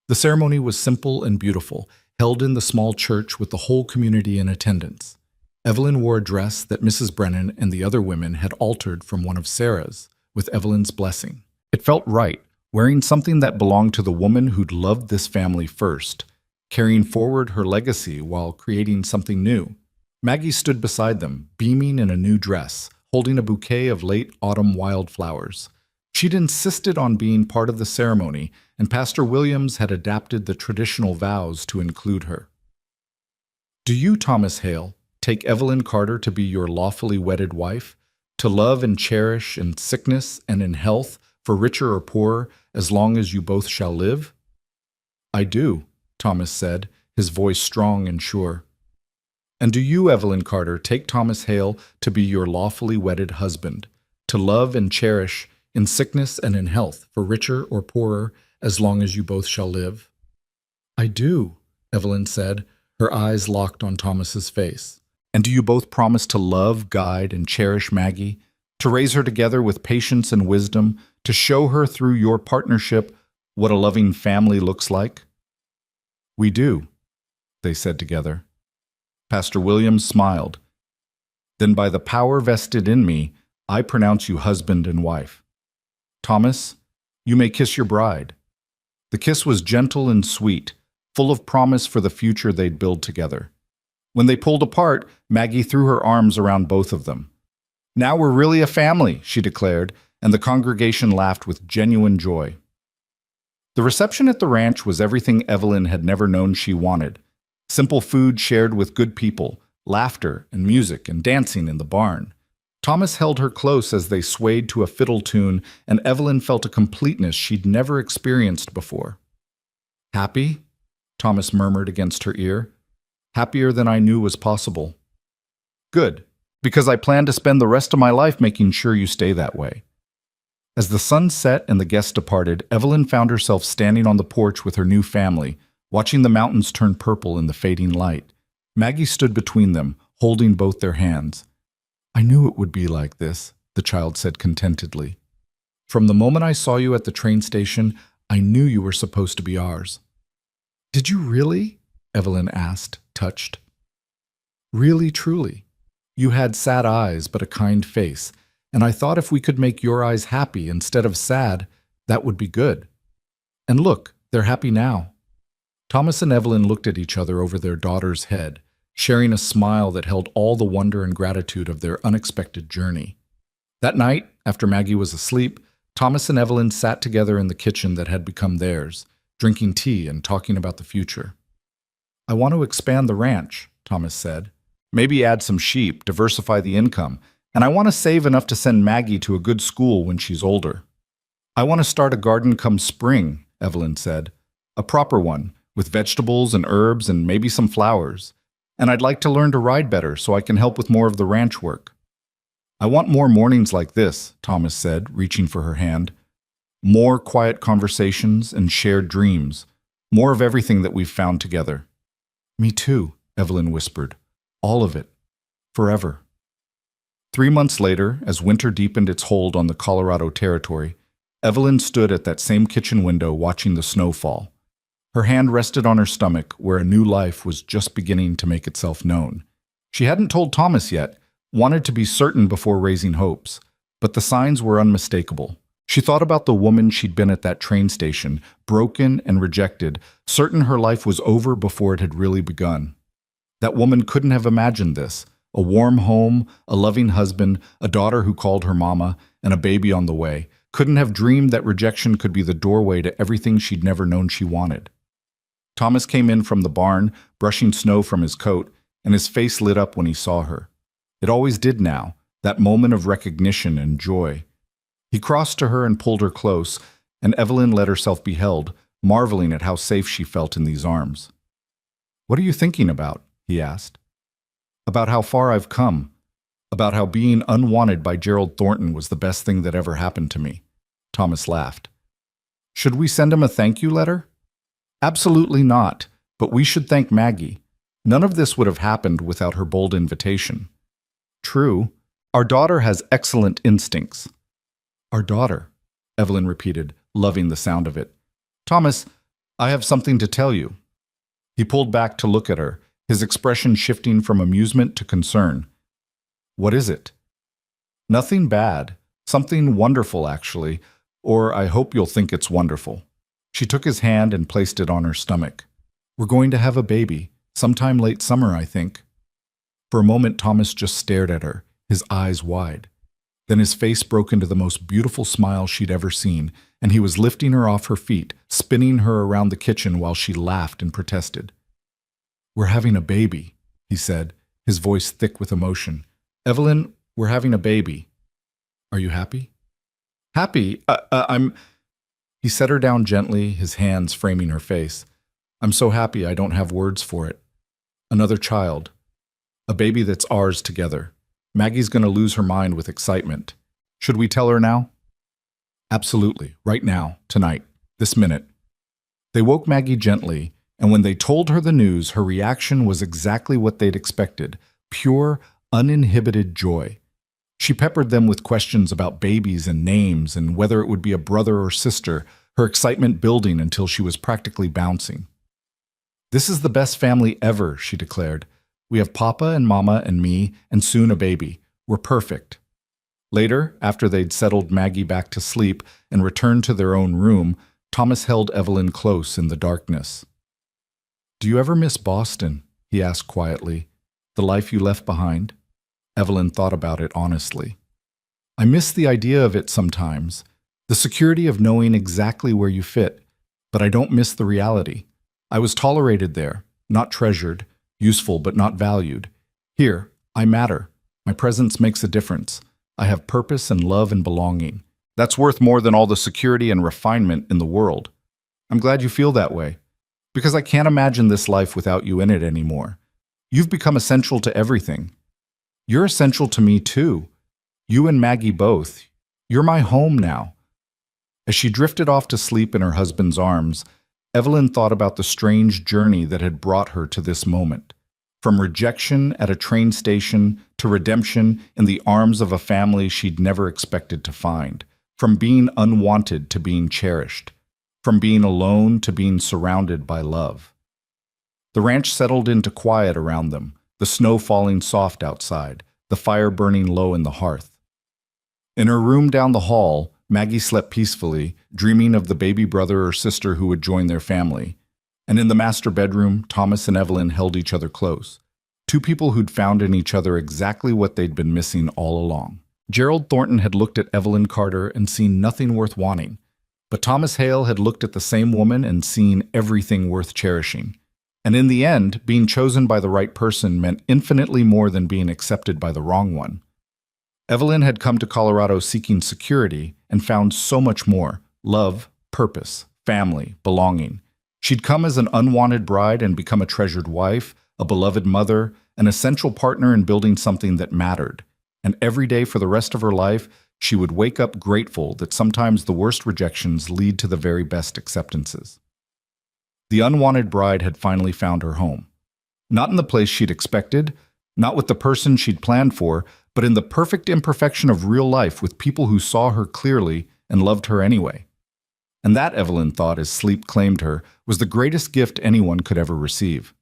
The ceremony was simple and beautiful, held in the small church with the whole community in attendance. Evelyn wore a dress that Mrs. Brennan and the other women had altered from one of Sarah's, with Evelyn's blessing. It felt right, wearing something that belonged to the woman who'd loved this family first, carrying forward her legacy while creating something new. Maggie stood beside them, beaming in a new dress, holding a bouquet of late autumn wildflowers. She'd insisted on being part of the ceremony, and Pastor Williams had adapted the traditional vows to include her. "Do you, Thomas Hale, take Evelyn Carter to be your lawfully wedded wife, to love and cherish in sickness and in health, for richer or poorer, as long as you both shall live?" "I do," Thomas said, his voice strong and sure. "And do you, Evelyn Carter, take Thomas Hale to be your lawfully wedded husband, to love and cherish in sickness and in health, for richer or poorer, as long as you both shall live?" "I do," Evelyn said, her eyes locked on Thomas's face. "And do you both promise to love, guide, and cherish Maggie, to raise her together with patience and wisdom, to show her through your partnership what a loving family looks like? We do, they said together. Pastor Williams smiled. Then by the power vested in me, I pronounce you husband and wife. Thomas, you may kiss your bride. The kiss was gentle and sweet, full of promise for the future they'd build together. When they pulled apart, Maggie threw her arms around both of them. Now we're really a family, she declared, and the congregation laughed with genuine joy. The reception at the ranch was everything Evelyn had never known she wanted. Simple food shared with good people, laughter and music and dancing in the barn. Thomas held her close as they swayed to a fiddle tune, and Evelyn felt a completeness she'd never experienced before. Happy? Thomas murmured against her ear. Happier than I knew was possible. Good, because I plan to spend the rest of my life making sure you stay that way. As the sun set and the guests departed, Evelyn found herself standing on the porch with her new family, watching the mountains turn purple in the fading light. Maggie stood between them, holding both their hands. I knew it would be like this, the child said contentedly. From the moment I saw you at the train station, I knew you were supposed to be ours. Did you really? Evelyn asked, touched. Really, truly. You had sad eyes, but a kind face, and I thought if we could make your eyes happy instead of sad, that would be good. And look, they're happy now. Thomas and Evelyn looked at each other over their daughter's head, sharing a smile that held all the wonder and gratitude of their unexpected journey. That night, after Maggie was asleep, Thomas and Evelyn sat together in the kitchen that had become theirs, drinking tea and talking about the future. I want to expand the ranch, Thomas said. Maybe add some sheep, diversify the income, and I want to save enough to send Maggie to a good school when she's older. I want to start a garden come spring, Evelyn said. A proper one, with vegetables and herbs and maybe some flowers. And I'd like to learn to ride better so I can help with more of the ranch work. I want more mornings like this, Thomas said, reaching for her hand. More quiet conversations and shared dreams. More of everything that we've found together. Me too, Evelyn whispered. All of it. Forever. 3 months later, as winter deepened its hold on the Colorado territory, Evelyn stood at that same kitchen window watching the snow fall. Her hand rested on her stomach, where a new life was just beginning to make itself known. She hadn't told Thomas yet, wanted to be certain before raising hopes, but the signs were unmistakable. She thought about the woman she'd been at that train station, broken and rejected, certain her life was over before it had really begun. That woman couldn't have imagined this. A warm home, a loving husband, a daughter who called her mama, and a baby on the way. Couldn't have dreamed that rejection could be the doorway to everything she'd never known she wanted. Thomas came in from the barn, brushing snow from his coat, and his face lit up when he saw her. It always did now, that moment of recognition and joy. He crossed to her and pulled her close, and Evelyn let herself be held, marveling at how safe she felt in these arms. "What are you thinking about?" he asked. "About how far I've come. About how being unwanted by Gerald Thornton was the best thing that ever happened to me." Thomas laughed. "Should we send him a thank you letter?" "Absolutely not, but we should thank Maggie. None of this would have happened without her bold invitation." "True. Our daughter has excellent instincts." "Our daughter," Evelyn repeated, loving the sound of it. "Thomas, I have something to tell you." He pulled back to look at her, his expression shifting from amusement to concern. "What is it?" "Nothing bad. Something wonderful, actually. Or I hope you'll think it's wonderful." She took his hand and placed it on her stomach. "We're going to have a baby, sometime late summer, I think." For a moment, Thomas just stared at her, his eyes wide. Then his face broke into the most beautiful smile she'd ever seen, and he was lifting her off her feet, spinning her around the kitchen while she laughed and protested. "We're having a baby," he said, his voice thick with emotion. "Evelyn, we're having a baby. Are you happy?" "Happy? I'm—" He set her down gently, his hands framing her face. "I'm so happy I don't have words for it. Another child. A baby that's ours together. Maggie's going to lose her mind with excitement. Should we tell her now?" "Absolutely. Right now. Tonight. This minute." They woke Maggie gently, and when they told her the news, her reaction was exactly what they'd expected. Pure, uninhibited joy. She peppered them with questions about babies and names and whether it would be a brother or sister, her excitement building until she was practically bouncing. "This is the best family ever," she declared. "We have Papa and Mama and me, and soon a baby. We're perfect." Later, after they'd settled Maggie back to sleep and returned to their own room, Thomas held Evelyn close in the darkness. "Do you ever miss Boston?" he asked quietly. "The life you left behind?" Evelyn thought about it honestly. "I miss the idea of it sometimes, the security of knowing exactly where you fit, but I don't miss the reality. I was tolerated there, not treasured, useful but not valued. Here, I matter. My presence makes a difference. I have purpose and love and belonging. That's worth more than all the security and refinement in the world. I'm glad you feel that way, because I can't imagine this life without you in it anymore. You've become essential to everything. You're essential to me too. You and Maggie both. You're my home now." As she drifted off to sleep in her husband's arms, Evelyn thought about the strange journey that had brought her to this moment. From rejection at a train station to redemption in the arms of a family she'd never expected to find. From being unwanted to being cherished. From being alone to being surrounded by love. The ranch settled into quiet around them, the snow falling soft outside, the fire burning low in the hearth. In her room down the hall, Maggie slept peacefully, dreaming of the baby brother or sister who would join their family. And in the master bedroom, Thomas and Evelyn held each other close. Two people who'd found in each other exactly what they'd been missing all along. Gerald Thornton had looked at Evelyn Carter and seen nothing worth wanting. But Thomas Hale had looked at the same woman and seen everything worth cherishing. And in the end, being chosen by the right person meant infinitely more than being accepted by the wrong one. Evelyn had come to Colorado seeking security and found so much more: love, purpose, family, belonging. She'd come as an unwanted bride and become a treasured wife, a beloved mother, an essential partner in building something that mattered. And every day for the rest of her life, she would wake up grateful that sometimes the worst rejections lead to the very best acceptances. The unwanted bride had finally found her home. Not in the place she'd expected, not with the person she'd planned for, but in the perfect imperfection of real life with people who saw her clearly and loved her anyway. And that, Evelyn thought as sleep claimed her, was the greatest gift anyone could ever receive.